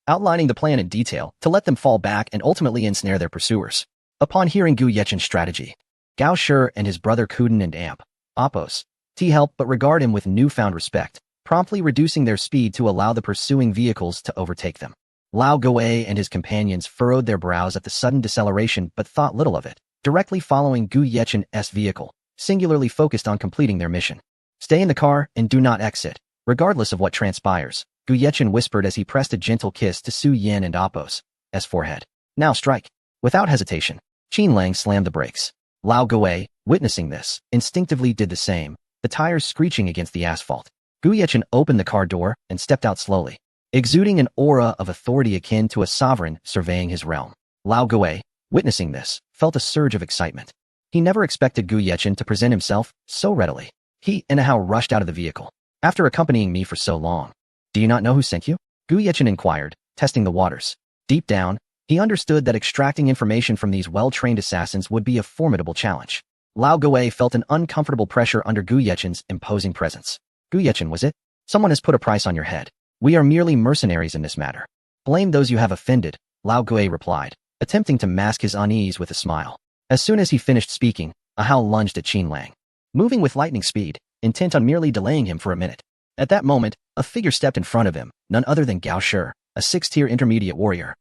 A: outlining the plan in detail to let them fall back and ultimately ensnare their pursuers. Upon hearing Gu Yechen's strategy, Gao Shi and his brother Kuden and Amp, Oppos, help but regard him with newfound respect, promptly reducing their speed to allow the pursuing vehicles to overtake them. Lao Goe and his companions furrowed their brows at the sudden deceleration but thought little of it, directly following Gu Yechen's vehicle, singularly focused on completing their mission. Stay in the car and do not exit, regardless of what transpires, Gu Yechen whispered as he pressed a gentle kiss to Su Yan and Oppos' forehead. Now strike. Without hesitation, Qin Lang slammed the brakes. Lao Goe, witnessing this, instinctively did the same, the tires screeching against the asphalt. Gu Yechen opened the car door and stepped out slowly, exuding an aura of authority akin to a sovereign surveying his realm. Lao Goe, witnessing this, felt a surge of excitement. He never expected Gu Yechen to present himself so readily. He and Ahao rushed out of the vehicle. After accompanying me for so long, do you not know who sent you? Gu Yechen inquired, testing the waters. Deep down, he understood that extracting information from these well-trained assassins would be a formidable challenge. Lao Goe felt an uncomfortable pressure under Gu Yechen's imposing presence. Gu Yechen, was it? Someone has put a price on your head. We are merely mercenaries in this matter. Blame those you have offended, Lao Goe replied, attempting to mask his unease with a smile. As soon as he finished speaking, Ahao lunged at Qin Lang, moving with lightning speed, intent on merely delaying him for a minute. At that moment, a figure stepped in front of him, none other than Gao Shi, a 6th-tier intermediate warrior,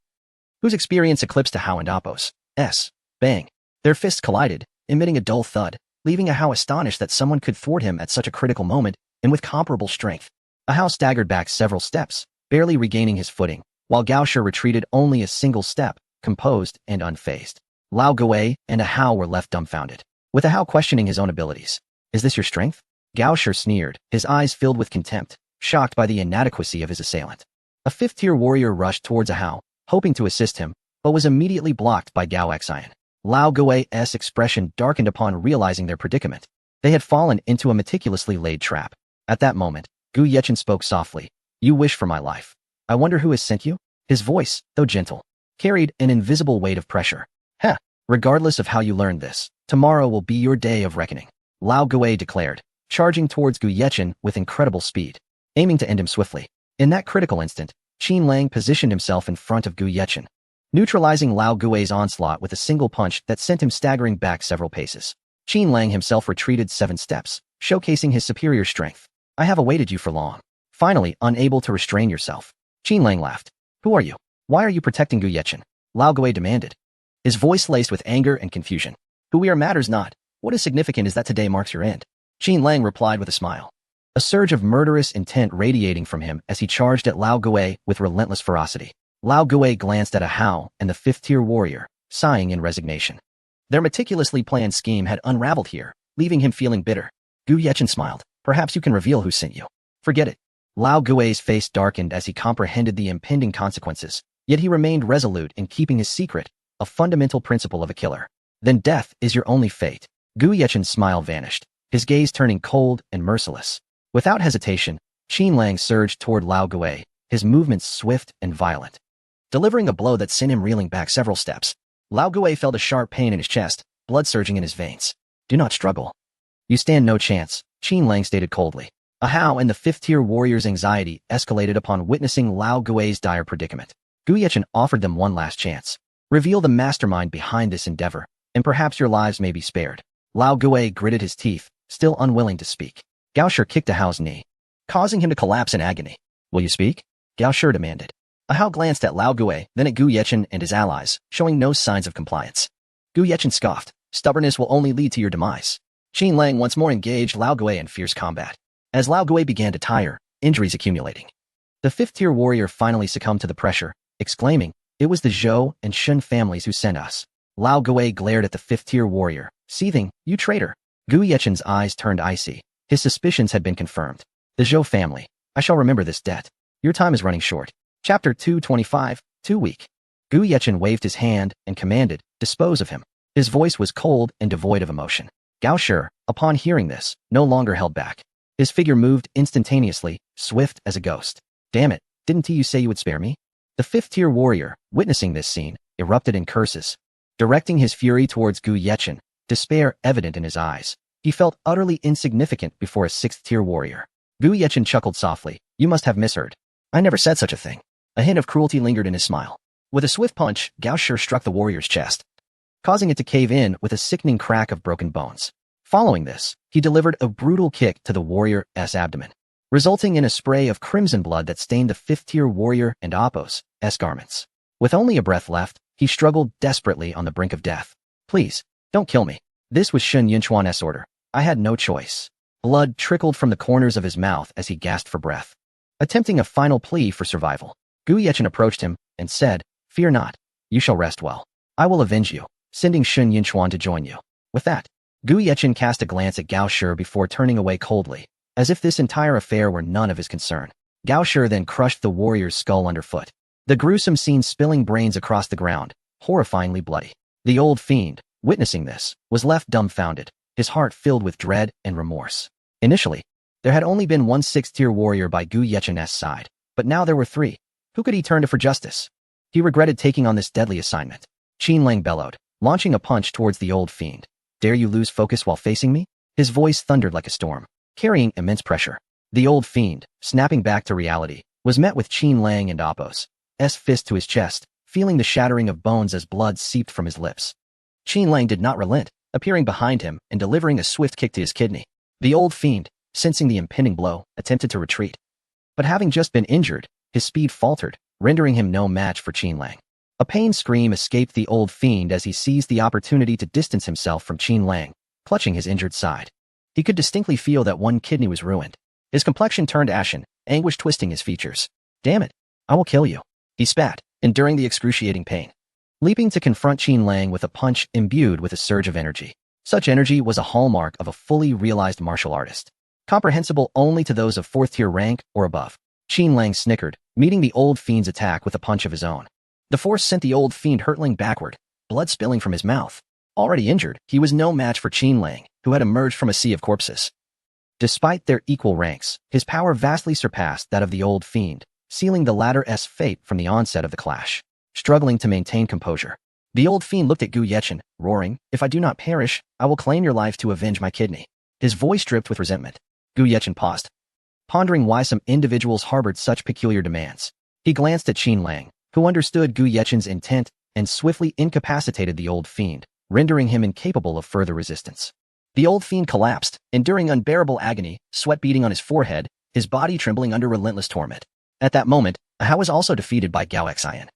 A: whose experience eclipsed Ahao and Oppos. Bang. Their fists collided, emitting a dull thud, leaving Ahao astonished that someone could thwart him at such a critical moment and with comparable strength. Ahao staggered back several steps, barely regaining his footing, while Gao Shi retreated only a single step, composed and unfazed. Lao Goe and Ahao were left dumbfounded, with Ahao questioning his own abilities. Is this your strength? Gao Shi sneered, his eyes filled with contempt, shocked by the inadequacy of his assailant. A 5th-tier warrior rushed towards Ahao, hoping to assist him, but was immediately blocked by Gao Xian. Lao Goe's expression darkened upon realizing their predicament. They had fallen into a meticulously laid trap. At that moment, Gu Yechen spoke softly. You wish for my life. I wonder who has sent you? His voice, though gentle, carried an invisible weight of pressure. Heh, regardless of how you learned this, tomorrow will be your day of reckoning, Lao Goe declared, charging towards Gu Yechen with incredible speed, aiming to end him swiftly. In that critical instant, Qin Lang positioned himself in front of Gu Yechen, neutralizing Lao Goe's onslaught with a single punch that sent him staggering back several paces. Qin Lang himself retreated 7 steps, showcasing his superior strength. I have awaited you for long. Finally, unable to restrain yourself, Qin Lang laughed. Who are you? Why are you protecting Gu Yechen? Lao Goe demanded, his voice laced with anger and confusion. Who we are matters not. What is significant is that today marks your end, Qin Lang replied with a smile, a surge of murderous intent radiating from him as he charged at Lao Goe with relentless ferocity. Lao Goe glanced at Ahao and the 5th-tier warrior, sighing in resignation. Their meticulously planned scheme had unraveled here, leaving him feeling bitter. Gu Yechen smiled. Perhaps you can reveal who sent you. Forget it. Lao Goe's face darkened as he comprehended the impending consequences, yet he remained resolute in keeping his secret, a fundamental principle of a killer. Then death is your only fate. Gu Yechen's smile vanished, his gaze turning cold and merciless. Without hesitation, Qin Lang surged toward Lao Goe, his movements swift and violent, delivering a blow that sent him reeling back several steps. Lao Goe felt a sharp pain in his chest, blood surging in his veins. Do not struggle. You stand no chance, Qin Lang stated coldly. Ahao and the 5th-tier warrior's anxiety escalated upon witnessing Lao Goe's dire predicament. Gu Yechen offered them one last chance. Reveal the mastermind behind this endeavor, and perhaps your lives may be spared. Lao Goe gritted his teeth, still unwilling to speak. Gao Shi kicked Ahao's knee, causing him to collapse in agony. Will you speak? Gao Shi demanded. Ahao glanced at Lao Goe, then at Gu Yechen and his allies, showing no signs of compliance. Gu Yechen scoffed. Stubbornness will only lead to your demise. Qin Lang once more engaged Lao Goe in fierce combat. as Lao Gui began to tire, injuries accumulating. The fifth-tier warrior finally succumbed to the pressure, exclaiming, "It was the Zhou and Shun families who sent us." Lao Gui glared at the fifth-tier warrior, seething, "You traitor." Gu Yechen's eyes turned icy. His suspicions had been confirmed. "The Zhou family. I shall remember this debt. Your time is running short." Chapter 225, Too Weak. Gu Yechen waved his hand and commanded, "Dispose of him." His voice was cold and devoid of emotion. Gao Shi, upon hearing this, no longer held back. His figure moved instantaneously, swift as a ghost. "Damn it, didn't you say you would spare me?" The fifth-tier warrior, witnessing this scene, erupted in curses. Directing his fury towards Gu Yechen, despair evident in his eyes, he felt utterly insignificant before a sixth-tier warrior. Gu Yechen chuckled softly, "You must have misheard. I never said such a thing." A hint of cruelty lingered in his smile. With a swift punch, Gao Shi struck the warrior's chest, causing it to cave in with a sickening crack of broken bones. Following this, he delivered a brutal kick to the warrior's abdomen, resulting in a spray of crimson blood that stained the fifth-tier warrior and Appo's garments. With only a breath left, he struggled desperately on the brink of death. "Please, don't kill me." This was Shun Yunchuan's order. I had no choice. Blood trickled from the corners of his mouth as he gasped for breath. Attempting a final plea for survival, Gu Yechen approached him and said, "Fear not. You shall rest well. I will avenge you, sending Shun Yunchuan to join you." With that, Gu Yechen cast a glance at Gao Shi before turning away coldly, as if this entire affair were none of his concern. Gao Shi then crushed the warrior's skull underfoot. The gruesome scene spilling brains across the ground, horrifyingly bloody. The old fiend, witnessing this, was left dumbfounded, his heart filled with dread and remorse. Initially, there had only been one sixth-tier warrior by Gu Yechen's side, but now there were three. Who could he turn to for justice? He regretted taking on this deadly assignment. Qin Lang bellowed, launching a punch towards the old fiend. "Dare you lose focus while facing me?" His voice thundered like a storm, carrying immense pressure. The old fiend, snapping back to reality, was met with Qin Lang and Appo's fist to his chest, feeling the shattering of bones as blood seeped from his lips. Qin Lang did not relent, appearing behind him and delivering a swift kick to his kidney. The old fiend, sensing the impending blow, attempted to retreat. But having just been injured, his speed faltered, rendering him no match for Qin Lang. A pained scream escaped the old fiend as he seized the opportunity to distance himself from Qin Lang, clutching his injured side. He could distinctly feel that one kidney was ruined. His complexion turned ashen, anguish twisting his features. "Damn it, I will kill you," he spat, enduring the excruciating pain. Leaping to confront Qin Lang with a punch imbued with a surge of energy. Such energy was a hallmark of a fully realized martial artist, comprehensible only to those of fourth-tier rank or above. Qin Lang snickered, meeting the old fiend's attack with a punch of his own. The force sent the old fiend hurtling backward, blood spilling from his mouth. Already injured, he was no match for Qin Lang, who had emerged from a sea of corpses. Despite their equal ranks, his power vastly surpassed that of the old fiend, sealing the latter's fate from the onset of the clash. Struggling to maintain composure, the old fiend looked at Gu Yechen, roaring, "If I do not perish, I will claim your life to avenge my kidney." His voice dripped with resentment. Gu Yechen paused, pondering why some individuals harbored such peculiar demands. He glanced at Qin Lang, who understood Gu Yechen's intent and swiftly incapacitated the old fiend, rendering him incapable of further resistance. The old fiend collapsed, enduring unbearable agony, sweat beading on his forehead, his body trembling under relentless torment. At that moment, Ahau was also defeated by Gao Xian,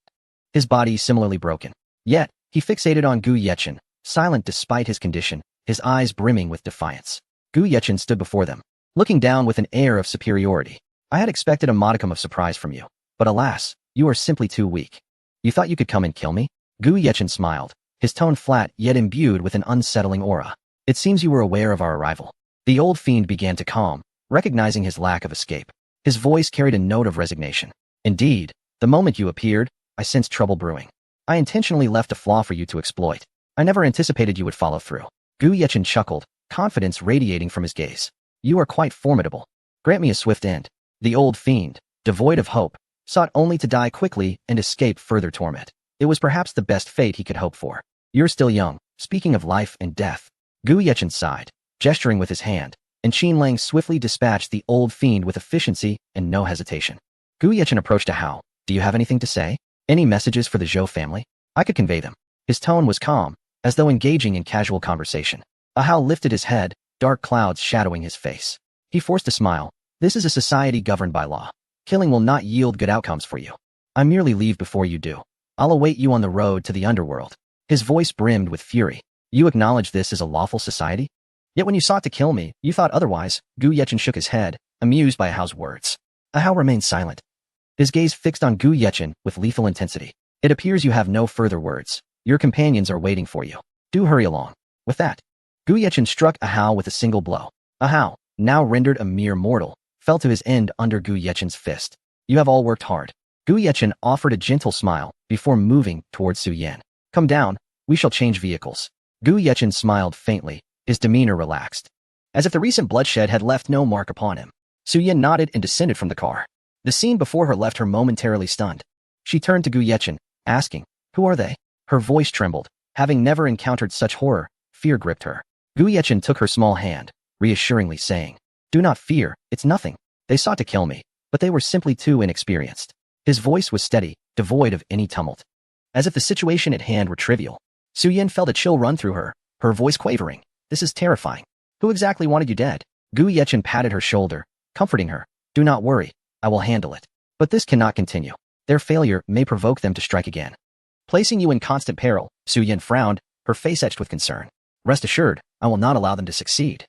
A: his body similarly broken. Yet, he fixated on Gu Yechen, silent despite his condition, his eyes brimming with defiance. Gu Yechen stood before them, looking down with an air of superiority. "I had expected a modicum of surprise from you, but alas, you are simply too weak. You thought you could come and kill me?" Gu Yechen smiled, his tone flat yet imbued with an unsettling aura. "It seems you were aware of our arrival." The old fiend began to calm, recognizing his lack of escape. His voice carried a note of resignation. "Indeed, the moment you appeared, I sensed trouble brewing. I intentionally left a flaw for you to exploit. I never anticipated you would follow through." Gu Yechen chuckled, confidence radiating from his gaze. "You are quite formidable. Grant me a swift end." The old fiend, devoid of hope, sought only to die quickly and escape further torment. It was perhaps the best fate he could hope for. "You're still young, speaking of life and death." Gu Yechen sighed, gesturing with his hand, and Qin Lang swiftly dispatched the old fiend with efficiency and no hesitation. Gu Yechen approached Ahau. "Do you have anything to say? Any messages for the Zhou family? I could convey them." His tone was calm, as though engaging in casual conversation. Ahau lifted his head, dark clouds shadowing his face. He forced a smile. "This is a society governed by law. Killing will not yield good outcomes for you. I merely leave before you do. I'll await you on the road to the underworld." His voice brimmed with fury. "You acknowledge this as a lawful society?" Yet when you sought to kill me, you thought otherwise. Gu Yechen shook his head, amused by Ahao's words. Ahao remained silent, his gaze fixed on Gu Yechen with lethal intensity. It appears you have no further words. Your companions are waiting for you. Do hurry along. With that, Gu Yechen struck Ahao with a single blow. Ahao, now rendered a mere mortal, fell to his end under Gu Yechen's fist. You have all worked hard. Gu Yechen offered a gentle smile before moving towards Su Yan. Come down, we shall change vehicles. Gu Yechen smiled faintly, his demeanor relaxed, as if the recent bloodshed had left no mark upon him. Su Yan nodded and descended from the car. The scene before her left her momentarily stunned. She turned to Gu Yechen, asking, "Who are they?" Her voice trembled. Having never encountered such horror, fear gripped her. Gu Yechen took her small hand, reassuringly saying, "Do not fear, it's nothing. They sought to kill me, but they were simply too inexperienced." His voice was steady, devoid of any tumult, as if the situation at hand were trivial. Su Yan felt a chill run through her, her voice quavering. "This is terrifying. Who exactly wanted you dead?" Gu Yechen patted her shoulder, comforting her. "Do not worry, I will handle it. But this cannot continue. Their failure may provoke them to strike again, placing you in constant peril." Su Yan frowned, her face etched with concern. "Rest assured, I will not allow them to succeed."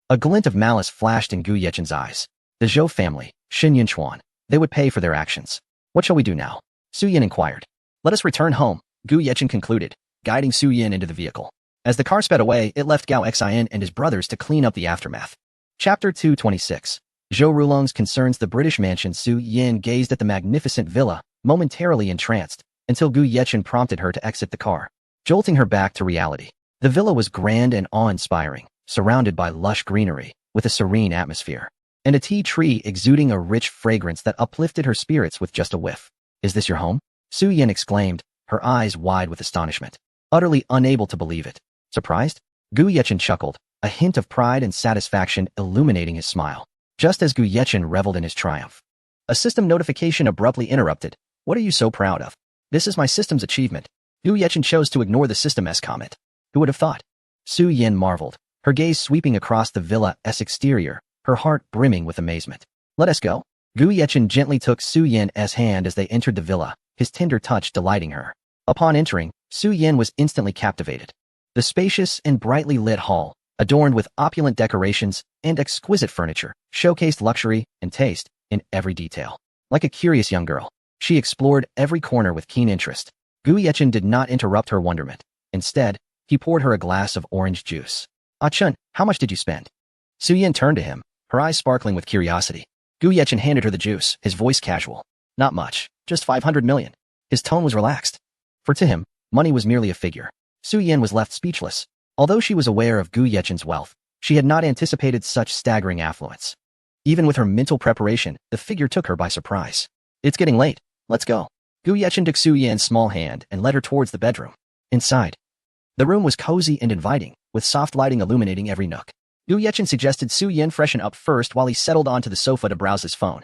A: A glint of malice flashed in Gu Yechen's eyes. The Zhou family, Xin Yinchuan, they would pay for their actions. "What shall we do now?" Su Yan inquired. "Let us return home," Gu Yechen concluded, guiding Su Yan into the vehicle. As the car sped away, it left Gao Xian and his brothers to clean up the aftermath. Chapter 226. Zhou Rulong's concerns. The British mansion. Su Yan gazed at the magnificent villa, momentarily entranced, until Gu Yechen prompted her to exit the car, jolting her back to reality. The villa was grand and awe-inspiring, surrounded by lush greenery, with a serene atmosphere, and a tea tree exuding a rich fragrance that uplifted her spirits with just a whiff. "Is this your home?" Su Yan exclaimed, her eyes wide with astonishment, utterly unable to believe it. "Surprised?" Gu Yechen chuckled, a hint of pride and satisfaction illuminating his smile. Just as Gu Yechen reveled in his triumph, a system notification abruptly interrupted. "What are you so proud of?" "This is my system's achievement." Gu Yechen chose to ignore the system's comment. Who would have thought? Su Yan marveled, her gaze sweeping across the villa's exterior, her heart brimming with amazement. "Let us go." Gu Yechen gently took Su Yan's hand as they entered the villa, his tender touch delighting her. Upon entering, Su Yan was instantly captivated. The spacious and brightly lit hall, adorned with opulent decorations and exquisite furniture, showcased luxury and taste in every detail. Like a curious young girl, she explored every corner with keen interest. Gu Yechen did not interrupt her wonderment. Instead, he poured her a glass of orange juice. "Ah Chun, how much did you spend?" Su Yan turned to him, her eyes sparkling with curiosity. Gu Yechen handed her the juice, his voice casual. "Not much, just 500 million. His tone was relaxed. For to him, money was merely a figure. Su Yan was left speechless. Although she was aware of Gu Yechen's wealth, she had not anticipated such staggering affluence. Even with her mental preparation, the figure took her by surprise. "It's getting late. Let's go." Gu Yechen took Su Yan's small hand and led her towards the bedroom. Inside, the room was cozy and inviting, with soft lighting illuminating every nook. Gu Yechen suggested Su Yan freshen up first while he settled onto the sofa to browse his phone.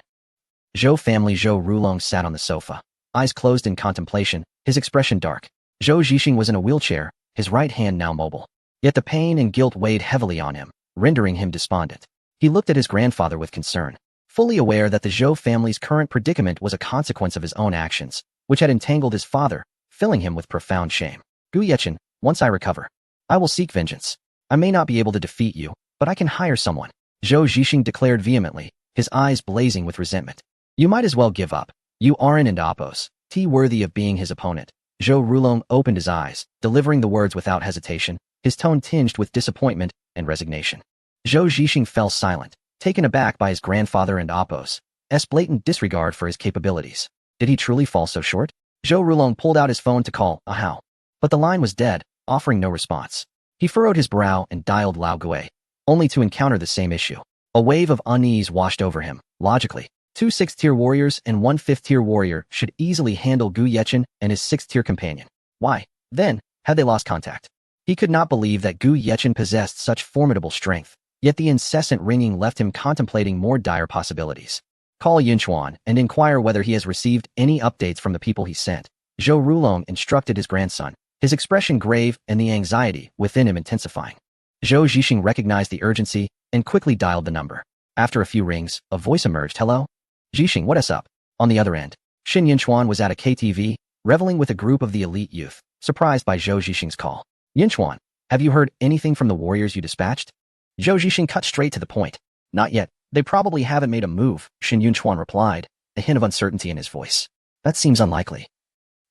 A: Zhou family. Zhou Rulong sat on the sofa, eyes closed in contemplation, his expression dark. Zhou Zhixing was in a wheelchair, his right hand now mobile. Yet the pain and guilt weighed heavily on him, rendering him despondent. He looked at his grandfather with concern, fully aware that the Zhou family's current predicament was a consequence of his own actions, which had entangled his father, filling him with profound shame. "Gu Yechen, once I recover, I will seek vengeance. I may not be able to defeat you, but I can hire someone," Zhou Zhixing declared vehemently, his eyes blazing with resentment. "You might as well give up. You aren't an Appos, worthy of being his opponent." Zhou Rulong opened his eyes, delivering the words without hesitation, his tone tinged with disappointment and resignation. Zhou Zhixing fell silent, taken aback by his grandfather and Appos' blatant disregard for his capabilities. Did he truly fall so short? Zhou Rulong pulled out his phone to call Ahao, but the line was dead, offering no response. He furrowed his brow and dialed Lao Gui, only to encounter the same issue. A wave of unease washed over him. Logically, 2 6th-tier warriors and 1 5th-tier warrior should easily handle Gu Yechen and his 6th-tier companion. Why, then, had they lost contact? He could not believe that Gu Yechen possessed such formidable strength, yet the incessant ringing left him contemplating more dire possibilities. Call Yinchuan and inquire whether he has received any updates from the people he sent. Zhou Rulong instructed his grandson, his expression grave and the anxiety within him intensifying. Zhou Zhixing recognized the urgency and quickly dialed the number. After a few rings, a voice emerged. "Hello? Zhixing, what is up?" On the other end, Xin Yinchuan was at a KTV, reveling with a group of the elite youth, surprised by Zhou Zhixing's call. "Yinchuan, have you heard anything from the warriors you dispatched?" Zhou Zhixing cut straight to the point. Not yet. They probably haven't made a move, Shen Yunchuan replied, a hint of uncertainty in his voice. That seems unlikely.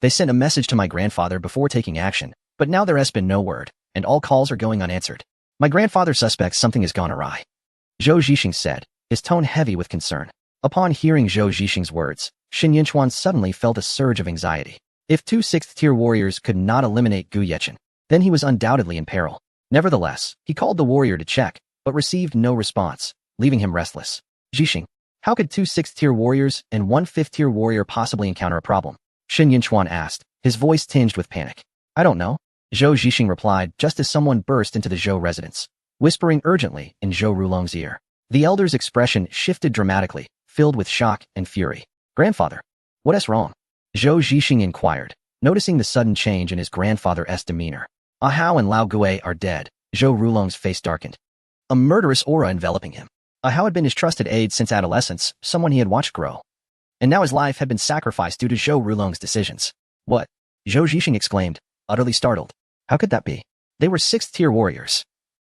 A: They sent a message to my grandfather before taking action, but now there has been no word, and all calls are going unanswered. My grandfather suspects something has gone awry, Zhou Zhixing said, his tone heavy with concern. Upon hearing Zhou Zhixing's words, Shen Yunchuan suddenly felt a surge of anxiety. If two sixth-tier warriors could not eliminate Gu Yechen, then he was undoubtedly in peril. Nevertheless, he called the warrior to check, but received no response, leaving him restless. Zhixing, how could two sixth-tier warriors and one fifth-tier warrior possibly encounter a problem? Shen Yunchuan asked, his voice tinged with panic. I don't know, Zhou Zhixing replied just as someone burst into the Zhou residence, whispering urgently in Zhou Rulong's ear. The elder's expression shifted dramatically, filled with shock and fury. Grandfather, what is wrong? Zhou Zhixing inquired, noticing the sudden change in his grandfather's demeanor. Ahao and Lao Gui are dead. Zhou Rulong's face darkened. A murderous aura enveloping him. Ahao had been his trusted aide since adolescence, someone he had watched grow. And now his life had been sacrificed due to Zhou Rulong's decisions. What? Zhou Zhixing exclaimed, utterly startled. How could that be? They were sixth-tier warriors.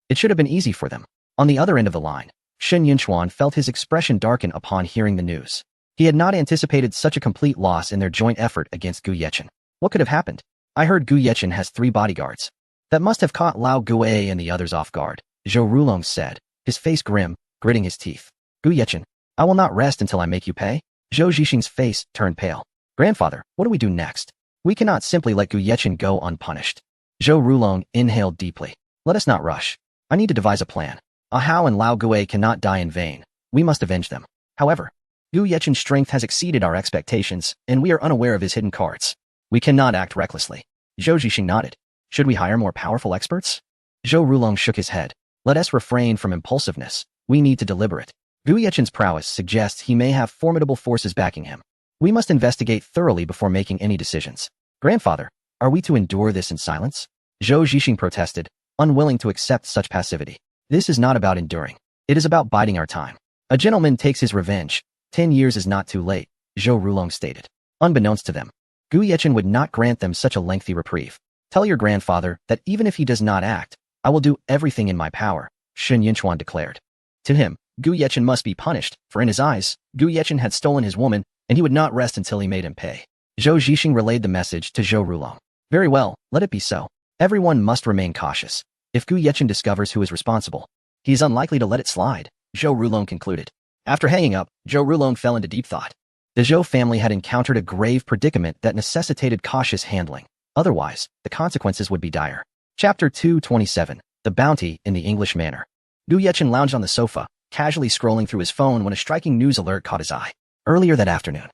A: It should have been easy for them. On the other end of the line, Shen Yunchuan felt his expression darken upon hearing the news. He had not anticipated such a complete loss in their joint effort against Gu Yechen. What could have happened? I heard Gu Yechen has 3 bodyguards. That must have caught Lao Gui and the others off guard, Zhou Rulong said, his face grim, gritting his teeth. Gu Yechen, I will not rest until I make you pay. Zhou Zhixing's face turned pale. Grandfather, what do we do next? We cannot simply let Gu Yechen go unpunished. Zhou Rulong inhaled deeply. Let us not rush. I need to devise a plan. Ahao and Lao Gui cannot die in vain. We must avenge them. However, Gu Yechen's strength has exceeded our expectations, and we are unaware of his hidden cards. We cannot act recklessly. Zhou Zhixing nodded. Should we hire more powerful experts? Zhou Rulong shook his head. Let us refrain from impulsiveness. We need to deliberate. Gu Yechen's prowess suggests he may have formidable forces backing him. We must investigate thoroughly before making any decisions. Grandfather, are we to endure this in silence? Zhou Zhixing protested, unwilling to accept such passivity. This is not about enduring. It is about biding our time. A gentleman takes his revenge. 10 years is not too late, Zhou Rulong stated. Unbeknownst to them, Gu Yechen would not grant them such a lengthy reprieve. Tell your grandfather that even if he does not act, I will do everything in my power, Shen Yunchuan declared. To him, Gu Yechen must be punished, for in his eyes, Gu Yechen had stolen his woman, and he would not rest until he made him pay. Zhou Zhixing relayed the message to Zhou Rulong. Very well, let it be so. Everyone must remain cautious. If Gu Yechen discovers who is responsible, he is unlikely to let it slide, Zhou Rulong concluded. After hanging up, Zhou Rulong fell into deep thought. The Zhou family had encountered a grave predicament that necessitated cautious handling. Otherwise, the consequences would be dire. Chapter 227, The Bounty in the English Manor. Gu Yechen lounged on the sofa, casually scrolling through his phone when a striking news alert caught his eye. Earlier that afternoon,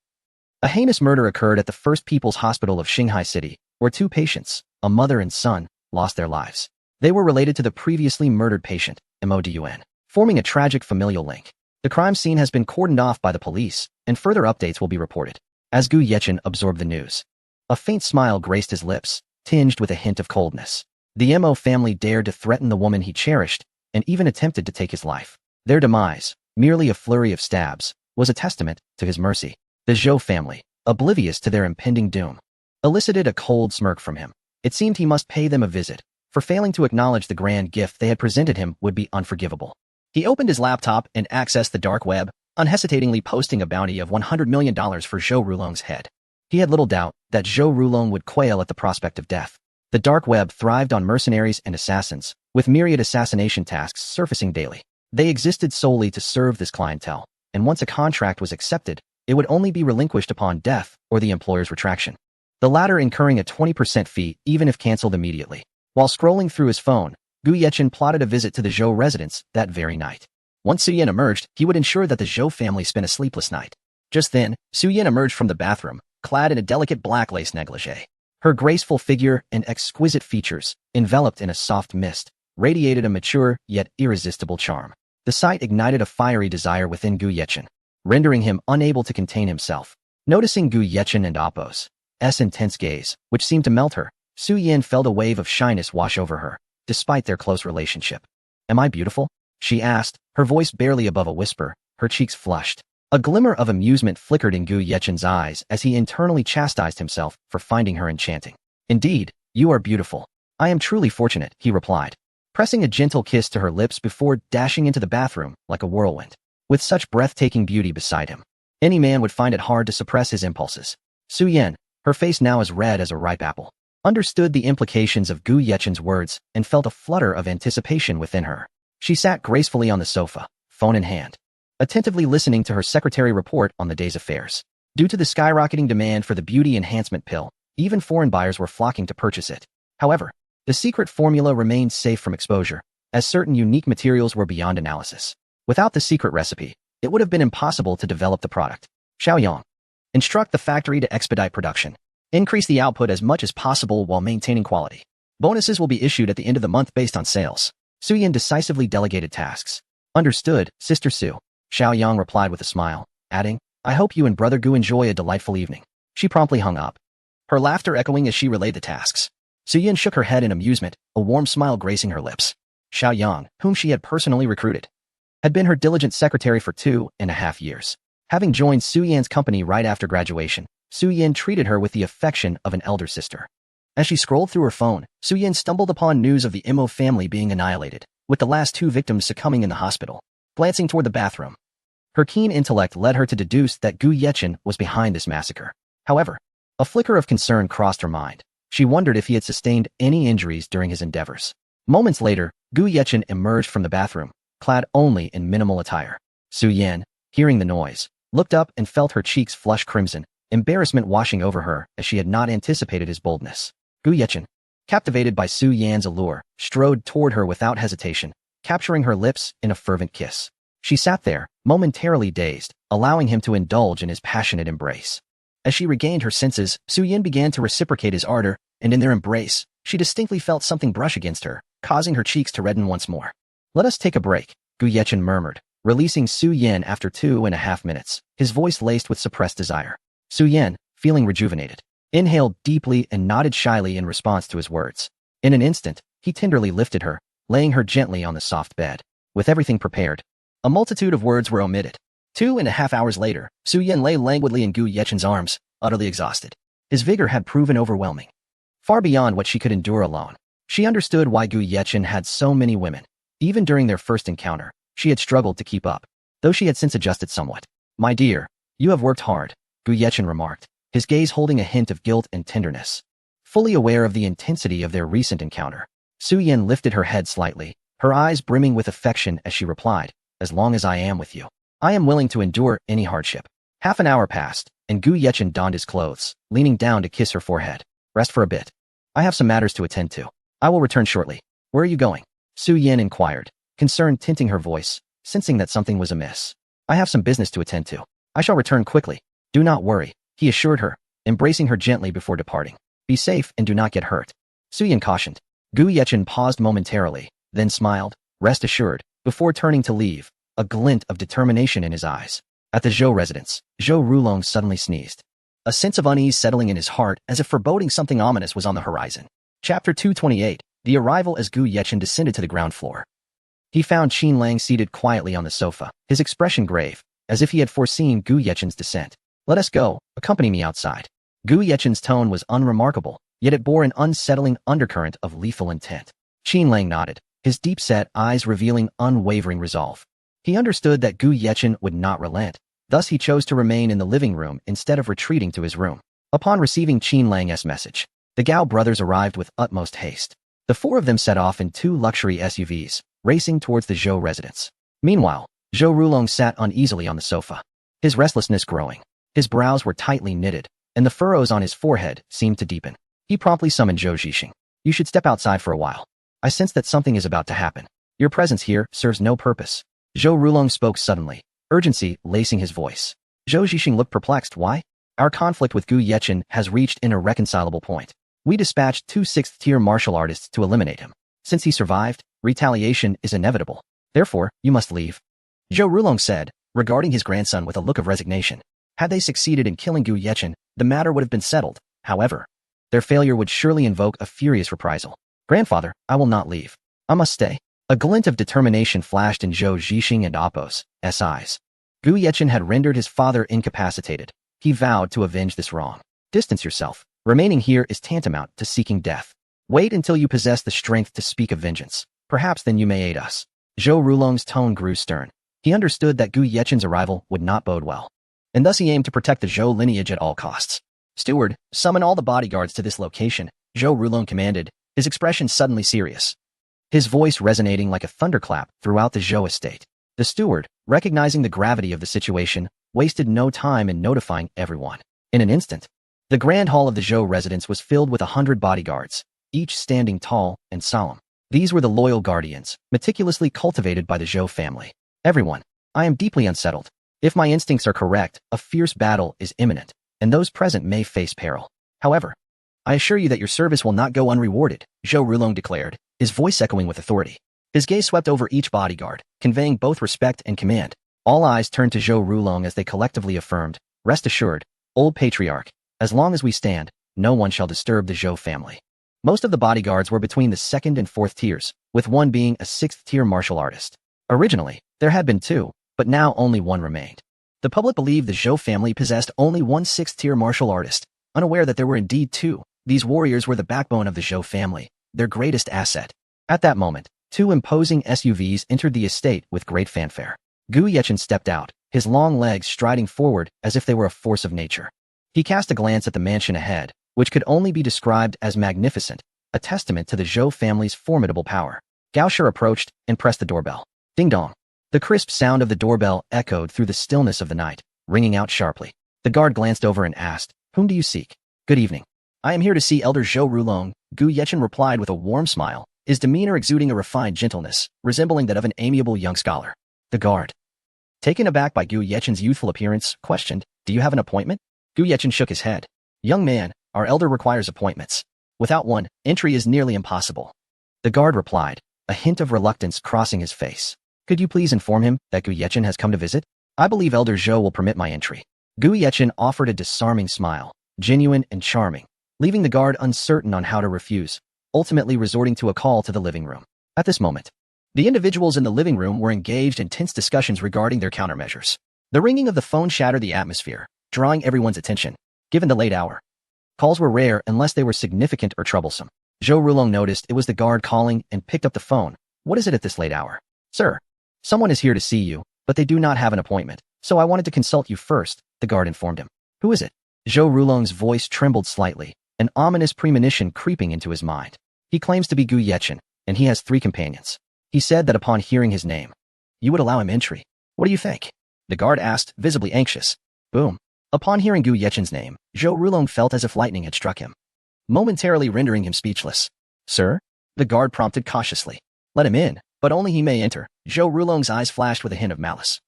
A: a heinous murder occurred at the First People's Hospital of Shanghai City, where 2 patients, a mother and son, lost their lives. They were related to the previously murdered patient, MODUN, forming a tragic familial link. The crime scene has been cordoned off by the police, and further updates will be reported. As Gu Yechen absorbed the news, a faint smile graced his lips, tinged with a hint of coldness. The Mo family dared to threaten the woman he cherished, and even attempted to take his life. Their demise, merely a flurry of stabs, was a testament to his mercy. The Zhou family, oblivious to their impending doom, elicited a cold smirk from him. It seemed he must pay them a visit, for failing to acknowledge the grand gift they had presented him would be unforgivable. He opened his laptop and accessed the dark web, unhesitatingly posting a bounty of $100 million for Zhou Rulong's head. He had little doubt that Zhou Rulong would quail at the prospect of death. The dark web thrived on mercenaries and assassins, with myriad assassination tasks surfacing daily. They existed solely to serve this clientele, and once a contract was accepted, it would only be relinquished upon death or the employer's retraction, the latter incurring a 20% fee even if cancelled immediately. While scrolling through his phone, Gu Yechen plotted a visit to the Zhou residence that very night. Once Su Yan emerged, he would ensure that the Zhou family spent a sleepless night. Just then, Su Yan emerged from the bathroom, clad in a delicate black lace negligee. Her graceful figure and exquisite features, enveloped in a soft mist, radiated a mature yet irresistible charm. The sight ignited a fiery desire within Gu Yechen, rendering him unable to contain himself. Noticing Gu Yechen and Appo's intense gaze, which seemed to melt her, Su Yan felt a wave of shyness wash over her, despite their close relationship. Am I beautiful? She asked, her voice barely above a whisper, her cheeks flushed. A glimmer of amusement flickered in Gu Yechen's eyes as he internally chastised himself for finding her enchanting. Indeed, you are beautiful. I am truly fortunate, he replied. pressing a gentle kiss to her lips before dashing into the bathroom like a whirlwind. With such breathtaking beauty beside him, any man would find it hard to suppress his impulses. Su Yan, her face now as red as a ripe apple, understood the implications of Gu Yechen's words and felt a flutter of anticipation within her. She sat gracefully on the sofa, phone in hand, attentively listening to her secretary report on the day's affairs. Due to the skyrocketing demand for the beauty enhancement pill, even foreign buyers were flocking to purchase it. However, the secret formula remained safe from exposure, as certain unique materials were beyond analysis. Without the secret recipe, it would have been impossible to develop the product. Xiaoyang, instruct the factory to expedite production. Increase the output as much as possible while maintaining quality. Bonuses will be issued at the end of the month based on sales. Su Yan decisively delegated tasks. Understood, Sister Su. Xiaoyang replied with a smile, adding, I hope you and Brother Gu enjoy a delightful evening. She promptly hung up, her laughter echoing as she relayed the tasks. Su Yan shook her head in amusement, a warm smile gracing her lips. Xiaoyang, whom she had personally recruited, had been her diligent secretary for 2.5 years. Having joined Su Yan's company right after graduation, Su Yan treated her with the affection of an elder sister. As she scrolled through her phone, Su Yan stumbled upon news of the Imo family being annihilated, with the last 2 victims succumbing in the hospital. Glancing toward the bathroom, her keen intellect led her to deduce that Gu Yechen was behind this massacre. However, a flicker of concern crossed her mind. She wondered if he had sustained any injuries during his endeavors. Moments later, Gu Yechen emerged from the bathroom, clad only in minimal attire. Su Yan, hearing the noise, looked up and felt her cheeks flush crimson, embarrassment washing over her as she had not anticipated his boldness. Gu Yechen, captivated by Su Yan's allure, strode toward her without hesitation, capturing her lips in a fervent kiss. She sat there, momentarily dazed, allowing him to indulge in his passionate embrace. As she regained her senses, Su Yan began to reciprocate his ardor, and in their embrace, she distinctly felt something brush against her, causing her cheeks to redden once more. Let us take a break, Gu Yechen murmured, releasing Su Yan after 2.5 minutes, his voice laced with suppressed desire. Su Yan, feeling rejuvenated, inhaled deeply and nodded shyly in response to his words. In an instant, he tenderly lifted her, laying her gently on the soft bed. With everything prepared, a multitude of words were omitted. 2.5 hours later, Su Yan lay languidly in Gu Yechen's arms, utterly exhausted. His vigor had proven overwhelming, far beyond what she could endure alone. She understood why Gu Yechen had so many women. Even during their first encounter, she had struggled to keep up, though she had since adjusted somewhat. My dear, you have worked hard, Gu Yechen remarked, his gaze holding a hint of guilt and tenderness. Fully aware of the intensity of their recent encounter, Su Yan lifted her head slightly, her eyes brimming with affection as she replied, as long as I am with you, I am willing to endure any hardship. Half an hour passed, and Gu Yechen donned his clothes, leaning down to kiss her forehead. Rest for a bit. I have some matters to attend to. I will return shortly. Where are you going? Su Yan inquired, concern tinting her voice, sensing that something was amiss. I have some business to attend to. I shall return quickly. Do not worry, he assured her, embracing her gently before departing. Be safe and do not get hurt. Su Yan cautioned. Gu Yechen paused momentarily, then smiled, rest assured, before turning to leave, a glint of determination in his eyes. At the Zhou residence, Zhou Rulong suddenly sneezed, a sense of unease settling in his heart as if foreboding something ominous was on the horizon. Chapter 228, The Arrival. As Gu Yechen descended to the ground floor, he found Qin Lang seated quietly on the sofa, his expression grave, as if he had foreseen Gu Yechen's descent. Let us go, accompany me outside. Gu Yechen's tone was unremarkable, yet it bore an unsettling undercurrent of lethal intent. Qin Lang nodded, his deep-set eyes revealing unwavering resolve. He understood that Gu Yechen would not relent, thus he chose to remain in the living room instead of retreating to his room. Upon receiving Qin Lang's message, the Gao brothers arrived with utmost haste. The 4 of them set off in 2 luxury SUVs, racing towards the Zhou residence. Meanwhile, Zhou Rulong sat uneasily on the sofa, his restlessness growing. His brows were tightly knitted, and the furrows on his forehead seemed to deepen. He promptly summoned Zhou Zhixing. You should step outside for a while. I sense that something is about to happen. Your presence here serves no purpose. Zhou Rulong spoke suddenly, urgency lacing his voice. Zhou Zhixing looked perplexed. Why? Our conflict with Gu Yechen has reached an irreconcilable point. We dispatched 2 6th-tier martial artists to eliminate him. Since he survived, retaliation is inevitable. Therefore, you must leave. Zhou Rulong said, regarding his grandson with a look of resignation. Had they succeeded in killing Gu Yechen, the matter would have been settled. However, their failure would surely invoke a furious reprisal. Grandfather, I will not leave. I must stay. A glint of determination flashed in Zhou Zhixing and Appo's eyes. Gu Yechen had rendered his father incapacitated. He vowed to avenge this wrong. Distance yourself. Remaining here is tantamount to seeking death. Wait until you possess the strength to speak of vengeance. Perhaps then you may aid us. Zhou Rulong's tone grew stern. He understood that Gu Yechen's arrival would not bode well, and thus he aimed to protect the Zhou lineage at all costs. Steward, summon all the bodyguards to this location, Zhou Rulong commanded, his expression suddenly serious, his voice resonating like a thunderclap throughout the Zhou estate. The steward, recognizing the gravity of the situation, wasted no time in notifying everyone. In an instant, the grand hall of the Zhou residence was filled with 100 bodyguards, each standing tall and solemn. These were the loyal guardians, meticulously cultivated by the Zhou family. Everyone, I am deeply unsettled. If my instincts are correct, a fierce battle is imminent, and those present may face peril. However, I assure you that your service will not go unrewarded, Zhou Rulong declared, his voice echoing with authority. His gaze swept over each bodyguard, conveying both respect and command. All eyes turned to Zhou Rulong as they collectively affirmed, "Rest assured, old patriarch, as long as we stand, no one shall disturb the Zhou family." Most of the bodyguards were between the 2nd and 4th tiers, with one being a 6th-tier martial artist. Originally, there had been 2, but now only 1 remained. The public believed the Zhou family possessed only 1 6th-tier martial artist, unaware that there were indeed 2. These warriors were the backbone of the Zhou family, their greatest asset. At that moment, 2 imposing SUVs entered the estate with great fanfare. Gu Yechen stepped out, his long legs striding forward as if they were a force of nature. He cast a glance at the mansion ahead, which could only be described as magnificent, a testament to the Zhou family's formidable power. Gao Shi approached and pressed the doorbell. Ding dong. The crisp sound of the doorbell echoed through the stillness of the night, ringing out sharply. The guard glanced over and asked, "Whom do you seek?" "Good evening. I am here to see Elder Zhou Rulong," Gu Yechen replied with a warm smile, his demeanor exuding a refined gentleness, resembling that of an amiable young scholar. The guard, taken aback by Gu Yechen's youthful appearance, questioned, "Do you have an appointment?" Gu Yechen shook his head. "Young man, our elder requires appointments. Without one, entry is nearly impossible." The guard replied, a hint of reluctance crossing his face. "Could you please inform him that Gu Yechen has come to visit? I believe Elder Zhou will permit my entry." Gu Yechen offered a disarming smile, genuine and charming, leaving the guard uncertain on how to refuse, ultimately resorting to a call to the living room. At this moment, the individuals in the living room were engaged in tense discussions regarding their countermeasures. The ringing of the phone shattered the atmosphere, drawing everyone's attention. Given the late hour, calls were rare unless they were significant or troublesome. Zhou Rulong noticed it was the guard calling and picked up the phone. "What is it at this late hour?" "Sir, someone is here to see you, but they do not have an appointment, so I wanted to consult you first," the guard informed him. "Who is it?" Zhou Rulong's voice trembled slightly, an ominous premonition creeping into his mind. "He claims to be Gu Yechen, and he has 3 companions. He said that upon hearing his name, you would allow him entry. What do you think?" the guard asked, visibly anxious. Boom. Upon hearing Gu Yechen's name, Zhou Rulong felt as if lightning had struck him, momentarily rendering him speechless. "Sir?" the guard prompted cautiously. "Let him in, but only he may enter." Zhou Rulong's eyes flashed with a hint of malice.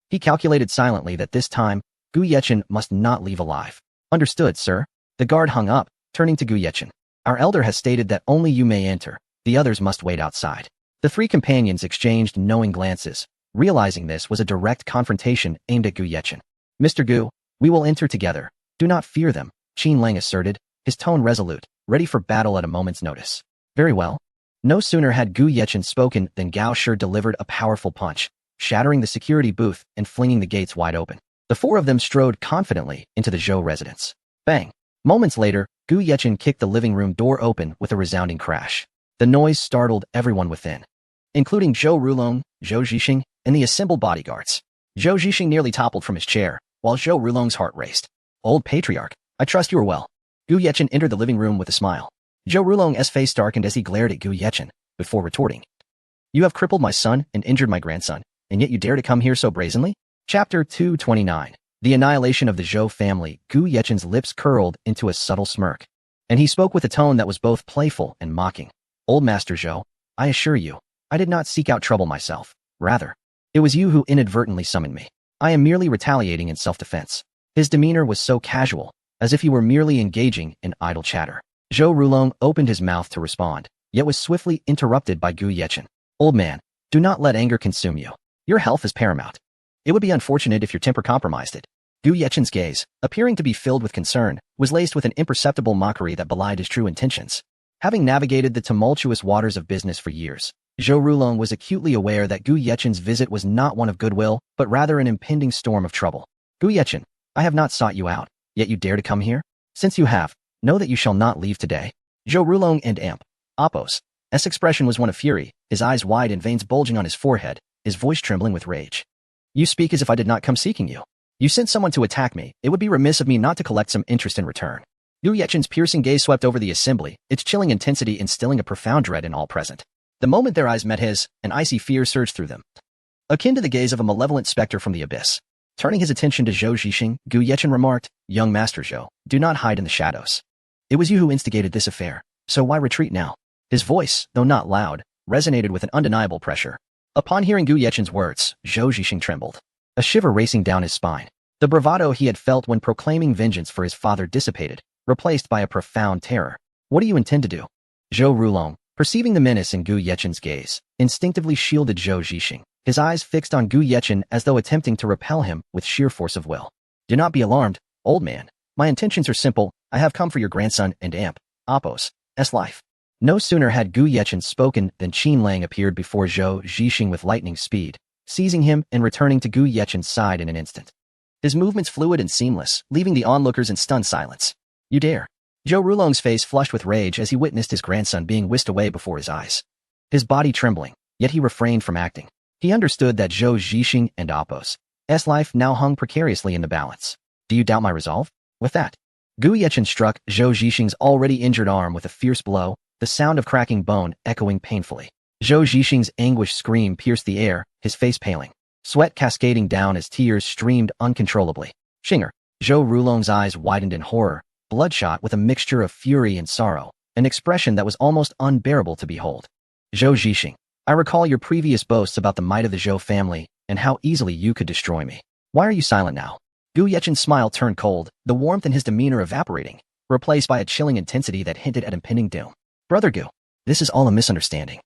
A: He calculated silently that this time, Gu Yechen must not leave alive. "Understood, sir." The guard hung up, turning to Gu Yechen. "Our elder has stated that only you may enter. The others must wait outside." The 3 companions exchanged knowing glances, realizing this was a direct confrontation aimed at Gu Yechen. "Mr. Gu, we will enter together. Do not fear them," Qin Lang asserted, his tone resolute, ready for battle at a moment's notice. "Very well." No sooner had Gu Yechen spoken than Gao Shi delivered a powerful punch, shattering the security booth and flinging the gates wide open. The 4 of them strode confidently into the Zhou residence. Bang! Moments later, Gu Yechen kicked the living room door open with a resounding crash. The noise startled everyone within, including Zhou Rulong, Zhou Zhixing, and the assembled bodyguards. Zhou Zhixing nearly toppled from his chair, while Zhou Rulong's heart raced. "Old patriarch, I trust you are well." Gu Yechen entered the living room with a smile. Zhou Rulong's face darkened as he glared at Gu Yechen, before retorting, "You have crippled my son and injured my grandson, and yet you dare to come here so brazenly?" Chapter 229. The annihilation of the Zhou family. Gu Yechen's lips curled into a subtle smirk, and he spoke with a tone that was both playful and mocking. "Old Master Zhou, I assure you, I did not seek out trouble myself. Rather, it was you who inadvertently summoned me. I am merely retaliating in self-defense." His demeanor was so casual, as if he were merely engaging in idle chatter. Zhou Rulong opened his mouth to respond, yet was swiftly interrupted by Gu Yechen. "Old man, do not let anger consume you. Your health is paramount. It would be unfortunate if your temper compromised it." Gu Yechen's gaze, appearing to be filled with concern, was laced with an imperceptible mockery that belied his true intentions. Having navigated the tumultuous waters of business for years, Zhou Rulong was acutely aware that Gu Yechen's visit was not one of goodwill, but rather an impending storm of trouble. "Gu Yechen, I have not sought you out, yet you dare to come here? Since you have, know that you shall not leave today." Zhou Rulong and Oppos, S expression was one of fury, his eyes wide and veins bulging on his forehead, his voice trembling with rage. You speak as if I did not come seeking you. You sent someone to attack me. It would be remiss of me not to collect some interest in return. Gu Yechen's piercing gaze swept over the assembly, its chilling intensity instilling a profound dread in all present. The moment their eyes met his, an icy fear surged through them, akin to the gaze of a malevolent specter from the abyss. Turning his attention to Zhou Zhixing, Gu Yechen remarked, "Young Master Zhou, do not hide in the shadows. It was you who instigated this affair, so why retreat now?" His voice, though not loud, resonated with an undeniable pressure. Upon hearing Gu Yechen's words, Zhou Zhixing trembled, a shiver racing down his spine. The bravado he had felt when proclaiming vengeance for his father dissipated, replaced by a profound terror. "What do you intend to do?" Zhou Rulong, perceiving the menace in Gu Yechen's gaze, instinctively shielded Zhou Zhixing, his eyes fixed on Gu Yechen as though attempting to repel him with sheer force of will. "Do not be alarmed, old man. My intentions are simple. I have come for your grandson and Apos' life." No sooner had Gu Yechen spoken than Qin Lang appeared before Zhou Zhixing with lightning speed, seizing him and returning to Gu Yechen's side in an instant. His movements fluid and seamless, leaving the onlookers in stunned silence. "You dare." Zhou Rulong's face flushed with rage as he witnessed his grandson being whisked away before his eyes. His body trembling, yet he refrained from acting. He understood that Zhou Zhixing and Apos' life now hung precariously in the balance. "Do you doubt my resolve?" With that, Gu Yechen struck Zhou Zhixing's already injured arm with a fierce blow, the sound of cracking bone echoing painfully. Zhou Zhixing's anguished scream pierced the air, his face paling, sweat cascading down as tears streamed uncontrollably. "Shinger." Zhou Rulong's eyes widened in horror, bloodshot with a mixture of fury and sorrow, an expression that was almost unbearable to behold. "Zhou Zhixing, I recall your previous boasts about the might of the Zhou family and how easily you could destroy me. Why are you silent now?" Gu Yechen's smile turned cold, the warmth in his demeanor evaporating, replaced by a chilling intensity that hinted at impending doom. "Brother Gu, this is all a misunderstanding.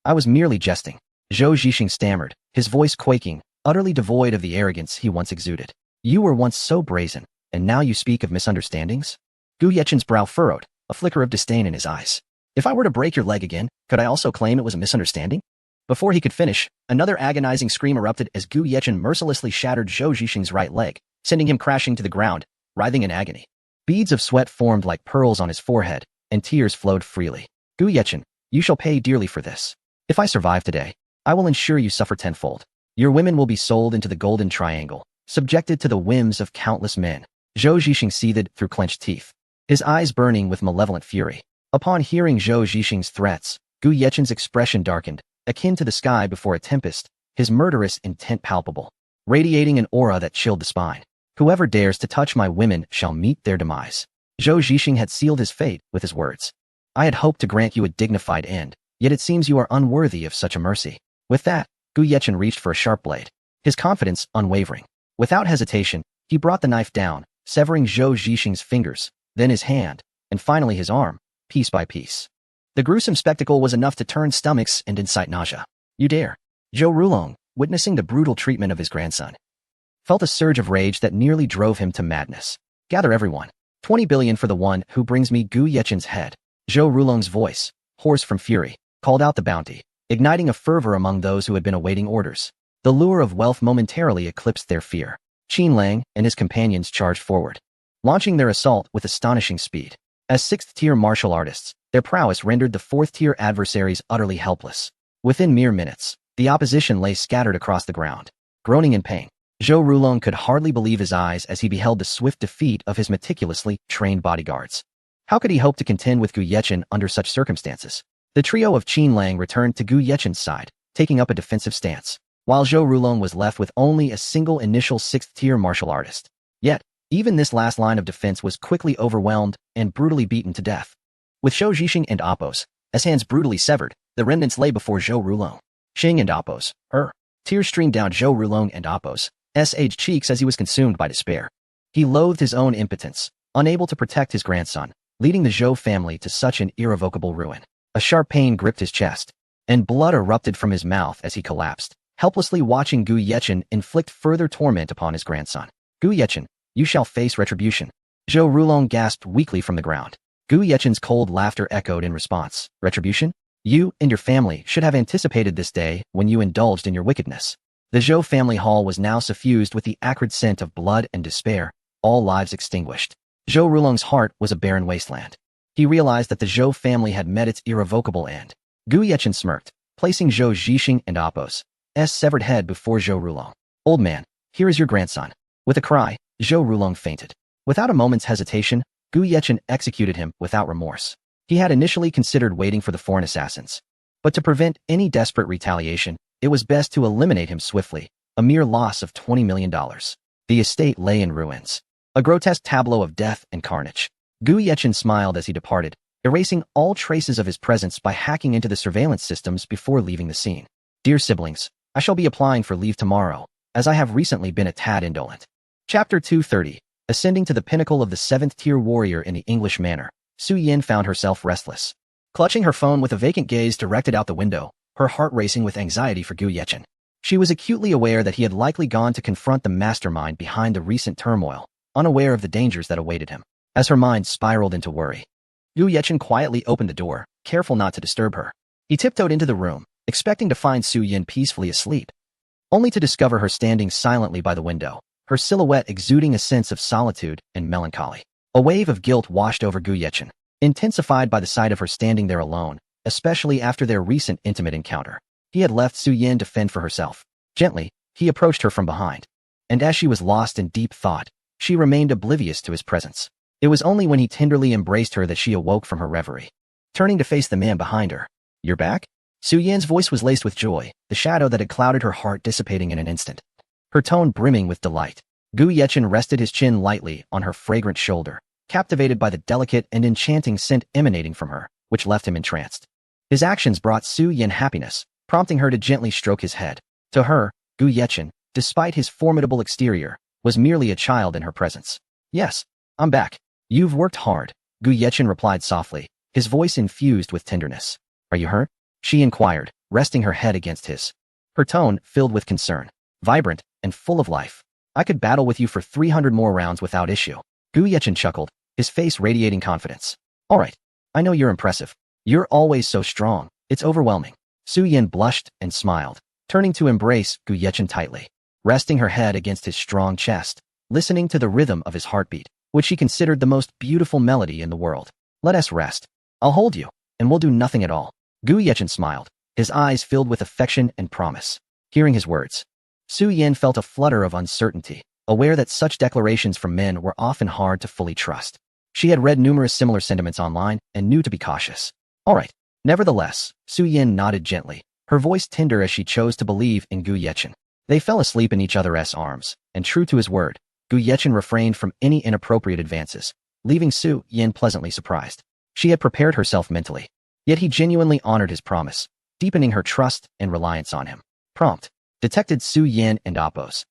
A: I was merely jesting." Zhou Zhixing stammered, his voice quaking, utterly devoid of the arrogance he once exuded. "You were once so brazen, and now you speak of misunderstandings?" Gu Yechen's brow furrowed, a flicker of disdain in his eyes. "If I were to break your leg again, could I also claim it was a misunderstanding?" Before he could finish, another agonizing scream erupted as Gu Yechen mercilessly shattered Zhou Zhixing's right leg, sending him crashing to the ground, writhing in agony. Beads of sweat formed like pearls on his forehead, and tears flowed freely. "Gu Yechen, you shall pay dearly for this. If I survive today, I will ensure you suffer tenfold. Your women will be sold into the Golden Triangle, subjected to the whims of countless men." Zhou Zhixing seethed through clenched teeth, his eyes burning with malevolent fury. Upon hearing Zhou Zhixing's threats, Gu Yechen's expression darkened, akin to the sky before a tempest, his murderous intent palpable, radiating an aura that chilled the spine. "Whoever dares to touch my women shall meet their demise." Zhou Zhixing had sealed his fate with his words. "I had hoped to grant you a dignified end, yet it seems you are unworthy of such a mercy." With that, Gu Yechen reached for a sharp blade, his confidence unwavering. Without hesitation, he brought the knife down, severing Zhou Zhixing's fingers, then his hand, and finally his arm, piece by piece. The gruesome spectacle was enough to turn stomachs and incite nausea. "You dare." Zhou Rulong, witnessing the brutal treatment of his grandson, felt a surge of rage that nearly drove him to madness. "Gather everyone. 20 billion for the one who brings me Gu Yechen's head." Zhou Rulong's voice, hoarse from fury, called out the bounty, igniting a fervor among those who had been awaiting orders. The lure of wealth momentarily eclipsed their fear. Qin Lang and his companions charged forward, launching their assault with astonishing speed. As sixth-tier martial artists, their prowess rendered the fourth-tier adversaries utterly helpless. Within mere minutes, the opposition lay scattered across the ground, groaning in pain. Zhou Rulong could hardly believe his eyes as he beheld the swift defeat of his meticulously trained bodyguards. How could he hope to contend with Gu Yechen under such circumstances? The trio of Qin Lang returned to Gu Yechen's side, taking up a defensive stance, while Zhou Rulong was left with only a single initial sixth-tier martial artist. Yet, even this last line of defense was quickly overwhelmed and brutally beaten to death. With Zhou Zhixing and Apos' hands brutally severed, the remnants lay before Zhou Rulong. Xing and Apos', tears streamed down Zhou Rulong and Apos' aged cheeks as he was consumed by despair. He loathed his own impotence, unable to protect his grandson, leading the Zhou family to such an irrevocable ruin. A sharp pain gripped his chest, and blood erupted from his mouth as he collapsed, helplessly watching Gu Yechen inflict further torment upon his grandson. "Gu Yechen, you shall face retribution." Zhou Rulong gasped weakly from the ground. Gu Yechen's cold laughter echoed in response. "Retribution? You and your family should have anticipated this day when you indulged in your wickedness." The Zhou family hall was now suffused with the acrid scent of blood and despair, all lives extinguished. Zhou Rulong's heart was a barren wasteland. He realized that the Zhou family had met its irrevocable end. Gu Yechen smirked, placing Zhou Zhixing and Apos' severed head before Zhou Rulong. Old man, here is your grandson. With a cry, Zhou Rulong fainted. Without a moment's hesitation, Gu Yechen executed him without remorse. He had initially considered waiting for the foreign assassins. But to prevent any desperate retaliation, it was best to eliminate him swiftly, a mere loss of $20 million. The estate lay in ruins. A grotesque tableau of death and carnage. Gu Yechen smiled as he departed, erasing all traces of his presence by hacking into the surveillance systems before leaving the scene. Dear siblings, I shall be applying for leave tomorrow, as I have recently been a tad indolent. Chapter 230. Ascending to the pinnacle of the 7th-tier warrior in the English manner, Su Yin found herself restless. Clutching her phone with a vacant gaze directed out the window, her heart racing with anxiety for Gu Yechen. She was acutely aware that he had likely gone to confront the mastermind behind the recent turmoil, unaware of the dangers that awaited him. As her mind spiraled into worry, Gu Yechen quietly opened the door, careful not to disturb her. He tiptoed into the room, expecting to find Su Yin peacefully asleep, only to discover her standing silently by the window, her silhouette exuding a sense of solitude and melancholy. A wave of guilt washed over Gu Yechen, intensified by the sight of her standing there alone, especially after their recent intimate encounter. He had left Su Yin to fend for herself. Gently, he approached her from behind, and as she was lost in deep thought, she remained oblivious to his presence. It was only when he tenderly embraced her that she awoke from her reverie. Turning to face the man behind her, "You're back?" Su Yin's voice was laced with joy, the shadow that had clouded her heart dissipating in an instant. Her tone brimming with delight. Gu Yechen rested his chin lightly on her fragrant shoulder, captivated by the delicate and enchanting scent emanating from her, which left him entranced. His actions brought Su Yin happiness, prompting her to gently stroke his head. To her, Gu Yechen, despite his formidable exterior, was merely a child in her presence. "Yes, I'm back. You've worked hard," Gu Yechen replied softly, his voice infused with tenderness. "Are you hurt?" she inquired, resting her head against his. Her tone filled with concern, vibrant and full of life. "I could battle with you for 300 more rounds without issue." Gu Yechen chuckled, his face radiating confidence. "All right, I know you're impressive. You're always so strong, it's overwhelming." Su Yin blushed and smiled, turning to embrace Gu Yechen tightly, resting her head against his strong chest, listening to the rhythm of his heartbeat, which she considered the most beautiful melody in the world. "Let us rest. I'll hold you, and we'll do nothing at all." Gu Yechen smiled, his eyes filled with affection and promise. Hearing his words, Su Yin felt a flutter of uncertainty, aware that such declarations from men were often hard to fully trust. She had read numerous similar sentiments online and knew to be cautious. "All right." Nevertheless, Su Yin nodded gently, her voice tender as she chose to believe in Gu Yechen. They fell asleep in each other's arms, and true to his word, Gu Yechen refrained from any inappropriate advances, leaving Su Yin pleasantly surprised. She had prepared herself mentally, yet he genuinely honored his promise, deepening her trust and reliance on him. Prompt. Detected Su Yin and Apos'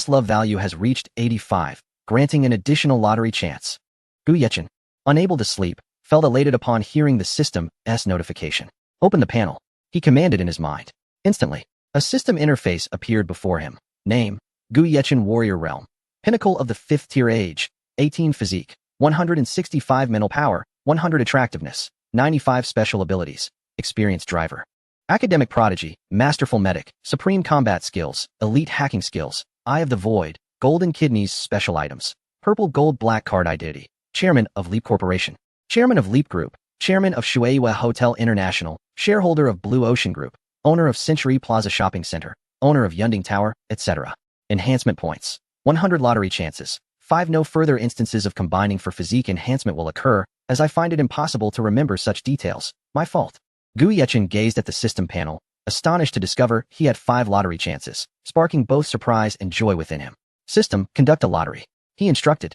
A: love value has reached 85, granting an additional lottery chance. Gu Yechen, unable to sleep, felt elated upon hearing the system's notification. "Open the panel," he commanded in his mind. Instantly, a system interface appeared before him. Name, Gu Yechen Warrior Realm. Pinnacle of the 5th tier age, 18 physique, 165 mental power, 100 attractiveness, 95 special abilities, experienced driver. Academic prodigy, masterful medic, supreme combat skills, elite hacking skills, Eye of the Void, golden kidneys special items, purple gold black card identity, chairman of Leap Corporation, chairman of Leap Group, chairman of Shueihua Hotel International, shareholder of Blue Ocean Group, owner of Century Plaza Shopping Center, owner of Yunding Tower, etc. Enhancement points. 100 lottery chances. 5 No further instances of combining for physique enhancement will occur, as I find it impossible to remember such details. My fault. Gu Yechen gazed at the system panel, astonished to discover he had 5 lottery chances, sparking both surprise and joy within him. System, conduct a lottery. He instructed.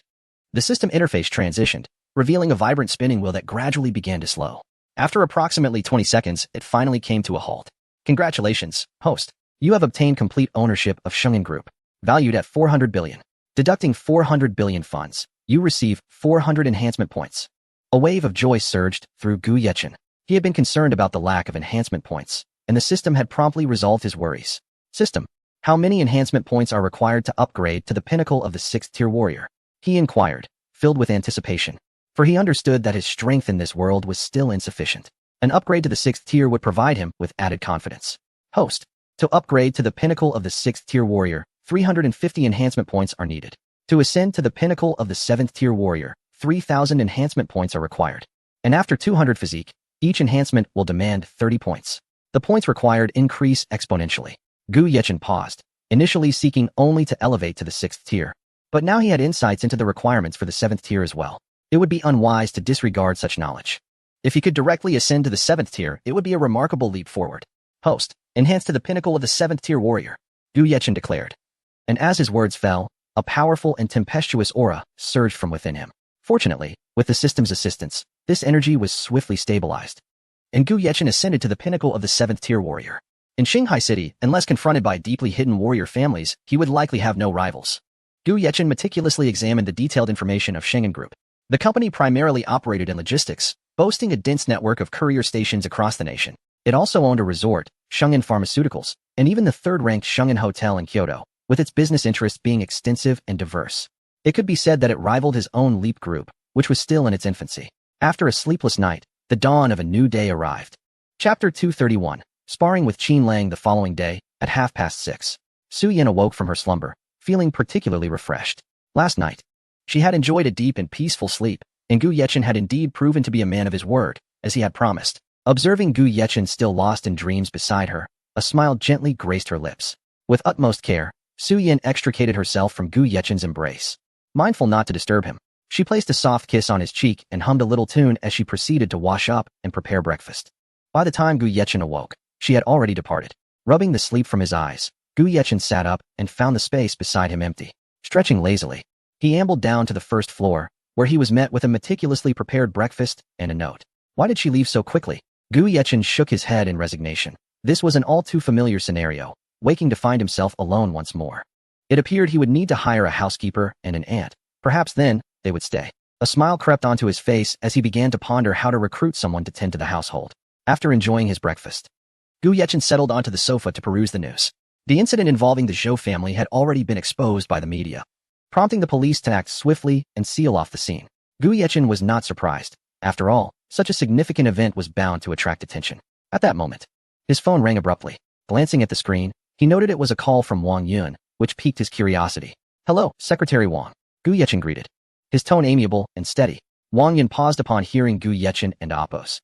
A: The system interface transitioned, revealing a vibrant spinning wheel that gradually began to slow. After approximately 20 seconds, it finally came to a halt. Congratulations, host. You have obtained complete ownership of Shungen Group, valued at 400 billion. Deducting 400 billion funds, you receive 400 enhancement points. A wave of joy surged through Gu Yechen. He had been concerned about the lack of enhancement points, and the system had promptly resolved his worries. System, how many enhancement points are required to upgrade to the pinnacle of the 6th tier warrior? He inquired, filled with anticipation, for he understood that his strength in this world was still insufficient. An upgrade to the 6th tier would provide him with added confidence. Host, to upgrade to the pinnacle of the 6th tier warrior, 350 enhancement points are needed. To ascend to the pinnacle of the 7th tier warrior, 3,000 enhancement points are required. And after 200 physique, Each enhancement will demand 30 points. The points required increase exponentially. Gu Yechen paused, initially seeking only to elevate to the 6th tier. But now he had insights into the requirements for the 7th tier as well. It would be unwise to disregard such knowledge. If he could directly ascend to the 7th tier, it would be a remarkable leap forward. Host, enhance to the pinnacle of the 7th tier warrior, Gu Yechen declared. And as his words fell, a powerful and tempestuous aura surged from within him. Fortunately, with the system's assistance, this energy was swiftly stabilized. And Gu Yechen ascended to the pinnacle of the 7th tier warrior. In Shanghai City, unless confronted by deeply hidden warrior families, he would likely have no rivals. Gu Yechen meticulously examined the detailed information of Shengen Group. The company primarily operated in logistics, boasting a dense network of courier stations across the nation. It also owned a resort, Shungen Pharmaceuticals, and even the third-ranked Shungen Hotel in Kyoto, with its business interests being extensive and diverse. It could be said that it rivaled his own Leap Group, which was still in its infancy. After a sleepless night, the dawn of a new day arrived. Chapter 231, Sparring with Qin Lang the following day, at 6:30. Su Yin awoke from her slumber, feeling particularly refreshed. Last night, she had enjoyed a deep and peaceful sleep, and Gu Yechen had indeed proven to be a man of his word, as he had promised. Observing Gu Yechen still lost in dreams beside her, a smile gently graced her lips. With utmost care, Su Yin extricated herself from Gu Yechen's embrace. Mindful not to disturb him, she placed a soft kiss on his cheek and hummed a little tune as she proceeded to wash up and prepare breakfast. By the time Gu Yechen awoke, she had already departed. Rubbing the sleep from his eyes, Gu Yechen sat up and found the space beside him empty. Stretching lazily, he ambled down to the first floor, where he was met with a meticulously prepared breakfast and a note. Why did she leave so quickly? Gu Yechen shook his head in resignation. This was an all-too-familiar scenario, waking to find himself alone once more. It appeared he would need to hire a housekeeper and an aunt. Perhaps then, they would stay. A smile crept onto his face as he began to ponder how to recruit someone to tend to the household. After enjoying his breakfast, Gu Yechen settled onto the sofa to peruse the news. The incident involving the Zhou family had already been exposed by the media, prompting the police to act swiftly and seal off the scene. Gu Yechen was not surprised. After all, such a significant event was bound to attract attention. At that moment, his phone rang abruptly. Glancing at the screen, he noted it was a call from Wang Yun, which piqued his curiosity. "Hello, Secretary Wang," Gu Yechen greeted, his tone amiable and steady. Wang Yun paused upon hearing Gu Yechen and Apos'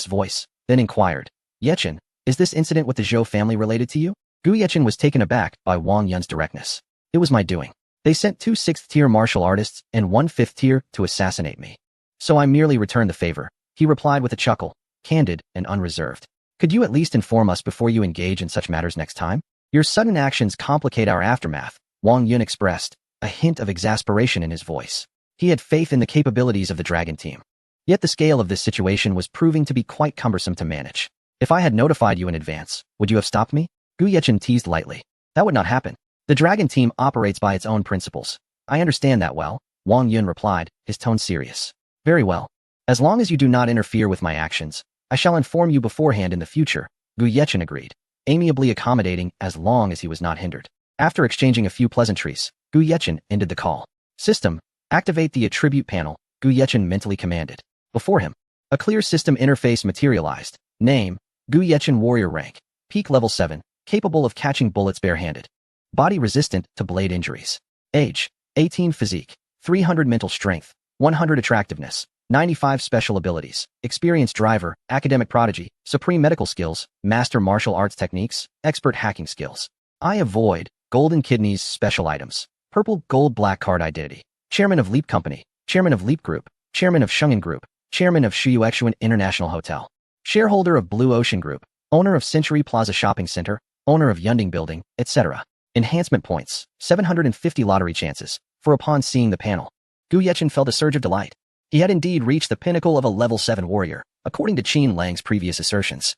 A: voice, then inquired, "Yechen, is this incident with the Zhou family related to you?" Gu Yechen was taken aback by Wang Yun's directness. "It was my doing. They sent 2 6th-tier martial artists and 1 5th-tier to assassinate me. So I merely returned the favor," he replied with a chuckle, candid and unreserved. "Could you at least inform us before you engage in such matters next time? Your sudden actions complicate our aftermath," Wang Yun expressed, a hint of exasperation in his voice. He had faith in the capabilities of the Dragon team. Yet the scale of this situation was proving to be quite cumbersome to manage. "If I had notified you in advance, would you have stopped me?" Gu Yechen teased lightly. "That would not happen. The Dragon team operates by its own principles. I understand that well," Wang Yun replied, his tone serious. "Very well. As long as you do not interfere with my actions, I shall inform you beforehand in the future," Gu Yechen agreed, amiably accommodating as long as he was not hindered. After exchanging a few pleasantries, Gu Yechen ended the call. "System, activate the attribute panel," Gu Yechen mentally commanded. Before him, a clear system interface materialized. Name, Gu Yechen Warrior Rank, Peak Level 7, capable of catching bullets barehanded. Body resistant to blade injuries. Age, 18. Physique, 300 mental strength, 100 attractiveness, 95 special abilities. Experienced driver, academic prodigy, supreme medical skills, master martial arts techniques, expert hacking skills. Eye of Void, golden kidneys, special items. Purple gold black card identity. Chairman of Leap Company, Chairman of Leap Group, Chairman of Shungen Group, Chairman of Shuyuexuan International Hotel. Shareholder of Blue Ocean Group, owner of Century Plaza Shopping Center, owner of Yunding Building, etc. Enhancement points, 750 lottery chances. For upon seeing the panel, Gu Yechen felt a surge of delight. He had indeed reached the pinnacle of a level 7 warrior, according to Qin Lang's previous assertions.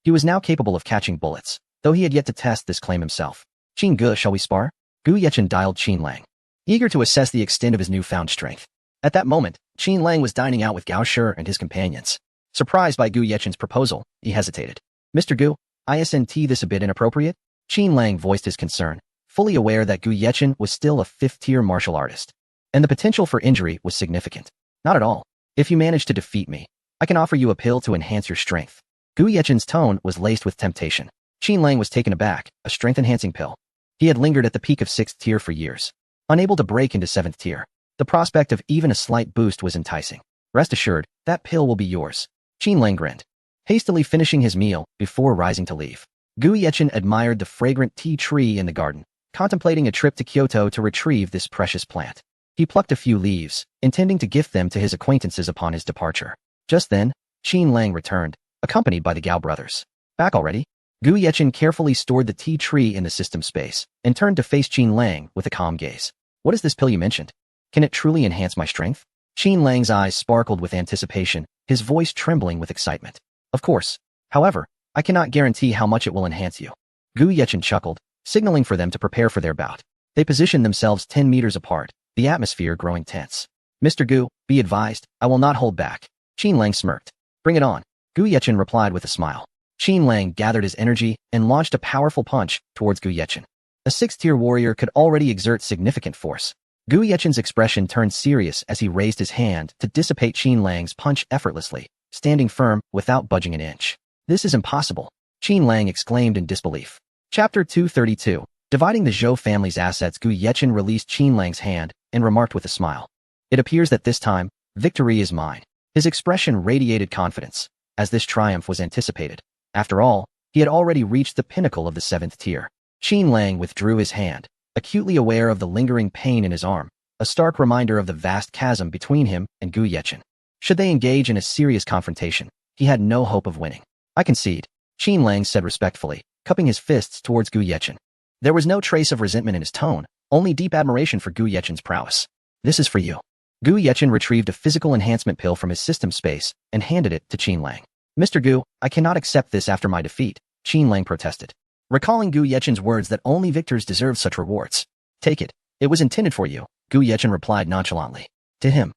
A: He was now capable of catching bullets, though he had yet to test this claim himself. "Qin Gu, shall we spar?" Gu Yechen dialed Qin Lang, eager to assess the extent of his newfound strength. At that moment, Qin Lang was dining out with Gao Shi and his companions. Surprised by Gu Yechen's proposal, he hesitated. "Mr. Gu, isn't this a bit inappropriate?" Qin Lang voiced his concern, fully aware that Gu Yechen was still a 5th-tier martial artist, and the potential for injury was significant. "Not at all. If you manage to defeat me, I can offer you a pill to enhance your strength." Gu Yechen's tone was laced with temptation. Qin Lang was taken aback. A strength-enhancing pill. He had lingered at the peak of 6th tier for years, unable to break into 7th tier. The prospect of even a slight boost was enticing. "Rest assured, that pill will be yours." Qin Lang grinned. hastily finishing his meal before rising to leave. Gu Yechen admired the fragrant tea tree in the garden, contemplating a trip to Kyoto to retrieve this precious plant. He plucked a few leaves, intending to gift them to his acquaintances upon his departure. Just then, Qin Lang returned, accompanied by the Gao brothers. Back already? Gu Yechen carefully stored the tea tree in the system space and turned to face Qin Lang with a calm gaze. What is this pill you mentioned? Can it truly enhance my strength? Qin Lang's eyes sparkled with anticipation, his voice trembling with excitement. Of course. However, I cannot guarantee how much it will enhance you. Gu Yechen chuckled, signaling for them to prepare for their bout. They positioned themselves 10 meters apart, the atmosphere growing tense. Mr. Gu, be advised, I will not hold back. Qin Lang smirked. Bring it on. Gu Yechen replied with a smile. Qin Lang gathered his energy and launched a powerful punch towards Gu Yechen. A 6th-tier warrior could already exert significant force. Gu Yechen's expression turned serious as he raised his hand to dissipate Qin Lang's punch effortlessly, standing firm without budging an inch. This is impossible, Qin Lang exclaimed in disbelief. Chapter 232. Dividing the Zhou family's assets. Gu Yechen released Qin Lang's hand and remarked with a smile. It appears that this time, victory is mine. His expression radiated confidence, as this triumph was anticipated. After all, he had already reached the pinnacle of the 7th tier. Qin Lang withdrew his hand, acutely aware of the lingering pain in his arm, a stark reminder of the vast chasm between him and Gu Yechen. Should they engage in a serious confrontation, he had no hope of winning. I concede, Qin Lang said respectfully, cupping his fists towards Gu Yechen. There was no trace of resentment in his tone, only deep admiration for Gu Yechen's prowess. This is for you. Gu Yechen retrieved a physical enhancement pill from his system space and handed it to Qin Lang. Mr. Gu, I cannot accept this after my defeat, Qin Lang protested. Recalling Gu Yechen's words that only victors deserve such rewards. Take it. It was intended for you, Gu Yechen replied nonchalantly. To him,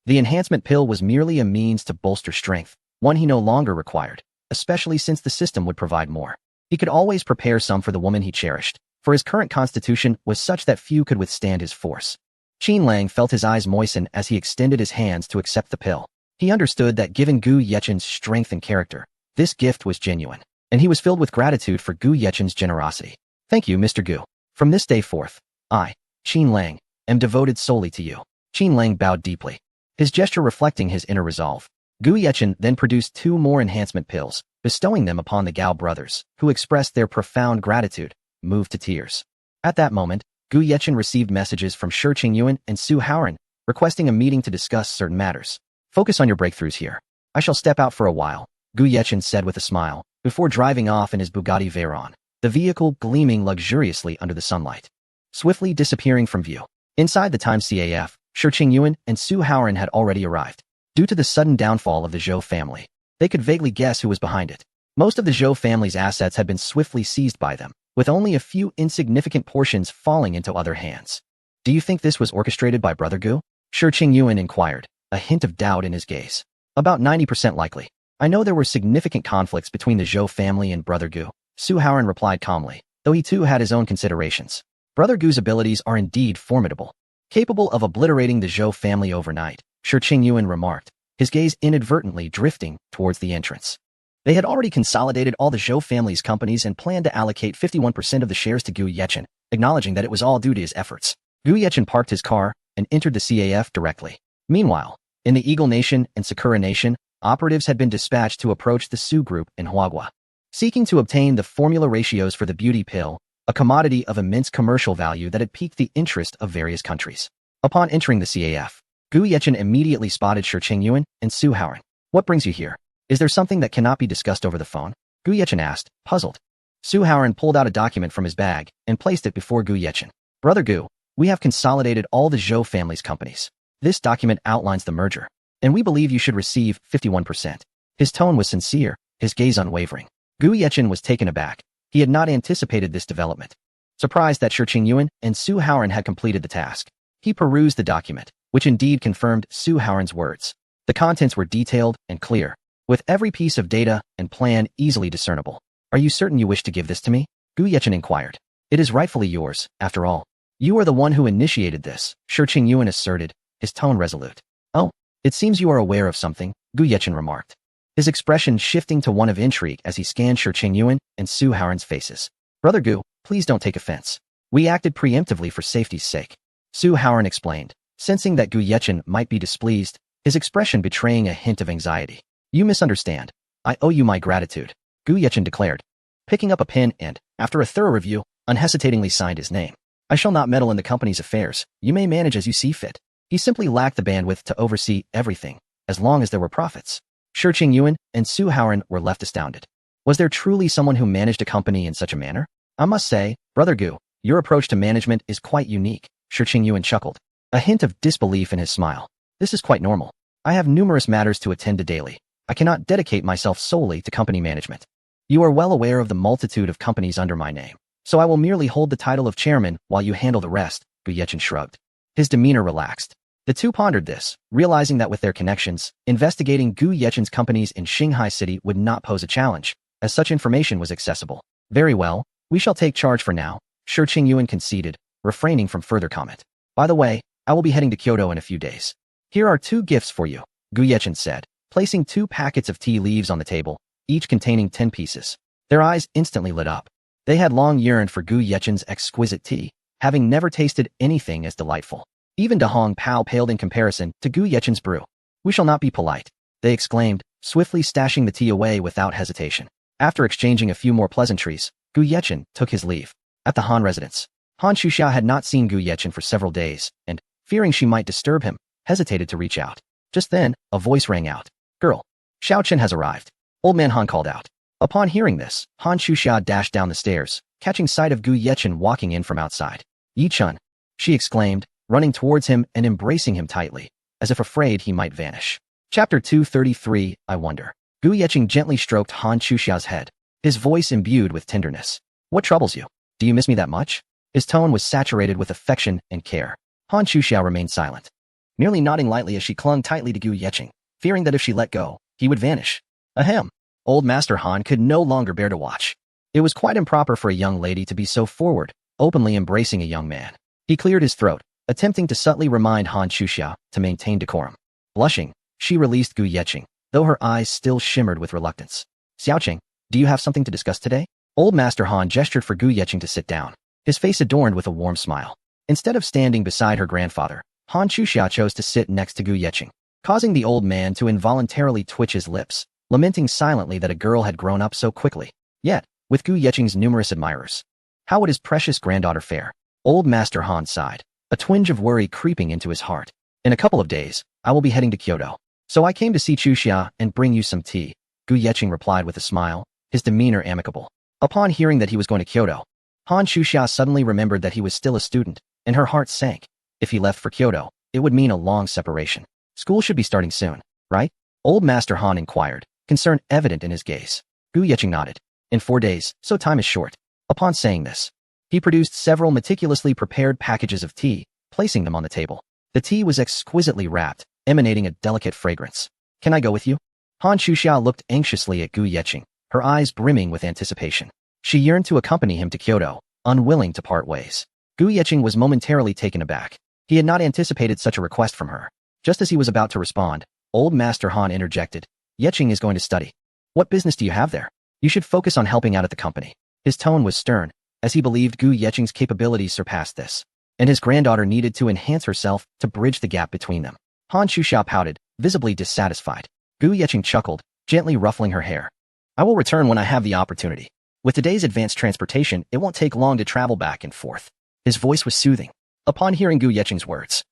A: the enhancement pill was merely a means to bolster strength, one he no longer required, especially since the system would provide more. He could always prepare some for the woman he cherished, for his current constitution was such that few could withstand his force. Qin Lang felt his eyes moisten as he extended his hands to accept the pill. He understood that given Gu Yechen's strength and character, this gift was genuine, and he was filled with gratitude for Gu Yechen's generosity. Thank you, Mr. Gu. From this day forth, I, Qin Lang, am devoted solely to you. Qin Lang bowed deeply, his gesture reflecting his inner resolve. Gu Yechen then produced 2 more enhancement pills, bestowing them upon the Gao brothers, who expressed their profound gratitude, moved to tears. At that moment, Gu Yechen received messages from Shi Qingyuan and Su Haoran, requesting a meeting to discuss certain matters. Focus on your breakthroughs here. I shall step out for a while, Gu Yechen said with a smile, before driving off in his Bugatti Veyron, the vehicle gleaming luxuriously under the sunlight, swiftly disappearing from view. Inside the Time CAF, Shi Qingyuan and Su Haoran had already arrived. Due to the sudden downfall of the Zhou family, they could vaguely guess who was behind it. Most of the Zhou family's assets had been swiftly seized by them, with only a few insignificant portions falling into other hands. Do you think this was orchestrated by Brother Gu? Shi Qingyuan inquired, a hint of doubt in his gaze. About 90% likely. I know there were significant conflicts between the Zhou family and Brother Gu, Su Haoran replied calmly, though he too had his own considerations. Brother Gu's abilities are indeed formidable, capable of obliterating the Zhou family overnight, Shi Qingyuan remarked, his gaze inadvertently drifting towards the entrance. They had already consolidated all the Zhou family's companies and planned to allocate 51% of the shares to Gu Yechen, acknowledging that it was all due to his efforts. Gu Yechen parked his car and entered the CAF directly. Meanwhile, in the Eagle Nation and Sakura Nation, operatives had been dispatched to approach the Su Group in Huagua, seeking to obtain the formula ratios for the beauty pill, a commodity of immense commercial value that had piqued the interest of various countries. Upon entering the CAF, Gu Yechen immediately spotted Shi Qingyuan and Su Haoran. What brings you here? Is there something that cannot be discussed over the phone? Gu Yechen asked, puzzled. Su Haoran pulled out a document from his bag and placed it before Gu Yechen. Brother Gu, we have consolidated all the Zhou family's companies. This document outlines the merger, and we believe you should receive 51%. His tone was sincere, his gaze unwavering. Gu Yechen was taken aback. He had not anticipated this development. Surprised that Shi Qingyuan and Su Haoran had completed the task, he perused the document, which indeed confirmed Su Haoran's words. The contents were detailed and clear, with every piece of data and plan easily discernible. Are you certain you wish to give this to me? Gu Yechen inquired. It is rightfully yours, after all. You are the one who initiated this, Shi Qingyuan asserted, his tone resolute. Oh, it seems you are aware of something, Gu Yechen remarked, his expression shifting to one of intrigue as he scanned Shi Qingyuan and Su Haoran's faces. Brother Gu, please don't take offense. We acted preemptively for safety's sake, Su Haoran explained, sensing that Gu Yechen might be displeased, his expression betraying a hint of anxiety. You misunderstand. I owe you my gratitude, Gu Yechen declared, picking up a pen and, after a thorough review, unhesitatingly signed his name. I shall not meddle in the company's affairs. You may manage as you see fit. He simply lacked the bandwidth to oversee everything, as long as there were profits. Shi Qingyuan and Su Haoran were left astounded. Was there truly someone who managed a company in such a manner? I must say, Brother Gu, your approach to management is quite unique, Shi Qingyuan chuckled, a hint of disbelief in his smile. This is quite normal. I have numerous matters to attend to daily. I cannot dedicate myself solely to company management. You are well aware of the multitude of companies under my name, so I will merely hold the title of chairman while you handle the rest, Gu Yechen shrugged. His demeanor relaxed. The two pondered this, realizing that with their connections, investigating Gu Yechen's companies in Shanghai City would not pose a challenge, as such information was accessible. Very well, we shall take charge for now, Shi Qingyuan conceded, refraining from further comment. By the way, I will be heading to Kyoto in a few days. Here are 2 gifts for you, Gu Yechen said, placing 2 packets of tea leaves on the table, each containing 10 pieces. Their eyes instantly lit up. They had long yearned for Gu Yechen's exquisite tea, having never tasted anything as delightful. Even De Hong Pao paled in comparison to Gu Yechen's brew. We shall not be polite, they exclaimed, swiftly stashing the tea away without hesitation. After exchanging a few more pleasantries, Gu Yechen took his leave. At the Han residence, Han Shuxia had not seen Gu Yechen for several days, and, fearing she might disturb him, hesitated to reach out. Just then, a voice rang out. Girl, Xiao Chen has arrived. Old man Han called out. Upon hearing this, Han Shuxia dashed down the stairs, catching sight of Gu Yechen walking in from outside. Yi Chun, she exclaimed, running towards him and embracing him tightly, as if afraid he might vanish. Chapter 233, I wonder. Gu Yechen gently stroked Han Shuxia's head, his voice imbued with tenderness. What troubles you? Do you miss me that much? His tone was saturated with affection and care. Han Shuxia remained silent, merely nodding lightly as she clung tightly to Gu Yechen, fearing that if she let go, he would vanish. Ahem. Old Master Han could no longer bear to watch. It was quite improper for a young lady to be so forward, openly embracing a young man. He cleared his throat, attempting to subtly remind Han Shuxia to maintain decorum. Blushing, she released Gu Yechen, though her eyes still shimmered with reluctance. Xiaoqing, do you have something to discuss today? Old Master Han gestured for Gu Yechen to sit down, his face adorned with a warm smile. Instead of standing beside her grandfather, Han Shuxia chose to sit next to Gu Yechen, causing the old man to involuntarily twitch his lips, lamenting silently that a girl had grown up so quickly. Yet, with Gu Yechen's numerous admirers, how would his precious granddaughter fare? Old Master Han sighed, a twinge of worry creeping into his heart. In a couple of days, I will be heading to Kyoto. So I came to see Shuxia and bring you some tea, Gu Yechen replied with a smile, his demeanor amicable. Upon hearing that he was going to Kyoto, Han Shuxia suddenly remembered that he was still a student, and her heart sank. If he left for Kyoto, it would mean a long separation. School should be starting soon, right? Old Master Han inquired, concern evident in his gaze. Gu Yechen nodded. In 4 days, so time is short. Upon saying this, he produced several meticulously prepared packages of tea, placing them on the table. The tea was exquisitely wrapped, emanating a delicate fragrance. Can I go with you? Han Shuxia looked anxiously at Gu Yechen, her eyes brimming with anticipation. She yearned to accompany him to Kyoto, unwilling to part ways. Gu Yechen was momentarily taken aback. He had not anticipated such a request from her. Just as he was about to respond, Old Master Han interjected. Yechen is going to study. What business do you have there? You should focus on helping out at the company. His tone was stern, as he believed Gu Yechen's capabilities surpassed this, and his granddaughter needed to enhance herself to bridge the gap between them. Han Shuxia pouted, visibly dissatisfied. Gu Yechen chuckled, gently ruffling her hair. I will return when I have the opportunity. With today's advanced transportation, it won't take long to travel back and forth. His voice was soothing. Upon hearing Gu Yechen's words,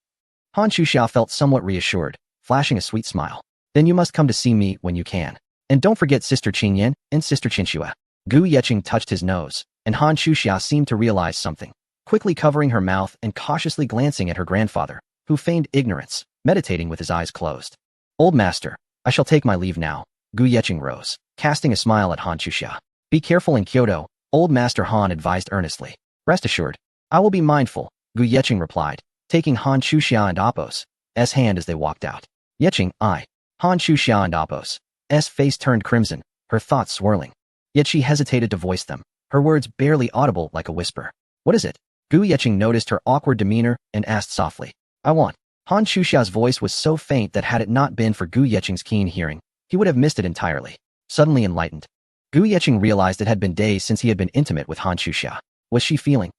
A: Han Shuxia felt somewhat reassured, flashing a sweet smile. Then you must come to see me when you can. And don't forget Sister Qingyan and Sister Qinxue. Gu Yechen touched his nose, and Han Shuxia seemed to realize something, quickly covering her mouth and cautiously glancing at her grandfather, who feigned ignorance, meditating with his eyes closed. Old Master, I shall take my leave now. Gu Yechen rose, casting a smile at Han Shuxia. Be careful in Kyoto, Old Master Han advised earnestly. Rest assured, I will be mindful, Gu Yechen replied, taking Han Shuxia and Appo's hand as they walked out. Yechen, Han Shuxia and Appo's face turned crimson, her thoughts swirling. Yet she hesitated to voice them, her words barely audible like a whisper. What is it? Gu Yechen noticed her awkward demeanor and asked softly. I want. Han Shuxia's voice was so faint that had it not been for Gu Yechen's keen hearing, he would have missed it entirely. Suddenly enlightened, Gu Yechen realized it had been days since he had been intimate with Han Shuxia. Was she feeling?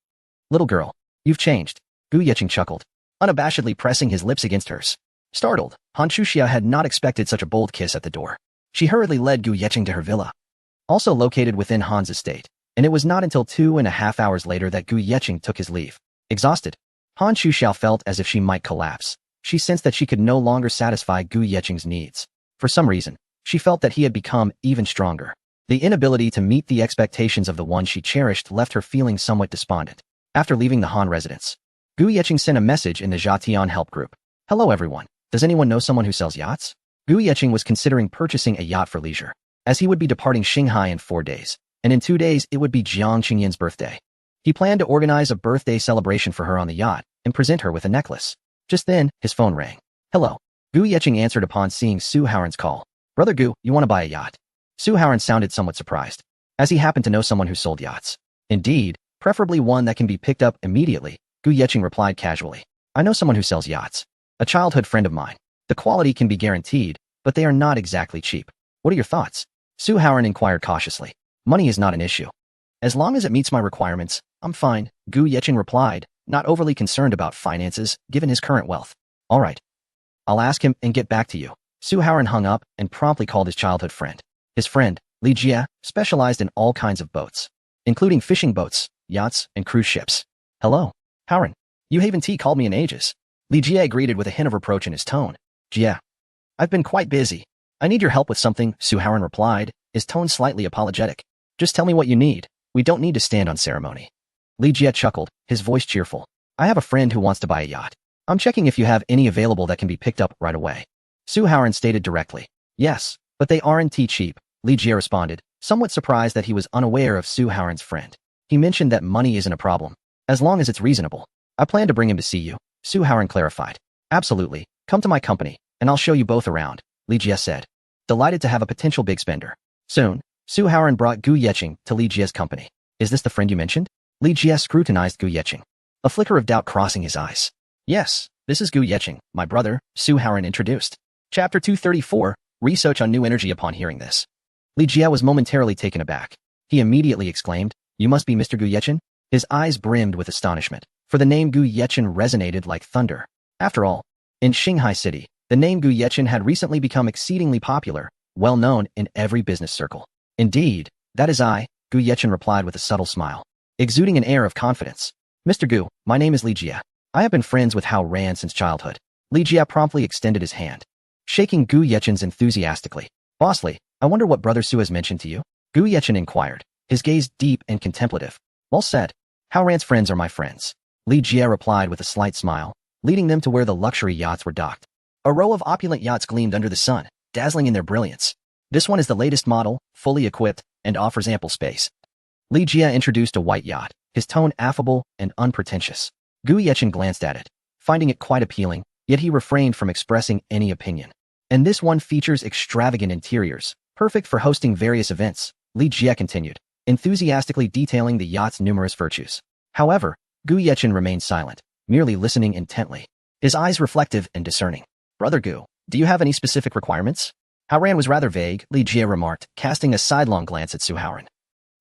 A: Little girl, you've changed. Gu Yechen chuckled, unabashedly pressing his lips against hers. Startled, Han Shuxia had not expected such a bold kiss at the door. She hurriedly led Gu Yeqing to her villa, also located within Han's estate, and it was not until 2.5 hours later that Gu Yeqing took his leave. Exhausted, Han Shuxiao felt as if she might collapse. She sensed that she could no longer satisfy Gu Yeqing's needs. For some reason, she felt that he had become even stronger. The inability to meet the expectations of the one she cherished left her feeling somewhat despondent. After leaving the Han residence, Gu Yeqing sent a message in the Zhatian help group. Hello everyone. Does anyone know someone who sells yachts? Gu Yeqing was considering purchasing a yacht for leisure, as he would be departing Shanghai in 4 days, and in 2 days it would be Jiang Qingyin's birthday. He planned to organize a birthday celebration for her on the yacht and present her with a necklace. Just then, his phone rang. Hello. Gu Yeqing answered upon seeing Su Haoran's call. Brother Gu, you want to buy a yacht? Su Haoran sounded somewhat surprised, as he happened to know someone who sold yachts. Indeed, preferably one that can be picked up immediately, Gu Yeqing replied casually. I know someone who sells yachts. A childhood friend of mine. The quality can be guaranteed, but they are not exactly cheap. What are your thoughts? Su Haoran inquired cautiously. Money is not an issue. As long as it meets my requirements, I'm fine, Gu Yeqing replied, not overly concerned about finances given his current wealth. All right. I'll ask him and get back to you. Su Haoran hung up and promptly called his childhood friend. His friend, Li Jie, specialized in all kinds of boats, including fishing boats, yachts, and cruise ships. Hello, Haoran. You haven't called me in ages. Li Jie greeted with a hint of reproach in his tone. Jie, I've been quite busy. I need your help with something, Su Haoran replied, his tone slightly apologetic. Just tell me what you need. We don't need to stand on ceremony. Li Jie chuckled, his voice cheerful. I have a friend who wants to buy a yacht. I'm checking if you have any available that can be picked up right away. Su Haoran stated directly. Yes, but they aren't cheap, Li Jie responded, somewhat surprised that he was unaware of Su Haoran's friend. He mentioned that money isn't a problem, as long as it's reasonable. I plan to bring him to see you, Su Haoran clarified. Absolutely, come to my company, and I'll show you both around, Li Jie said. Delighted to have a potential big spender. Soon, Su Haoran brought Gu Yeqing to Li Jie's company. Is this the friend you mentioned? Li Jie scrutinized Gu Yeqing, a flicker of doubt crossing his eyes. Yes, this is Gu Yeqing, my brother, Su Haoran introduced. Chapter 234, Research on New Energy. Upon hearing this, Li Jie was momentarily taken aback. He immediately exclaimed, You must be Mr. Gu Yeqing? His eyes brimmed with astonishment, for the name Gu Yeqing resonated like thunder. After all, in Shanghai City, the name Gu Yeqing had recently become exceedingly popular, well known in every business circle. Indeed, that is I, Gu Yeqing replied with a subtle smile, exuding an air of confidence. Mr. Gu, my name is Li Jie. I have been friends with Hao Ran since childhood. Li Jie promptly extended his hand, shaking Gu Yeqing's enthusiastically. Bossly, I wonder what Brother Su has mentioned to you? Gu Yeqing inquired, his gaze deep and contemplative. Well said. Hao Ran's friends are my friends. Li Jie replied with a slight smile, leading them to where the luxury yachts were docked. A row of opulent yachts gleamed under the sun, dazzling in their brilliance. This one is the latest model, fully equipped, and offers ample space. Li Jie introduced a white yacht, his tone affable and unpretentious. Gu Yeqing glanced at it, finding it quite appealing, yet he refrained from expressing any opinion. And this one features extravagant interiors, perfect for hosting various events, Li Jie continued, enthusiastically detailing the yacht's numerous virtues. However, Gu Yeqing remained silent, merely listening intently, his eyes reflective and discerning. Brother Gu, do you have any specific requirements? Hao Ran was rather vague, Li Jie remarked, casting a sidelong glance at Su Haoran.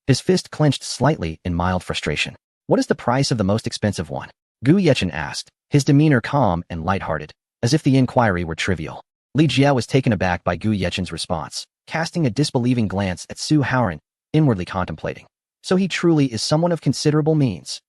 A: His fist clenched slightly in mild frustration. What is the price of the most expensive one? Gu Yeqing asked, his demeanor calm and lighthearted, as if the inquiry were trivial. Li Jie was taken aback by Gu Yeqing's response, casting a disbelieving glance at Su Haoran, inwardly contemplating. So he truly is someone of considerable means.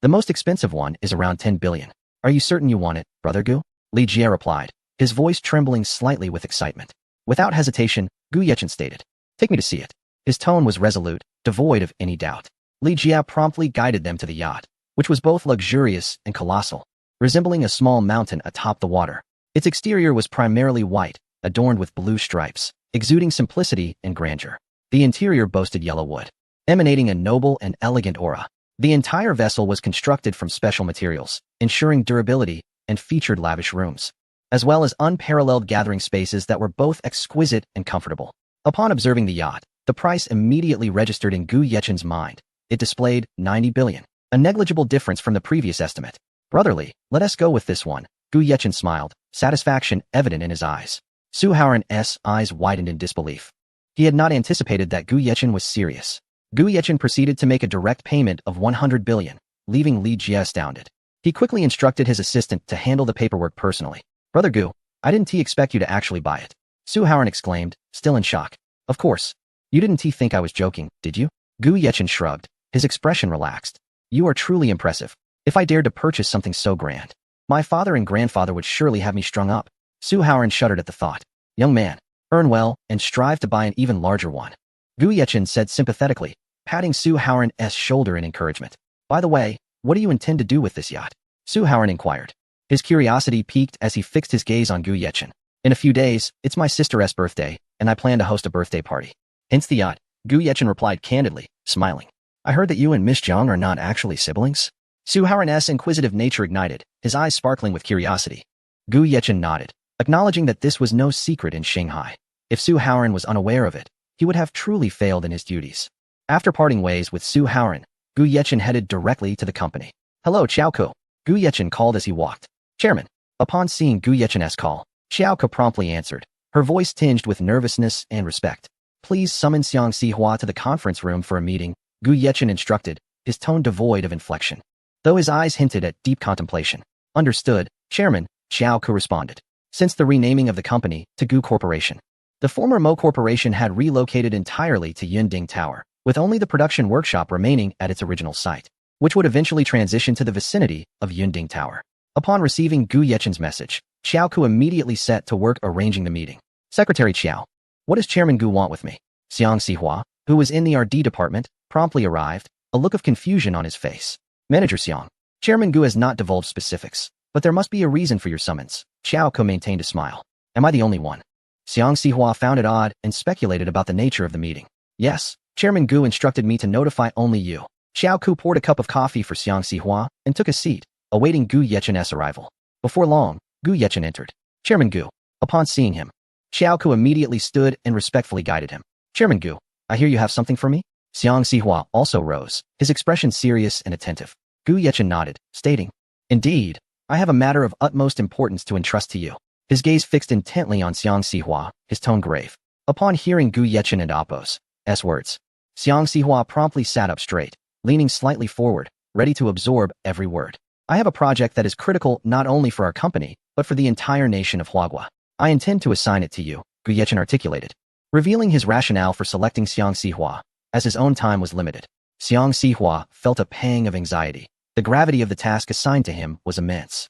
A: The most expensive one is around 10 billion. Are you certain you want it, Brother Gu? Li Jie replied, his voice trembling slightly with excitement. Without hesitation, Gu Yeqing stated, Take me to see it. His tone was resolute, devoid of any doubt. Li Jie promptly guided them to the yacht, which was both luxurious and colossal, resembling a small mountain atop the water. Its exterior was primarily white, adorned with blue stripes, exuding simplicity and grandeur. The interior boasted yellow wood, emanating a noble and elegant aura. The entire vessel was constructed from special materials, ensuring durability, and featured lavish rooms, as well as unparalleled gathering spaces that were both exquisite and comfortable. Upon observing the yacht, the price immediately registered in Gu Yeqing's mind. It displayed 90 billion, a negligible difference from the previous estimate. Brotherly, let us go with this one. Gu Yeqing smiled, satisfaction evident in his eyes. Su Haoran's eyes widened in disbelief. He had not anticipated that Gu Yeqing was serious. Gu Yeqing proceeded to make a direct payment of 100 billion, leaving Li Jie astounded. He quickly instructed his assistant to handle the paperwork personally. Brother Gu, I didn't expect you to actually buy it. Su Haoran exclaimed, still in shock. Of course. You didn't think I was joking, did you? Gu Yechen shrugged. His expression relaxed. You are truly impressive. If I dared to purchase something so grand, my father and grandfather would surely have me strung up. Su Haoran shuddered at the thought. Young man, earn well and strive to buy an even larger one. Gu Yechen said sympathetically, patting Su Haoran's shoulder in encouragement. By the way, what do you intend to do with this yacht? Su Haoran inquired. His curiosity piqued as he fixed his gaze on Gu Yechen. In a few days, it's my sister's birthday, and I plan to host a birthday party. Hence the yacht. Gu Yechen replied candidly, smiling. I heard that you and Miss Jiang are not actually siblings? Su Haoran's inquisitive nature ignited, his eyes sparkling with curiosity. Gu Yechen nodded, acknowledging that this was no secret in Shanghai. If Su Haoran was unaware of it, he would have truly failed in his duties. After parting ways with Su Haoran, Gu Yechen headed directly to the company. Hello, Xiaoko. Gu Yechen called as he walked. Chairman. Upon seeing Gu Yechen's call, Xiaoko promptly answered, her voice tinged with nervousness and respect. Please summon Xiang Sihua to the conference room for a meeting, Gu Yechen instructed, his tone devoid of inflection, though his eyes hinted at deep contemplation. Understood, Chairman, Xiaoko responded. Since the renaming of the company to Gu Corporation, the former Mo Corporation had relocated entirely to Yunding Tower, with only the production workshop remaining at its original site, which would eventually transition to the vicinity of Yunding Tower. Upon receiving Gu Yechen's message, Xiaoko immediately set to work arranging the meeting. Secretary Xiao, what does Chairman Gu want with me? Xiang Sihua, who was in the RD department, promptly arrived, a look of confusion on his face. Manager Xiang, Chairman Gu has not divulged specifics, but there must be a reason for your summons. Xiaoko maintained a smile. Am I the only one? Xiang Sihua found it odd and speculated about the nature of the meeting. Yes, Chairman Gu instructed me to notify only you. Xiaoko poured a cup of coffee for Xiang Sihua and took a seat, awaiting Gu Yechen's arrival. Before long, Gu Yechen entered. Chairman Gu. Upon seeing him, Xiaoko immediately stood and respectfully guided him. Chairman Gu, I hear you have something for me? Xiang Sihua also rose, his expression serious and attentive. Gu Yechen nodded, stating, Indeed, I have a matter of utmost importance to entrust to you. His gaze fixed intently on Xiang Sihua, his tone grave. Upon hearing Gu Yechen and Appo's words, Xiang Sihua promptly sat up straight, leaning slightly forward, ready to absorb every word. I have a project that is critical not only for our company, but for the entire nation of Huagua. I intend to assign it to you, Gu Yechen articulated, revealing his rationale for selecting Xiang Sihua, as his own time was limited. Xiang Sihua felt a pang of anxiety. The gravity of the task assigned to him was immense.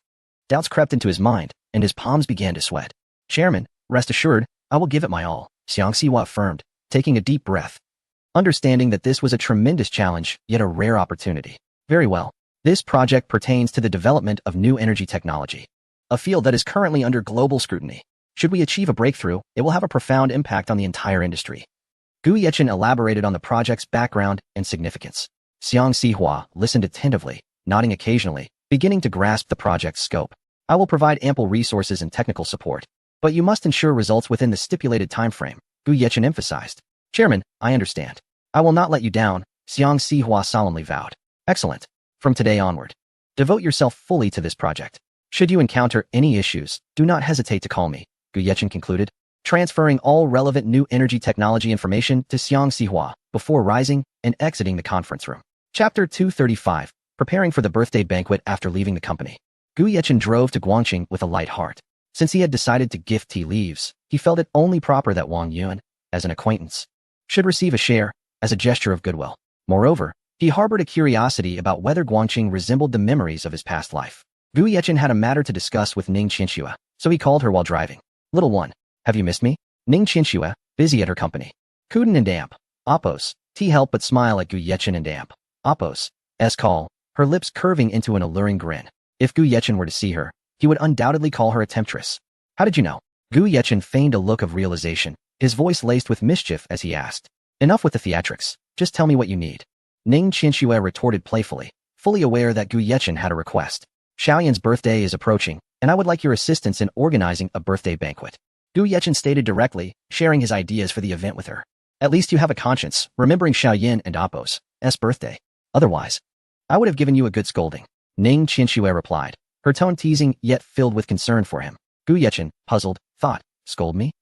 A: Doubts crept into his mind, and his palms began to sweat. Chairman, rest assured, I will give it my all, Xiang Sihua affirmed, taking a deep breath, understanding that this was a tremendous challenge, yet a rare opportunity. Very well. This project pertains to the development of new energy technology, a field that is currently under global scrutiny. Should we achieve a breakthrough, it will have a profound impact on the entire industry. Gu Yechen elaborated on the project's background and significance. Xiang Sihua listened attentively, nodding occasionally, beginning to grasp the project's scope. I will provide ample resources and technical support, but you must ensure results within the stipulated timeframe, Gu Yechen emphasized. Chairman, I understand. I will not let you down, Xiang Sihua solemnly vowed. Excellent. From today onward, devote yourself fully to this project. Should you encounter any issues, do not hesitate to call me, Gu Yechen concluded, transferring all relevant new energy technology information to Xiang Sihua before rising and exiting the conference room. Chapter 235, Preparing for the Birthday Banquet after leaving the company. Gu Yechen drove to Guangqing with a light heart. Since he had decided to gift tea leaves, he felt it only proper that Wang Yuan, as an acquaintance, should receive a share, as a gesture of goodwill. Moreover, he harbored a curiosity about whether Guangqing resembled the memories of his past life. Gu Yechen had a matter to discuss with Ning Qianxue, so he called her while driving. Little one, have you missed me? Ning Qianxue, busy at her company. Kuden and Damp, Appo's, T helped but smile at Gu Yechen and Damp, Appo's call, her lips curving into an alluring grin. If Gu Yechen were to see her, he would undoubtedly call her a temptress. How did you know? Gu Yechen feigned a look of realization, his voice laced with mischief as he asked. Enough with the theatrics, just tell me what you need. Ning Qianxue retorted playfully, fully aware that Gu Yechen had a request. Xiaoyan's birthday is approaching, and I would like your assistance in organizing a birthday banquet. Gu Yechen stated directly, sharing his ideas for the event with her. At least you have a conscience, remembering Xiaoyan and Appo's birthday. Otherwise, I would have given you a good scolding. Ning Qianxue replied, her tone teasing yet filled with concern for him. Gu Yechen, puzzled, thought, scold me?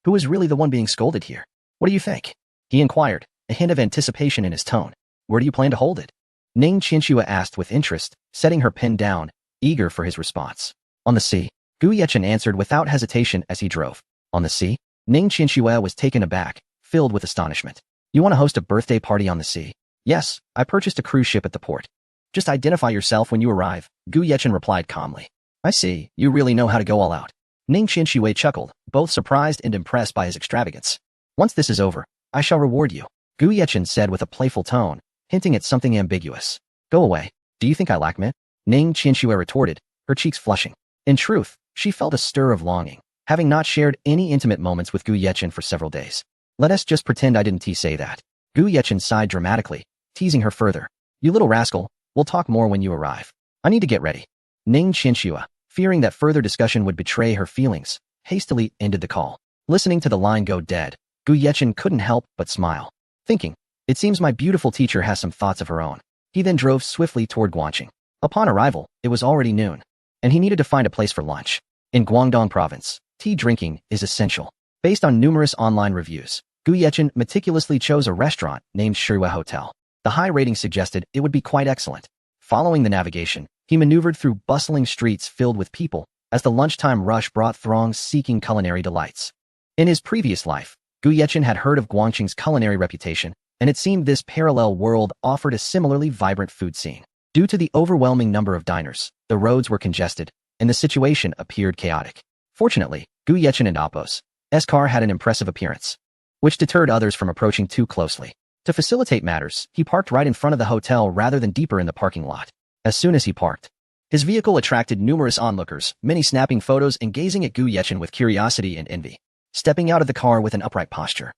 A: Who is really the one being scolded here? What do you think? He inquired, a hint of anticipation in his tone. Where do you plan to hold it? Ning Qianxue asked with interest, setting her pen down, eager for his response. On the sea. Gu Yechen answered without hesitation as he drove. On the sea? Ning Qianxue was taken aback, filled with astonishment. You want to host a birthday party on the sea? Yes, I purchased a cruise ship at the port. Just identify yourself when you arrive, Gu Yechen replied calmly. I see, you really know how to go all out. Ning Qianxue chuckled, both surprised and impressed by his extravagance. Once this is over, I shall reward you, Gu Yechen said with a playful tone, hinting at something ambiguous. Go away. Do you think I lack it? Ning Qianxue retorted, her cheeks flushing. In truth, she felt a stir of longing, having not shared any intimate moments with Gu Yechen for several days. Let us just pretend I didn't say that. Gu Yechen sighed dramatically, teasing her further. You little rascal, we'll talk more when you arrive. I need to get ready. Ning Qianxue, fearing that further discussion would betray her feelings, hastily ended the call. Listening to the line go dead, Gu Yechen couldn't help but smile, thinking, it seems my beautiful teacher has some thoughts of her own. He then drove swiftly toward Guangqing. Upon arrival, it was already noon, and he needed to find a place for lunch. In Guangdong province, tea drinking is essential. Based on numerous online reviews, Gu Yechen meticulously chose a restaurant named Shirue Hotel. The high rating suggested it would be quite excellent. Following the navigation, he maneuvered through bustling streets filled with people, as the lunchtime rush brought throngs seeking culinary delights. In his previous life, Gu Yechen had heard of Guangqing's culinary reputation, and it seemed this parallel world offered a similarly vibrant food scene. Due to the overwhelming number of diners, the roads were congested, and the situation appeared chaotic. Fortunately, Gu Yechen and Appo's car had an impressive appearance, which deterred others from approaching too closely. To facilitate matters, he parked right in front of the hotel rather than deeper in the parking lot. As soon as he parked, his vehicle attracted numerous onlookers, many snapping photos and gazing at Gu Yechen with curiosity and envy. Stepping out of the car with an upright posture,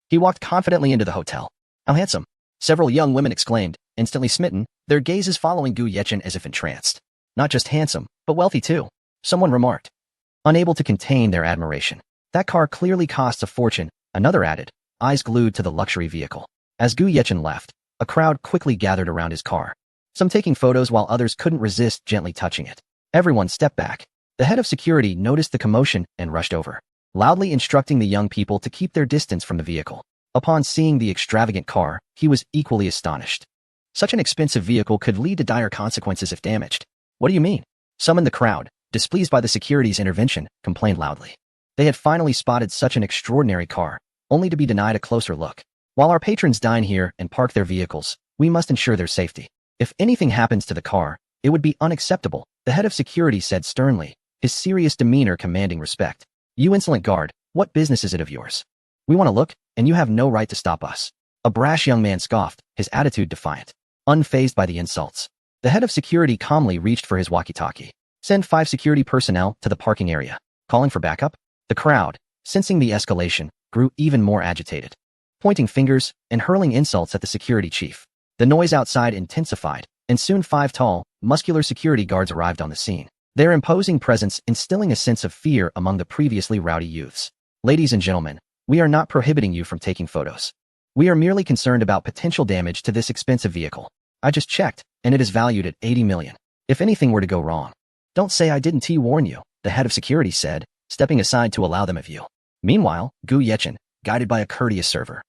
A: he walked confidently into the hotel. How handsome! Several young women exclaimed, instantly smitten, their gazes following Gu Yechen as if entranced. Not just handsome, but wealthy too, someone remarked, unable to contain their admiration. That car clearly costs a fortune, another added, eyes glued to the luxury vehicle. As Gu Yechen left, a crowd quickly gathered around his car, some taking photos while others couldn't resist gently touching it. Everyone stepped back. The head of security noticed the commotion and rushed over, loudly instructing the young people to keep their distance from the vehicle. Upon seeing the extravagant car, he was equally astonished. Such an expensive vehicle could lead to dire consequences if damaged. What do you mean? Some in the crowd, displeased by the security's intervention, complained loudly. They had finally spotted such an extraordinary car, only to be denied a closer look. While our patrons dine here and park their vehicles, we must ensure their safety. If anything happens to the car, it would be unacceptable, the head of security said sternly, his serious demeanor commanding respect. You insolent guard, what business is it of yours? We want to look, and you have no right to stop us. A brash young man scoffed, his attitude defiant. Unfazed by the insults, the head of security calmly reached for his walkie-talkie. Send 5 security personnel to the parking area. Calling for backup? The crowd, sensing the escalation, grew even more agitated, pointing fingers and hurling insults at the security chief. The noise outside intensified, and soon 5 tall, muscular security guards arrived on the scene, their imposing presence instilling a sense of fear among the previously rowdy youths. Ladies and gentlemen, we are not prohibiting you from taking photos. We are merely concerned about potential damage to this expensive vehicle. I just checked, and it is valued at 80 million. If anything were to go wrong, don't say I didn't warn you, the head of security said, stepping aside to allow them a view. Meanwhile, Gu Yechen, guided by a courteous server,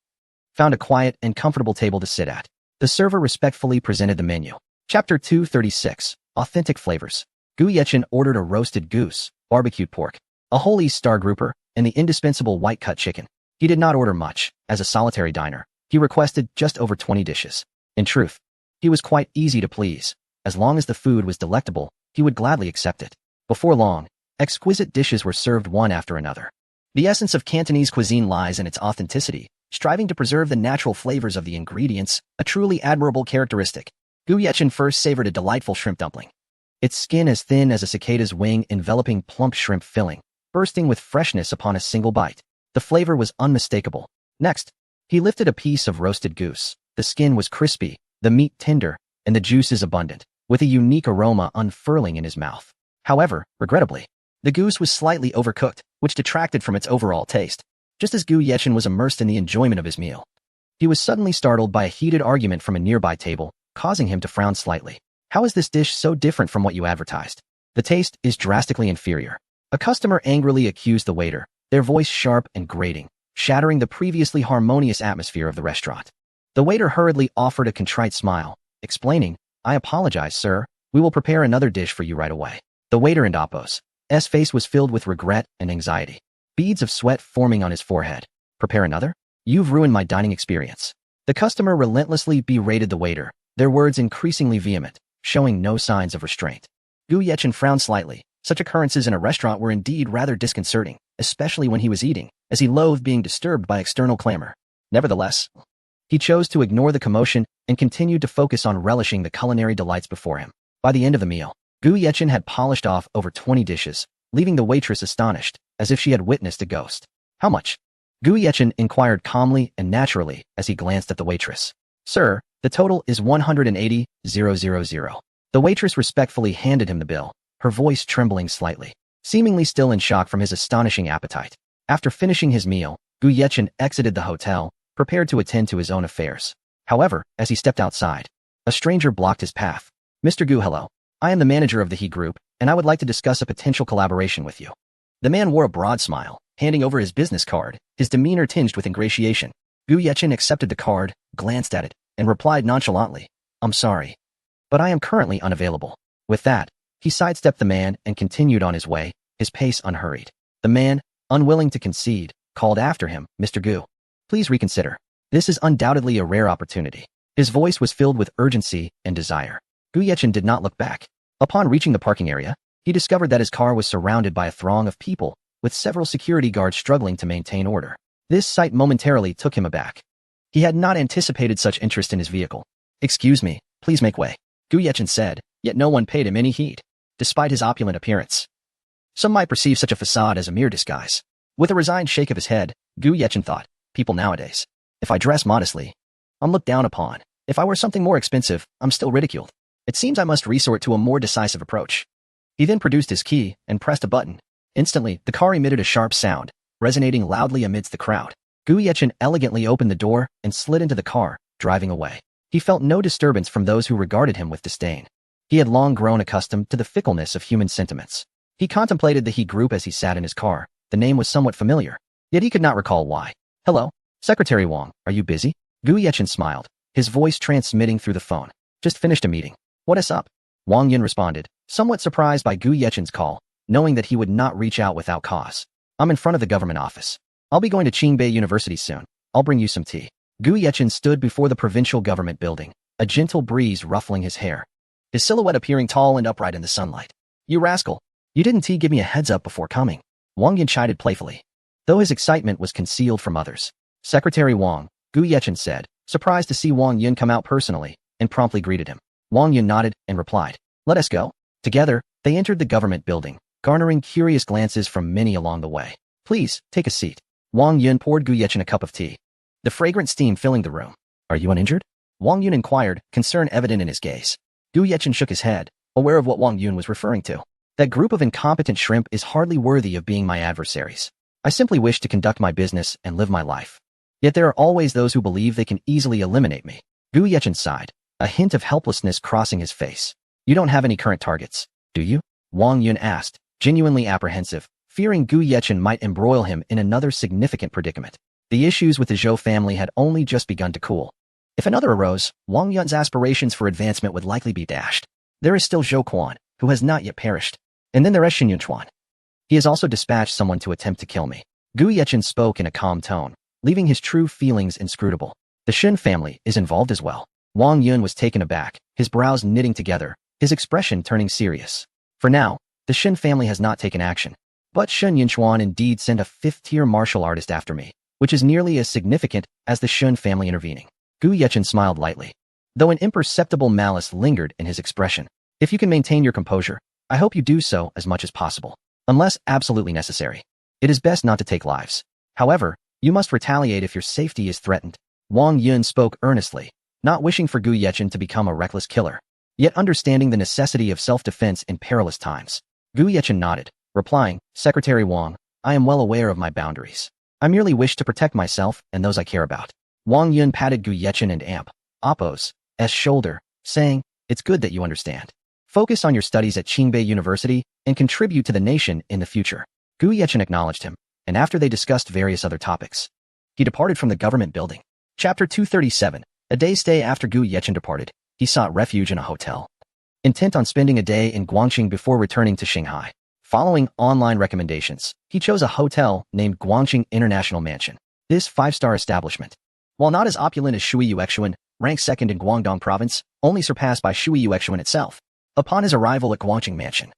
A: found a quiet and comfortable table to sit at. The server respectfully presented the menu. Chapter 236, Authentic Flavors. Gu Yechen ordered a roasted goose, barbecued pork, a whole star grouper, and the indispensable white-cut chicken. He did not order much. As a solitary diner, he requested just over 20 dishes. In truth, he was quite easy to please. As long as the food was delectable, he would gladly accept it. Before long, exquisite dishes were served one after another. The essence of Cantonese cuisine lies in its authenticity, striving to preserve the natural flavors of the ingredients, a truly admirable characteristic. Gu Yechen first savored a delightful shrimp dumpling, its skin as thin as a cicada's wing enveloping plump shrimp filling, bursting with freshness upon a single bite. The flavor was unmistakable. Next, he lifted a piece of roasted goose. The skin was crispy, the meat tender, and the juices abundant, with a unique aroma unfurling in his mouth. However, regrettably, the goose was slightly overcooked, which detracted from its overall taste. Just as Gu Yechen was immersed in the enjoyment of his meal, he was suddenly startled by a heated argument from a nearby table, causing him to frown slightly. How is this dish so different from what you advertised? The taste is drastically inferior. A customer angrily accused the waiter, their voice sharp and grating, shattering the previously harmonious atmosphere of the restaurant. The waiter hurriedly offered a contrite smile, explaining, I apologize, sir. We will prepare another dish for you right away. The waiter and Appo's face was filled with regret and anxiety. beads of sweat forming on his forehead. Prepare another? You've ruined my dining experience. The customer relentlessly berated the waiter, their words increasingly vehement, showing no signs of restraint. Gu Yechen frowned slightly. Such occurrences in a restaurant were indeed rather disconcerting, especially when he was eating, as he loathed being disturbed by external clamor. Nevertheless, he chose to ignore the commotion and continued to focus on relishing the culinary delights before him. By the end of the meal, Gu Yechen had polished off over 20 dishes, leaving the waitress astonished, as if she had witnessed a ghost. How much? Gu Yechen inquired calmly and naturally as he glanced at the waitress. Sir, the total is 180,000. The waitress respectfully handed him the bill, her voice trembling slightly, seemingly still in shock from his astonishing appetite. After finishing his meal, Gu Yechen exited the hotel, prepared to attend to his own affairs. However, as he stepped outside, a stranger blocked his path. Mr. Gu, hello. I am the manager of the He Group, and I would like to discuss a potential collaboration with you. The man wore a broad smile, handing over his business card, his demeanor tinged with ingratiation. Gu Yechen accepted the card, glanced at it, and replied nonchalantly, I'm sorry, but I am currently unavailable. With that, he sidestepped the man and continued on his way, his pace unhurried. The man, unwilling to concede, called after him, Mr. Gu, please reconsider. This is undoubtedly a rare opportunity. His voice was filled with urgency and desire. Gu Yechen did not look back. Upon reaching the parking area, he discovered that his car was surrounded by a throng of people, with several security guards struggling to maintain order. This sight momentarily took him aback. He had not anticipated such interest in his vehicle. Excuse me, please make way, Gu Yechen said, yet no one paid him any heed, despite his opulent appearance. Some might perceive such a facade as a mere disguise. With a resigned shake of his head, Gu Yechen thought, people nowadays, if I dress modestly, I'm looked down upon. If I wear something more expensive, I'm still ridiculed. It seems I must resort to a more decisive approach. He then produced his key and pressed a button. Instantly, the car emitted a sharp sound, resonating loudly amidst the crowd. Gu Yechen elegantly opened the door and slid into the car, driving away. He felt no disturbance from those who regarded him with disdain. He had long grown accustomed to the fickleness of human sentiments. He contemplated the He Group as he sat in his car. The name was somewhat familiar, yet he could not recall why. Hello, Secretary Wang, are you busy? Gu Yechen smiled, his voice transmitting through the phone. Just finished a meeting. What is up? Wang Yun responded, somewhat surprised by Gu Yechen's call, knowing that he would not reach out without cause. I'm in front of the government office. I'll be going to Qingbei University soon. I'll bring you some tea. Gu Yechen stood before the provincial government building, a gentle breeze ruffling his hair, his silhouette appearing tall and upright in the sunlight. You rascal! You didn't give me a heads up before coming. Wang Yun chided playfully, though his excitement was concealed from others. Secretary Wang, Gu Yechen said, surprised to see Wang Yun come out personally, and promptly greeted him. Wang Yun nodded and replied, let us go. Together, they entered the government building, garnering curious glances from many along the way. Please, take a seat. Wang Yun poured Gu Yechen a cup of tea, the fragrant steam filling the room. Are you uninjured? Wang Yun inquired, concern evident in his gaze. Gu Yechen shook his head, aware of what Wang Yun was referring to. That group of incompetent shrimp is hardly worthy of being my adversaries. I simply wish to conduct my business and live my life. Yet there are always those who believe they can easily eliminate me. Gu Yechen sighed, a hint of helplessness crossing his face. You don't have any current targets, do you? Wang Yun asked, genuinely apprehensive, fearing Gu Yechen might embroil him in another significant predicament. The issues with the Zhou family had only just begun to cool. If another arose, Wang Yun's aspirations for advancement would likely be dashed. There is still Zhou Quan, who has not yet perished. And then there is Shen Yunchuan. He has also dispatched someone to attempt to kill me. Gu Yechen spoke in a calm tone, leaving his true feelings inscrutable. The Shen family is involved as well. Wang Yun was taken aback, his brows knitting together, his expression turning serious. For now, the Shen family has not taken action. But Shen Yunchuan indeed sent a fifth-tier martial artist after me, which is nearly as significant as the Shen family intervening. Gu Yechen smiled lightly, though an imperceptible malice lingered in his expression. If you can maintain your composure, I hope you do so as much as possible. Unless absolutely necessary. It is best not to take lives. However, you must retaliate if your safety is threatened. Wang Yun spoke earnestly, not wishing for Gu Yechen to become a reckless killer, yet understanding the necessity of self-defense in perilous times. Gu Yechen nodded, replying, Secretary Wang, I am well aware of my boundaries. I merely wish to protect myself and those I care about. Wang Yun patted Gu Yechen and Appo's shoulder, saying, it's good that you understand. Focus on your studies at Qingbei University and contribute to the nation in the future. Gu Yechen acknowledged him, and after they discussed various other topics, he departed from the government building. Chapter 237. A day's stay after Gu Yechen departed, he sought refuge in a hotel, intent on spending a day in Guangqing before returning to Shanghai. Following online recommendations, he chose a hotel named Guangqing International Mansion. This five-star establishment, while not as opulent as Shui Yuexuan, ranked second in Guangdong province, only surpassed by Shui Yuexuan itself. Upon his arrival at Guangqing Mansion,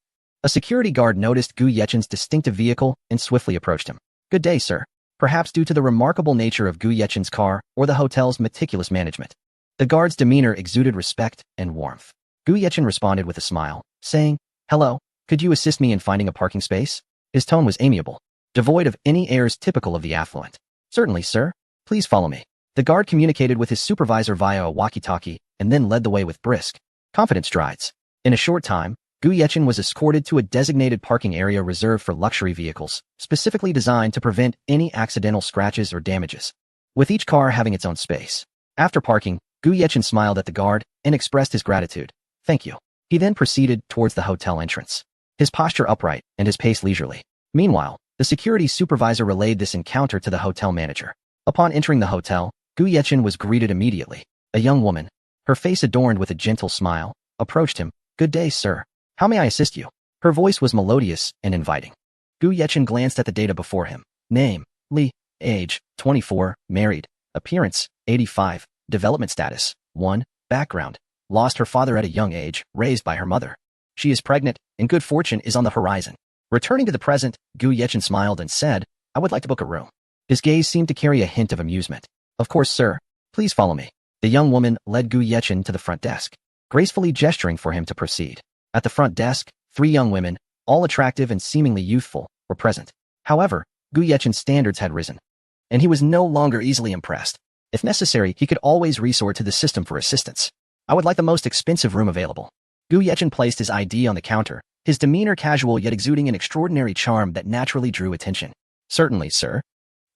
A: a security guard noticed Gu Yechen's distinctive vehicle and swiftly approached him. "Good day, sir." Perhaps due to the remarkable nature of Gu Yechen's car or the hotel's meticulous management, the guard's demeanor exuded respect and warmth. Gu Yechen responded with a smile, saying, "Hello, could you assist me in finding a parking space?" His tone was amiable, devoid of any airs typical of the affluent. "Certainly, sir. Please follow me." The guard communicated with his supervisor via a walkie-talkie and then led the way with brisk, confident strides. In a short time, Gu Yechen was escorted to a designated parking area reserved for luxury vehicles, specifically designed to prevent any accidental scratches or damages, with each car having its own space. After parking, Gu Yechen smiled at the guard and expressed his gratitude. "Thank you." He then proceeded towards the hotel entrance, his posture upright and his pace leisurely. Meanwhile, the security supervisor relayed this encounter to the hotel manager. Upon entering the hotel, Gu Yechen was greeted immediately. A young woman, her face adorned with a gentle smile, approached him. "Good day, sir. How may I assist you?" Her voice was melodious and inviting. Gu Yechen glanced at the data before him. Name, Li. Age, 24, married. Appearance, 85. Development status, 1. Background, lost her father at a young age, raised by her mother. She is pregnant, and good fortune is on the horizon. Returning to the present, Gu Yechen smiled and said, "I would like to book a room." His gaze seemed to carry a hint of amusement. "Of course, sir. Please follow me." The young woman led Gu Yechen to the front desk, gracefully gesturing for him to proceed. At the front desk, 3 young women, all attractive and seemingly youthful, were present. However, Gu Yechen's standards had risen, and he was no longer easily impressed. If necessary, he could always resort to the system for assistance. "I would like the most expensive room available." Gu Yechen placed his ID on the counter, his demeanor casual yet exuding an extraordinary charm that naturally drew attention. "Certainly, sir.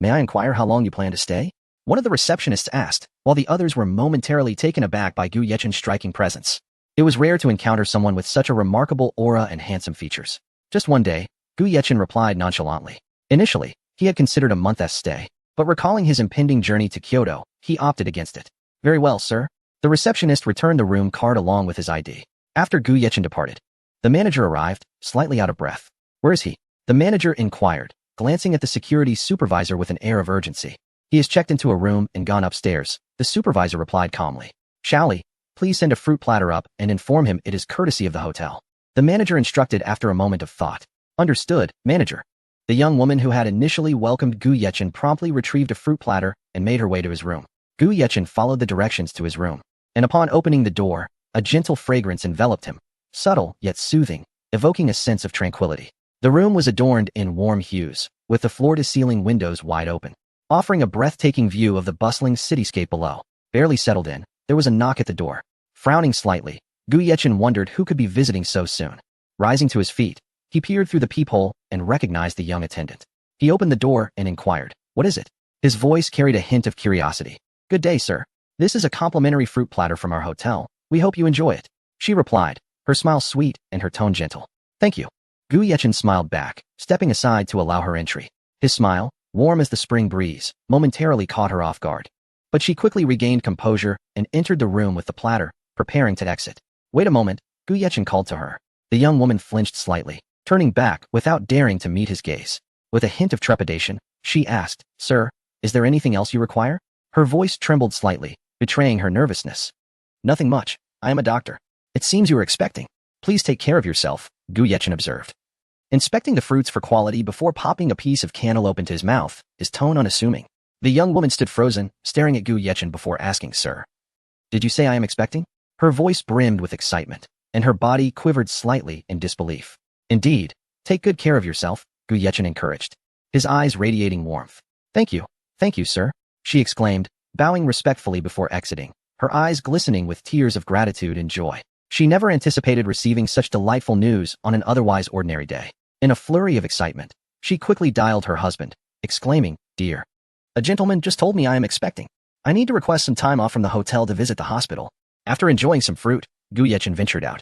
A: May I inquire how long you plan to stay?" one of the receptionists asked, while the others were momentarily taken aback by Gu Yechen's striking presence. It was rare to encounter someone with such a remarkable aura and handsome features. "Just one day," Gu Yechen replied nonchalantly. Initially, he had considered a month's stay, but recalling his impending journey to Kyoto, he opted against it. "Very well, sir." The receptionist returned the room card along with his ID. After Gu Yechen departed, the manager arrived, slightly out of breath. "Where is he?" the manager inquired, glancing at the security supervisor with an air of urgency. "He has checked into a room and gone upstairs," the supervisor replied calmly. "Shall please send a fruit platter up and inform him it is courtesy of the hotel," the manager instructed after a moment of thought. "Understood, manager." The young woman who had initially welcomed Gu Yechen promptly retrieved a fruit platter and made her way to his room. Gu Yechen followed the directions to his room, and upon opening the door, a gentle fragrance enveloped him, subtle yet soothing, evoking a sense of tranquility. The room was adorned in warm hues, with the floor-to-ceiling windows wide open, offering a breathtaking view of the bustling cityscape below. Barely settled in, there was a knock at the door. Frowning slightly, Gu Yechen wondered who could be visiting so soon. Rising to his feet, he peered through the peephole and recognized the young attendant. He opened the door and inquired, "What is it?" His voice carried a hint of curiosity. "Good day, sir. This is a complimentary fruit platter from our hotel. We hope you enjoy it," she replied, her smile sweet and her tone gentle. "Thank you." Gu Yechen smiled back, stepping aside to allow her entry. His smile, warm as the spring breeze, momentarily caught her off guard. But she quickly regained composure and entered the room with the platter, preparing to exit. "Wait a moment," Gu Yechen called to her. The young woman flinched slightly, turning back without daring to meet his gaze. With a hint of trepidation, she asked, "Sir, is there anything else you require?" Her voice trembled slightly, betraying her nervousness. "Nothing much. I am a doctor." "It seems you are expecting." "Please take care of yourself," Gu Yechen observed, inspecting the fruits for quality before popping a piece of cantaloupe into his mouth, his tone unassuming. The young woman stood frozen, staring at Gu Yechen before asking, "Sir, did you say I am expecting?" Her voice brimmed with excitement, and her body quivered slightly in disbelief. "Indeed. Take good care of yourself," Gu Yechen encouraged, his eyes radiating warmth. Thank you, sir," she exclaimed, bowing respectfully before exiting, her eyes glistening with tears of gratitude and joy. She never anticipated receiving such delightful news on an otherwise ordinary day. In a flurry of excitement, she quickly dialed her husband, exclaiming, "Dear, a gentleman just told me I am expecting. I need to request some time off from the hotel to visit the hospital." After enjoying some fruit, Gu Yechen ventured out,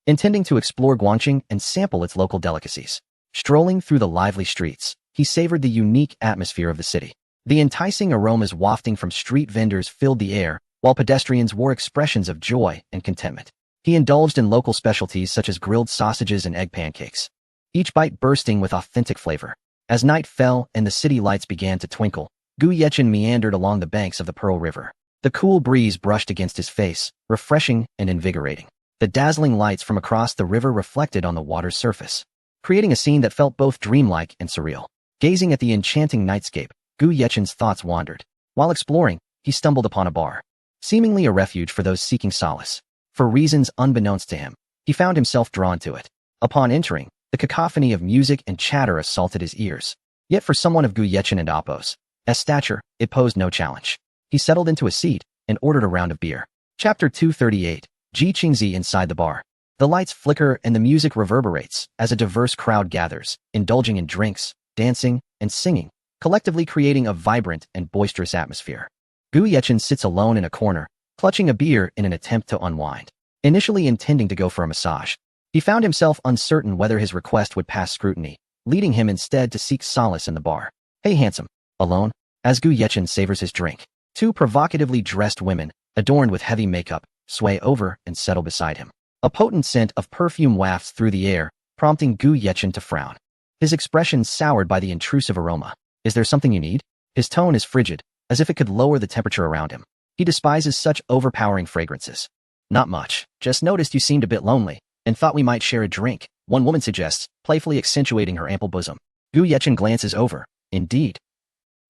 A: intending to explore Guangqing and sample its local delicacies. Strolling through the lively streets, he savored the unique atmosphere of the city. The enticing aromas wafting from street vendors filled the air, while pedestrians wore expressions of joy and contentment. He indulged in local specialties such as grilled sausages and egg pancakes, each bite bursting with authentic flavor. As night fell and the city lights began to twinkle, Gu Yechen meandered along the banks of the Pearl River. The cool breeze brushed against his face, refreshing and invigorating. The dazzling lights from across the river reflected on the water's surface, creating a scene that felt both dreamlike and surreal. Gazing at the enchanting nightscape, Gu Yechen's thoughts wandered. While exploring, he stumbled upon a bar, seemingly a refuge for those seeking solace. For reasons unbeknownst to him, he found himself drawn to it. Upon entering, the cacophony of music and chatter assaulted his ears. Yet for someone of Gu Yechen and Appo's stature, it posed no challenge. He settled into a seat and ordered a round of beer. Chapter 238. Ji Qingzi inside the bar. The lights flicker and the music reverberates as a diverse crowd gathers, indulging in drinks, dancing, and singing, collectively creating a vibrant and boisterous atmosphere. Gu Yechen sits alone in a corner, clutching a beer in an attempt to unwind. Initially intending to go for a massage, he found himself uncertain whether his request would pass scrutiny, leading him instead to seek solace in the bar. Hey handsome, alone? As Gu Yechen savors his drink, two provocatively dressed women, adorned with heavy makeup, sway over and settle beside him. A potent scent of perfume wafts through the air, prompting Gu Yechen to frown. His expression soured by the intrusive aroma. Is there something you need? His tone is frigid, as if it could lower the temperature around him. He despises such overpowering fragrances. Not much, just noticed you seemed a bit lonely, and thought we might share a drink, one woman suggests, playfully accentuating her ample bosom. Gu Yechen glances over. Indeed.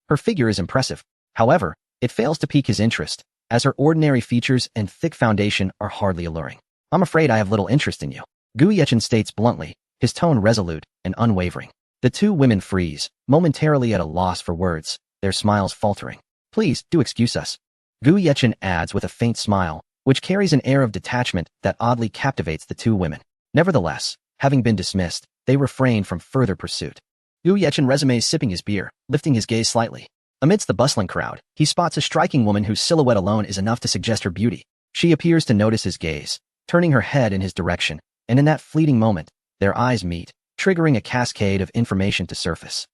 A: Her figure is impressive. However, it fails to pique his interest, as her ordinary features and thick foundation are hardly alluring. I'm afraid I have little interest in you. Gu Yechen states bluntly, his tone resolute and unwavering. The two women freeze, momentarily at a loss for words, their smiles faltering. Please, do excuse us. Gu Yechen adds with a faint smile, which carries an air of detachment that oddly captivates the two women. Nevertheless, having been dismissed, they refrain from further pursuit. Gu Yechen resumes sipping his beer, lifting his gaze slightly. Amidst the bustling crowd, he spots a striking woman whose silhouette alone is enough to suggest her beauty. She appears to notice his gaze, turning her head in his direction, and in that fleeting moment, their eyes meet, triggering a cascade of information to surface.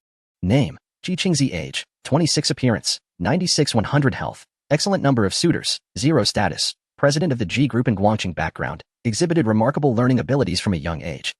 A: Name: Ji Qingzi. Age: 26. Appearance: 96-100. Health: excellent. Number of suitors: 0. Status: President of the G Group. In Guangqing. Background: exhibited remarkable learning abilities from a young age.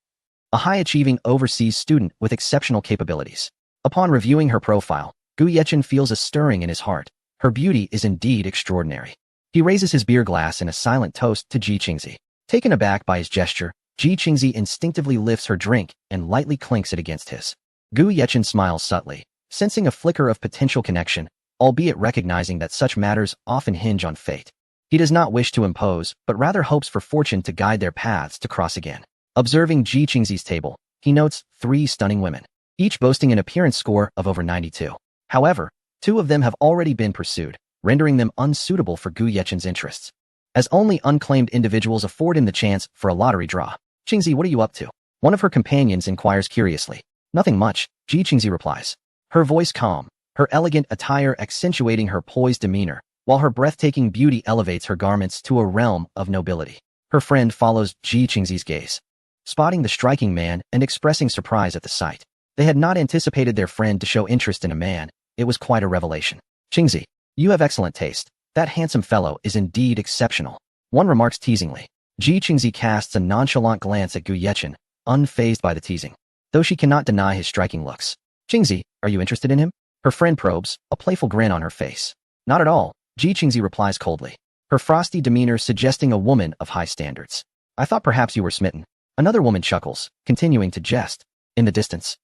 A: A high-achieving overseas student with exceptional capabilities. Upon reviewing her profile, Gu Yechen feels a stirring in his heart. Her beauty is indeed extraordinary. He raises his beer glass in a silent toast to Ji Qingzi. Taken aback by his gesture, Ji Qingzi instinctively lifts her drink and lightly clinks it against his. Gu Yechen smiles subtly, sensing a flicker of potential connection, albeit recognizing that such matters often hinge on fate. He does not wish to impose, but rather hopes for fortune to guide their paths to cross again. Observing Ji Qingzi's table, he notes 3 stunning women, each boasting an appearance score of over 92. However, 2 of them have already been pursued, rendering them unsuitable for Gu Yechen's interests, as only unclaimed individuals afford him the chance for a lottery draw. Qingzi, what are you up to? One of her companions inquires curiously. Nothing much, Ji Qingzi replies. Her voice calm, her elegant attire accentuating her poised demeanor, while her breathtaking beauty elevates her garments to a realm of nobility. Her friend follows Ji Qingzi's gaze, spotting the striking man and expressing surprise at the sight. They had not anticipated their friend to show interest in a man. It was quite a revelation. Qingzi, you have excellent taste. That handsome fellow is indeed exceptional. One remarks teasingly. Ji Qingzi casts a nonchalant glance at Gu Yechen, unfazed by the teasing, though she cannot deny his striking looks. Qingzi, are you interested in him? Her friend probes, a playful grin on her face. Not at all, Ji Qingzi replies coldly, her frosty demeanor suggesting a woman of high standards. I thought perhaps you were smitten. Another woman chuckles, continuing to jest. In the distance,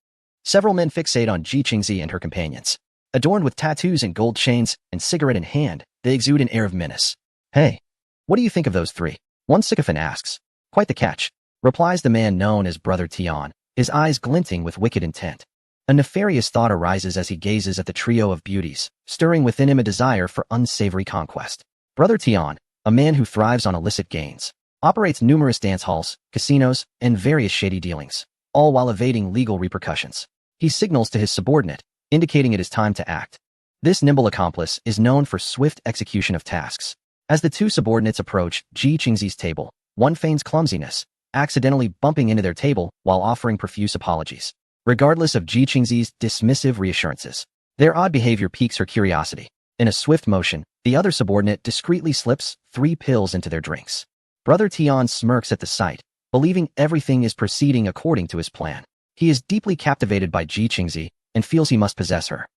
A: several men fixate on Ji Qingzi and her companions. Adorned with tattoos and gold chains and cigarette in hand, they exude an air of menace. Hey, what do you think of those 3? One sycophant asks. Quite the catch, replies the man known as Brother Tian, his eyes glinting with wicked intent. A nefarious thought arises as he gazes at the trio of beauties, stirring within him a desire for unsavory conquest. Brother Tian, a man who thrives on illicit gains, operates numerous dance halls, casinos, and various shady dealings, all while evading legal repercussions. He signals to his subordinate, indicating it is time to act. This nimble accomplice is known for swift execution of tasks. As the 2 subordinates approach Ji Qingzi's table, one feigns clumsiness, accidentally bumping into their table while offering profuse apologies. Regardless of Ji Qingzi's dismissive reassurances, their odd behavior piques her curiosity. In a swift motion, the other subordinate discreetly slips 3 pills into their drinks. Brother Tian smirks at the sight, believing everything is proceeding according to his plan. He is deeply captivated by Ji Qingzi and feels he must possess her.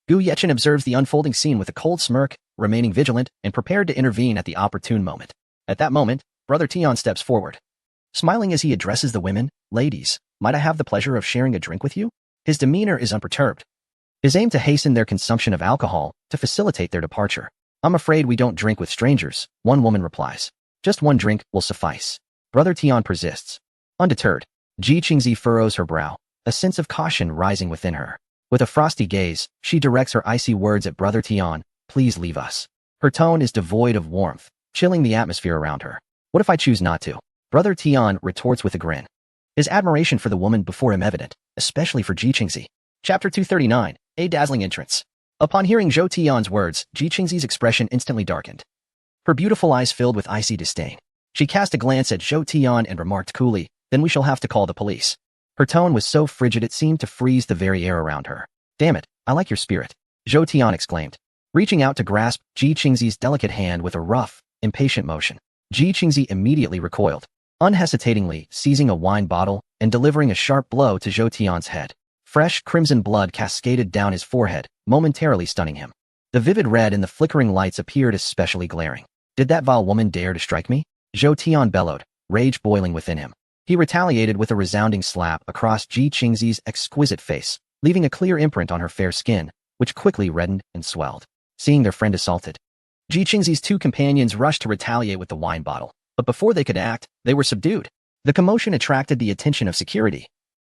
A: Gu Yechen observes the unfolding scene with a cold smirk, remaining vigilant and prepared to intervene at the opportune moment. At that moment, Brother Tian steps forward. Smiling as he addresses the women, "Ladies, might I have the pleasure of sharing a drink with you?" His demeanor is unperturbed. His aim to hasten their consumption of alcohol to facilitate their departure. "I'm afraid we don't drink with strangers," one woman replies. "Just one drink will suffice." Brother Tian persists. Undeterred, Ji Qingzi furrows her brow, a sense of caution rising within her. With a frosty gaze, she directs her icy words at Brother Tian, "Please leave us." Her tone is devoid of warmth, chilling the atmosphere around her. "What if I choose not to?" Brother Tian retorts with a grin. His admiration for the woman before him evident, especially for Ji Qingzi. Chapter 239, A Dazzling Entrance. Upon hearing Zhou Tian's words, Ji Qingzi's expression instantly darkened. Her beautiful eyes filled with icy disdain. She cast a glance at Zhou Tian and remarked coolly, "Then we shall have to call the police." Her tone was so frigid it seemed to freeze the very air around her. "Damn it, I like your spirit," Zhou Tian exclaimed, reaching out to grasp Ji Qingzi's delicate hand with a rough, impatient motion. Ji Qingzi immediately recoiled, unhesitatingly seizing a wine bottle and delivering a sharp blow to Zhou Tian's head. Fresh crimson blood cascaded down his forehead, momentarily stunning him. The vivid red in the flickering lights appeared especially glaring. "Did that vile woman dare to strike me?" Zhou Tian bellowed, rage boiling within him. He retaliated with a resounding slap across Ji Qingzi's exquisite face, leaving a clear imprint on her fair skin, which quickly reddened and swelled. Seeing their friend assaulted, Ji Qingzi's two companions rushed to retaliate with the wine bottle, but before they could act, they were subdued. The commotion attracted the attention of security,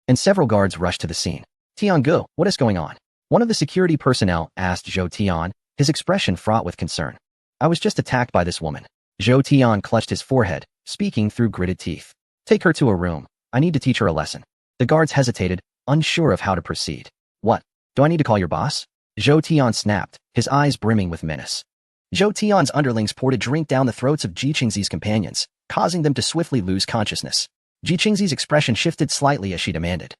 A: and several guards rushed to the scene. "Tiangu, what is going on?" One of the security personnel asked Zhou Tian, his expression fraught with concern. "I was just attacked by this woman." Zhou Tian clutched his forehead, speaking through gritted teeth. "Take her to a room. I need to teach her a lesson." The guards hesitated, unsure of how to proceed. "What? Do I need to call your boss?" Zhou Tian snapped, his eyes brimming with menace. Zhou Tian's underlings poured a drink down the throats of Ji Qingzi's companions, causing them to swiftly lose consciousness. Ji Qingzi's expression shifted slightly as she demanded,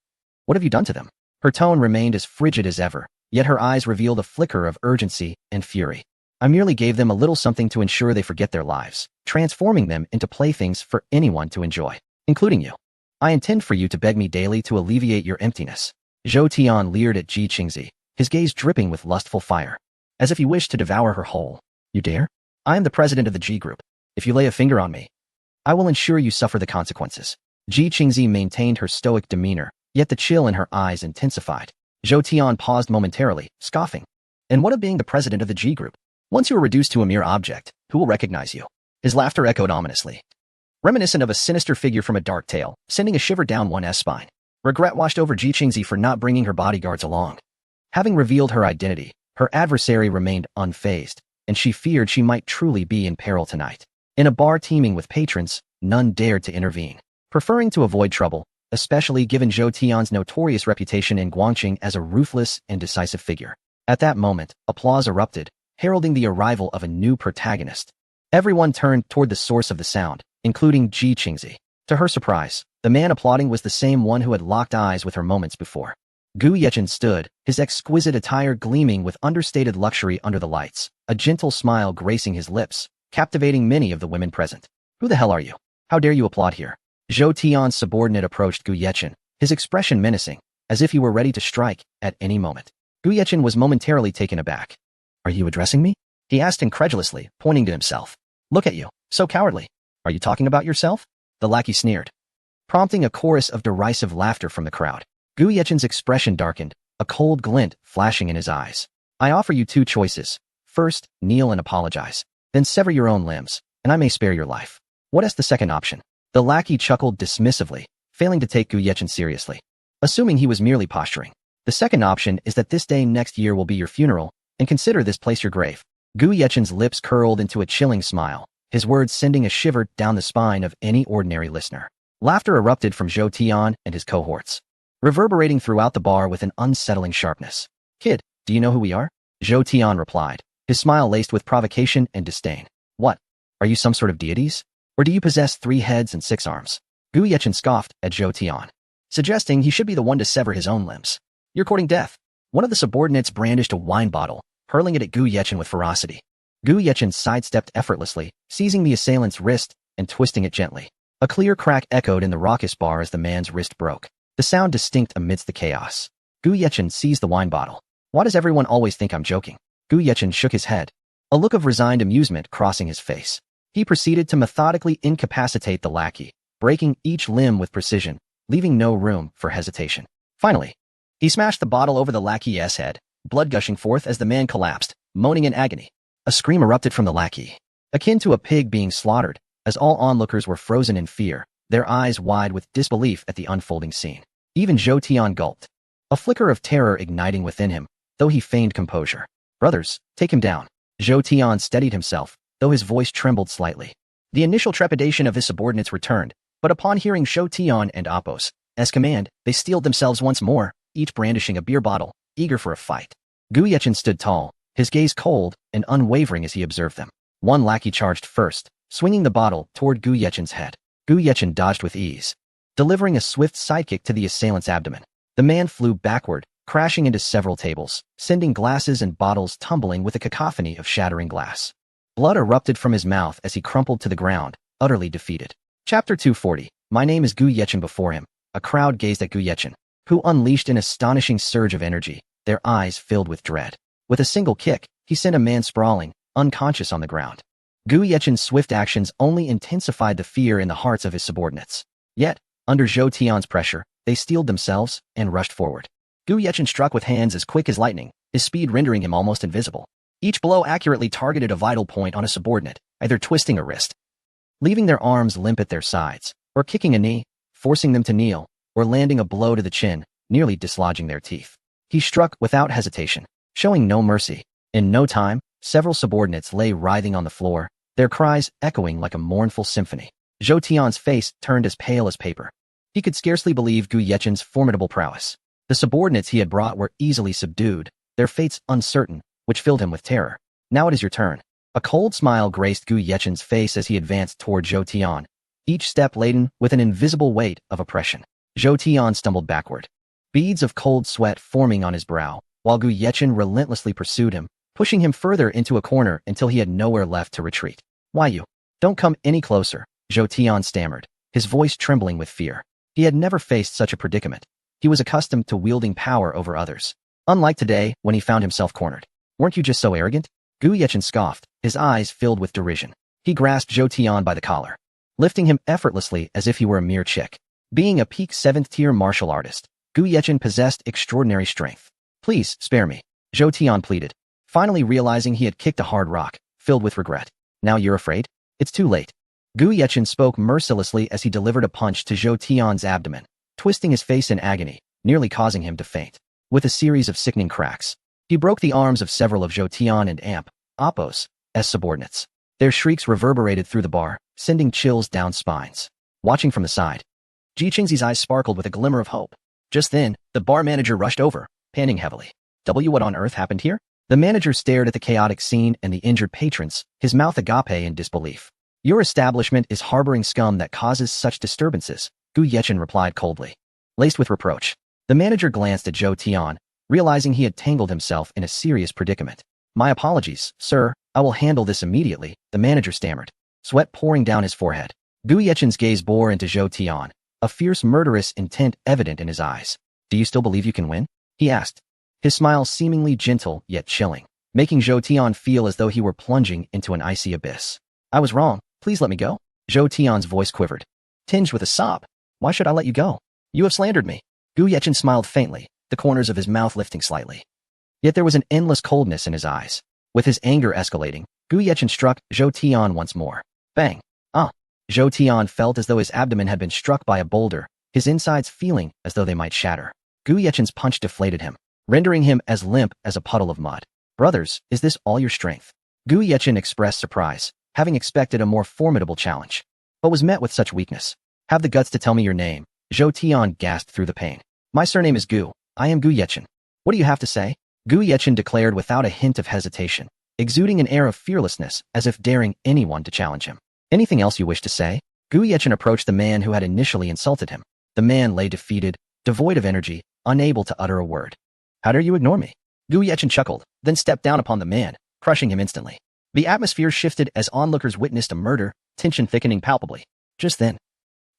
A: "What have you done to them?" Her tone remained as frigid as ever, yet her eyes revealed a flicker of urgency and fury. "I merely gave them a little something to ensure they forget their lives, transforming them into playthings for anyone to enjoy, including you. I intend for you to beg me daily to alleviate your emptiness." Zhou Tian leered at Ji Qingzi, his gaze dripping with lustful fire, as if he wished to devour her whole. "You dare? I am the president of the G Group. If you lay a finger on me, I will ensure you suffer the consequences." Ji Qingzi maintained her stoic demeanor, yet the chill in her eyes intensified. Zhou Tian paused momentarily, scoffing. "And what of being the president of the G Group? Once you are reduced to a mere object, who will recognize you?" His laughter echoed ominously, reminiscent of a sinister figure from a dark tale, sending a shiver down one's spine. Regret washed over Ji Qingzi for not bringing her bodyguards along. Having revealed her identity, her adversary remained unfazed, and she feared she might truly be in peril tonight. In a bar teeming with patrons, none dared to intervene, preferring to avoid trouble, especially given Zhou Tian's notorious reputation in Guangqing as a ruthless and decisive figure. At that moment, applause erupted, heralding the arrival of a new protagonist. Everyone turned toward the source of the sound, including Ji Qingzi. To her surprise, the man applauding was the same one who had locked eyes with her moments before. Gu Yechen stood, his exquisite attire gleaming with understated luxury under the lights, a gentle smile gracing his lips, captivating many of the women present. "Who the hell are you? How dare you applaud here?" Zhou Tian's subordinate approached Gu Yechen, his expression menacing, as if he were ready to strike at any moment. Gu Yechen was momentarily taken aback. "Are you addressing me?" he asked incredulously, pointing to himself. "Look at you, so cowardly. Are you talking about yourself?" The lackey sneered, prompting a chorus of derisive laughter from the crowd. Gu Yechen's expression darkened, a cold glint flashing in his eyes. "I offer you two choices. First, kneel and apologize. Then sever your own limbs, and I may spare your life. What is the second option?" The lackey chuckled dismissively, failing to take Gu Yechen seriously, assuming he was merely posturing. "The second option is that this day next year will be your funeral, and consider this place your grave." Gu Yechen's lips curled into a chilling smile, his words sending a shiver down the spine of any ordinary listener. Laughter erupted from Zhou Tian and his cohorts, reverberating throughout the bar with an unsettling sharpness. "Kid, do you know who we are?" Zhou Tian replied, his smile laced with provocation and disdain. "What? Are you some sort of deities? Or do you possess 3 heads and 6 arms?" Gu Yechen scoffed at Zhou Tian, suggesting he should be the one to sever his own limbs. "You're courting death." One of the subordinates brandished a wine bottle, hurling it at Gu Yechen with ferocity. Gu Yechen sidestepped effortlessly, seizing the assailant's wrist and twisting it gently. A clear crack echoed in the raucous bar as the man's wrist broke. the sound distinct amidst the chaos. Gu Yechen seized the wine bottle. Why does everyone always think I'm joking? Gu Yechen shook his head, a look of resigned amusement crossing his face. He proceeded to methodically incapacitate the lackey, breaking each limb with precision, leaving no room for hesitation. Finally, he smashed the bottle over the lackey's head, blood gushing forth as the man collapsed, moaning in agony. A scream erupted from the lackey, akin to a pig being slaughtered, as all onlookers were frozen in fear, their eyes wide with disbelief at the unfolding scene. Even Zhou Tian gulped, a flicker of terror igniting within him, though he feigned composure. Brothers, take him down. Zhou Tian steadied himself, though his voice trembled slightly. The initial trepidation of his subordinates returned, but upon hearing Zhou Tian and Appos, as command, they steeled themselves once more, each brandishing a beer bottle, eager for a fight. Gu Yechen stood tall, his gaze cold and unwavering as he observed them. One lackey charged first, swinging the bottle toward Gu Yechen's head. Gu Yechen dodged with ease, delivering a swift sidekick to the assailant's abdomen. The man flew backward, crashing into several tables, sending glasses and bottles tumbling with a cacophony of shattering glass. Blood erupted from his mouth as he crumpled to the ground, utterly defeated. Chapter 240. My name is Gu Yechen. Before him, a crowd gazed at Gu Yechen, who unleashed an astonishing surge of energy, their eyes filled with dread. With a single kick, he sent a man sprawling, unconscious on the ground. Gu Yechen's swift actions only intensified the fear in the hearts of his subordinates. Yet, under Zhou Tian's pressure, they steeled themselves and rushed forward. Gu Yechen struck with hands as quick as lightning, his speed rendering him almost invisible. Each blow accurately targeted a vital point on a subordinate, either twisting a wrist, leaving their arms limp at their sides, or kicking a knee, forcing them to kneel, or landing a blow to the chin, nearly dislodging their teeth. He struck without hesitation, showing no mercy. In no time, several subordinates lay writhing on the floor, their cries echoing like a mournful symphony. Zhou Tian's face turned as pale as paper. He could scarcely believe Gu Yechen's formidable prowess. The subordinates he had brought were easily subdued, their fates uncertain, which filled him with terror. Now it is your turn. A cold smile graced Gu Yechen's face as he advanced toward Zhou Tian, each step laden with an invisible weight of oppression. Zhou Tian stumbled backward, beads of cold sweat forming on his brow, while Gu Yechen relentlessly pursued him, pushing him further into a corner until he had nowhere left to retreat. Why you? Don't come any closer, Zhou Tian stammered, his voice trembling with fear. He had never faced such a predicament. He was accustomed to wielding power over others. Unlike today, when he found himself cornered. Weren't you just so arrogant? Gu Yechen scoffed, his eyes filled with derision. He grasped Zhou Tian by the collar, lifting him effortlessly as if he were a mere chick. Being a peak 7th-tier martial artist, Gu Yechen possessed extraordinary strength. Please, spare me, Zhou Tian pleaded, finally realizing he had kicked a hard rock, filled with regret. Now you're afraid? It's too late. Gu Yechen spoke mercilessly as he delivered a punch to Zhou Tian's abdomen, twisting his face in agony, nearly causing him to faint. With a series of sickening cracks, he broke the arms of several of Zhou Tian and Appos' subordinates. Their shrieks reverberated through the bar, sending chills down spines. Watching from the side, Ji Qingzi's eyes sparkled with a glimmer of hope. Just then, the bar manager rushed over, panting heavily. What on earth happened here? The manager stared at the chaotic scene and the injured patrons, his mouth agape in disbelief. Your establishment is harboring scum that causes such disturbances, Gu Yechen replied coldly. Laced with reproach, the manager glanced at Zhou Tian, realizing he had tangled himself in a serious predicament. My apologies, sir, I will handle this immediately, the manager stammered, sweat pouring down his forehead. Gu Yechen's gaze bore into Zhou Tian, a fierce murderous intent evident in his eyes. Do you still believe you can win? He asked, his smile seemingly gentle yet chilling, making Zhou Tian feel as though he were plunging into an icy abyss. I was wrong, please let me go. Zhou Tian's voice quivered, tinged with a sob. Why should I let you go? You have slandered me. Gu Yechen smiled faintly, the corners of his mouth lifting slightly. Yet there was an endless coldness in his eyes. With his anger escalating, Gu Yechen struck Zhou Tian once more. Bang! Ah! Zhou Tian felt as though his abdomen had been struck by a boulder, his insides feeling as though they might shatter. Gu Yechen's punch deflated him, rendering him as limp as a puddle of mud. Brothers, is this all your strength? Gu Yechen expressed surprise, having expected a more formidable challenge, but was met with such weakness. Have the guts to tell me your name, Zhou Tian gasped through the pain. My surname is Gu. I am Gu Yechen. What do you have to say? Gu Yechen declared without a hint of hesitation, exuding an air of fearlessness as if daring anyone to challenge him. Anything else you wish to say? Gu Yechen approached the man who had initially insulted him. The man lay defeated, devoid of energy, unable to utter a word. How dare you ignore me? Gu Yechen chuckled, then stepped down upon the man, crushing him instantly. The atmosphere shifted as onlookers witnessed a murder, tension thickening palpably. Just then,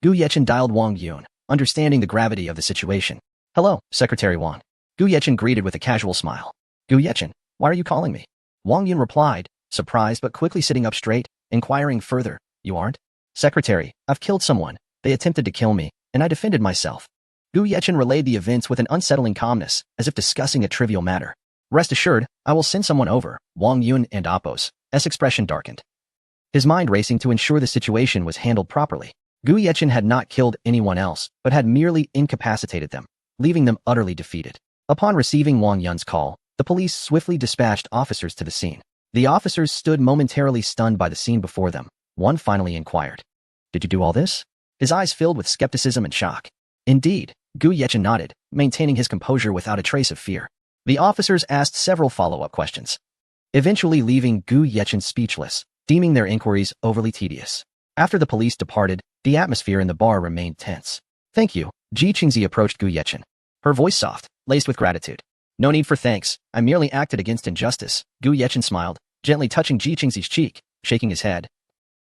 A: Gu Yechen dialed Wang Yun, understanding the gravity of the situation. Hello, Secretary Wang. Gu Yechen greeted with a casual smile. Gu Yechen, why are you calling me? Wang Yun replied, surprised but quickly sitting up straight, inquiring further, you aren't? Secretary, I've killed someone. They attempted to kill me, and I defended myself. Gu Yechen relayed the events with an unsettling calmness, as if discussing a trivial matter. Rest assured, I will send someone over. Wang Yun and Apos' expression darkened, his mind racing to ensure the situation was handled properly. Gu Yechen had not killed anyone else, but had merely incapacitated them, leaving them utterly defeated. Upon receiving Wang Yun's call, the police swiftly dispatched officers to the scene. The officers stood momentarily stunned by the scene before them. One finally inquired, "Did you do all this?" His eyes filled with skepticism and shock. Indeed, Gu Yechen nodded, maintaining his composure without a trace of fear. The officers asked several follow-up questions, eventually leaving Gu Yechen speechless, deeming their inquiries overly tedious. After the police departed, the atmosphere in the bar remained tense. Thank you, Ji Qingzi approached Gu Yechen, her voice soft, laced with gratitude. No need for thanks, I merely acted against injustice. Gu Yechen smiled, gently touching Ji Qingzi's cheek, shaking his head,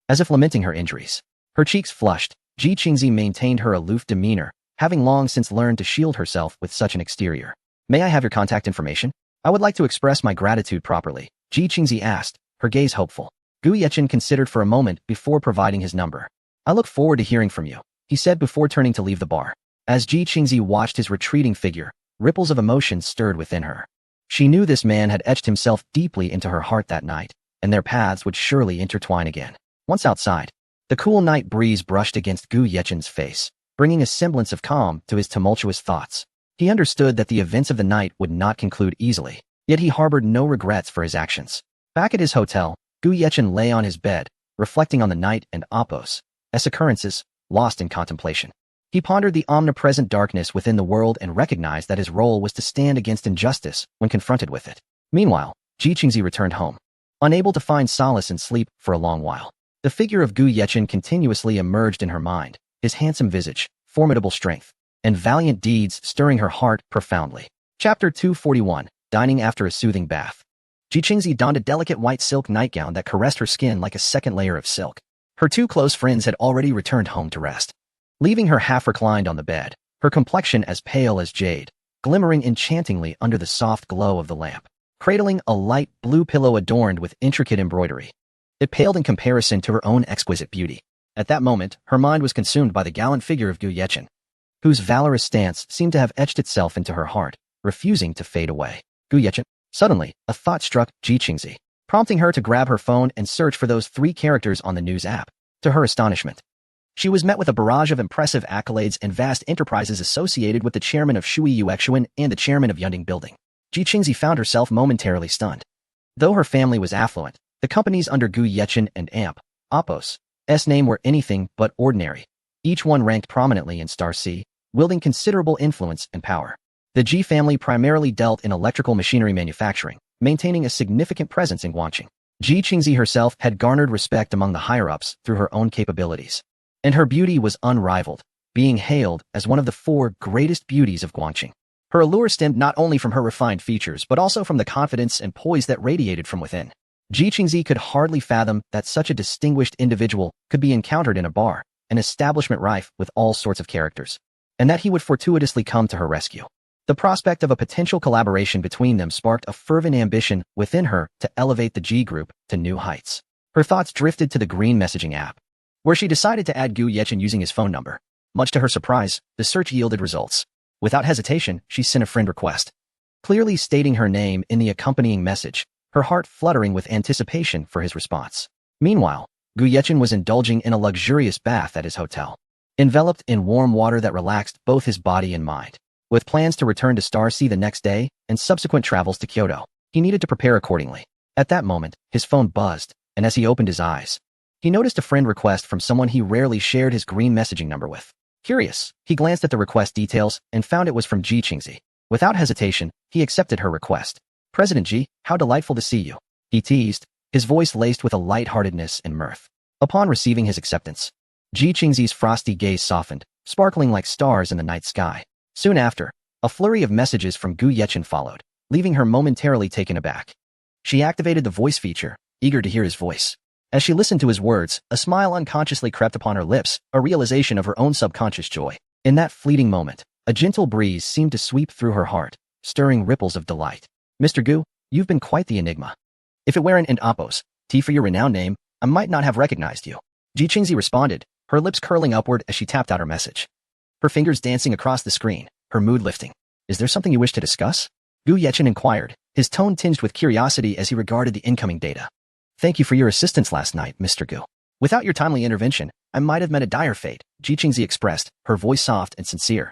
A: as if lamenting her injuries. Her cheeks flushed. Ji Qingzi maintained her aloof demeanor, having long since learned to shield herself with such an exterior. May I have your contact information? I would like to express my gratitude properly, Ji Qingzi asked, her gaze hopeful. Gu Yechen considered for a moment before providing his number. I look forward to hearing from you, he said before turning to leave the bar. As Ji Qingzi watched his retreating figure, ripples of emotion stirred within her. She knew this man had etched himself deeply into her heart that night, and their paths would surely intertwine again. Once outside, the cool night breeze brushed against Gu Yechen's face, bringing a semblance of calm to his tumultuous thoughts. He understood that the events of the night would not conclude easily, yet he harbored no regrets for his actions. Back at his hotel, Gu Yechen lay on his bed, reflecting on the night and Apos' occurrences, lost in contemplation. He pondered the omnipresent darkness within the world and recognized that his role was to stand against injustice when confronted with it. Meanwhile, Ji Qingzi returned home, unable to find solace in sleep for a long while. The figure of Gu Yechen continuously emerged in her mind, his handsome visage, formidable strength, and valiant deeds stirring her heart profoundly. Chapter 241, Dining After a Soothing Bath. Ji Qingzi donned a delicate white silk nightgown that caressed her skin like a second layer of silk. Her two close friends had already returned home to rest, leaving her half reclined on the bed, her complexion as pale as jade, glimmering enchantingly under the soft glow of the lamp, cradling a light blue pillow adorned with intricate embroidery. It paled in comparison to her own exquisite beauty. At that moment, her mind was consumed by the gallant figure of Gu Yechen, whose valorous stance seemed to have etched itself into her heart, refusing to fade away. Gu Yechen. Suddenly, a thought struck Ji Qingzi, prompting her to grab her phone and search for those 3 characters on the news app. To her astonishment, she was met with a barrage of impressive accolades and vast enterprises associated with the chairman of Shui Yuexuan and the chairman of Yunding Building. Ji Qingzi found herself momentarily stunned. Though her family was affluent, the companies under Gu Yechen and Apos' name were anything but ordinary. Each one ranked prominently in Star C, wielding considerable influence and power. The Ji family primarily dealt in electrical machinery manufacturing, maintaining a significant presence in Guangqing. Ji Qingzi herself had garnered respect among the higher-ups through her own capabilities, and her beauty was unrivaled, being hailed as one of the 4 greatest beauties of Guangqing. Her allure stemmed not only from her refined features but also from the confidence and poise that radiated from within. Ji Qingzi could hardly fathom that such a distinguished individual could be encountered in a bar, an establishment rife with all sorts of characters, and that he would fortuitously come to her rescue. The prospect of a potential collaboration between them sparked a fervent ambition within her to elevate the Ji group to new heights. Her thoughts drifted to the green messaging app, where she decided to add Gu Yechen using his phone number. Much to her surprise, the search yielded results. Without hesitation, she sent a friend request, clearly stating her name in the accompanying message, her heart fluttering with anticipation for his response. Meanwhile, Gu Yechen was indulging in a luxurious bath at his hotel, enveloped in warm water that relaxed both his body and mind. With plans to return to Star C the next day and subsequent travels to Kyoto, he needed to prepare accordingly. At that moment, his phone buzzed, and as he opened his eyes, he noticed a friend request from someone he rarely shared his green messaging number with. Curious, he glanced at the request details and found it was from Ji Qingzi. Without hesitation, he accepted her request. President Ji, how delightful to see you, he teased, his voice laced with a lightheartedness and mirth. Upon receiving his acceptance, Ji Qingzi's frosty gaze softened, sparkling like stars in the night sky. Soon after, a flurry of messages from Gu Yechen followed, leaving her momentarily taken aback. She activated the voice feature, eager to hear his voice. As she listened to his words, a smile unconsciously crept upon her lips, a realization of her own subconscious joy. In that fleeting moment, a gentle breeze seemed to sweep through her heart, stirring ripples of delight. Mr. Gu, you've been quite the enigma. If it weren't an Appos, T for your renowned name, I might not have recognized you. Ji Qingzi responded, her lips curling upward as she tapped out her message. Her fingers dancing across the screen, her mood lifting. Is there something you wish to discuss? Gu Yechen inquired, his tone tinged with curiosity as he regarded the incoming data. Thank you for your assistance last night, Mr. Gu. Without your timely intervention, I might have met a dire fate, Ji Qingzi expressed, her voice soft and sincere.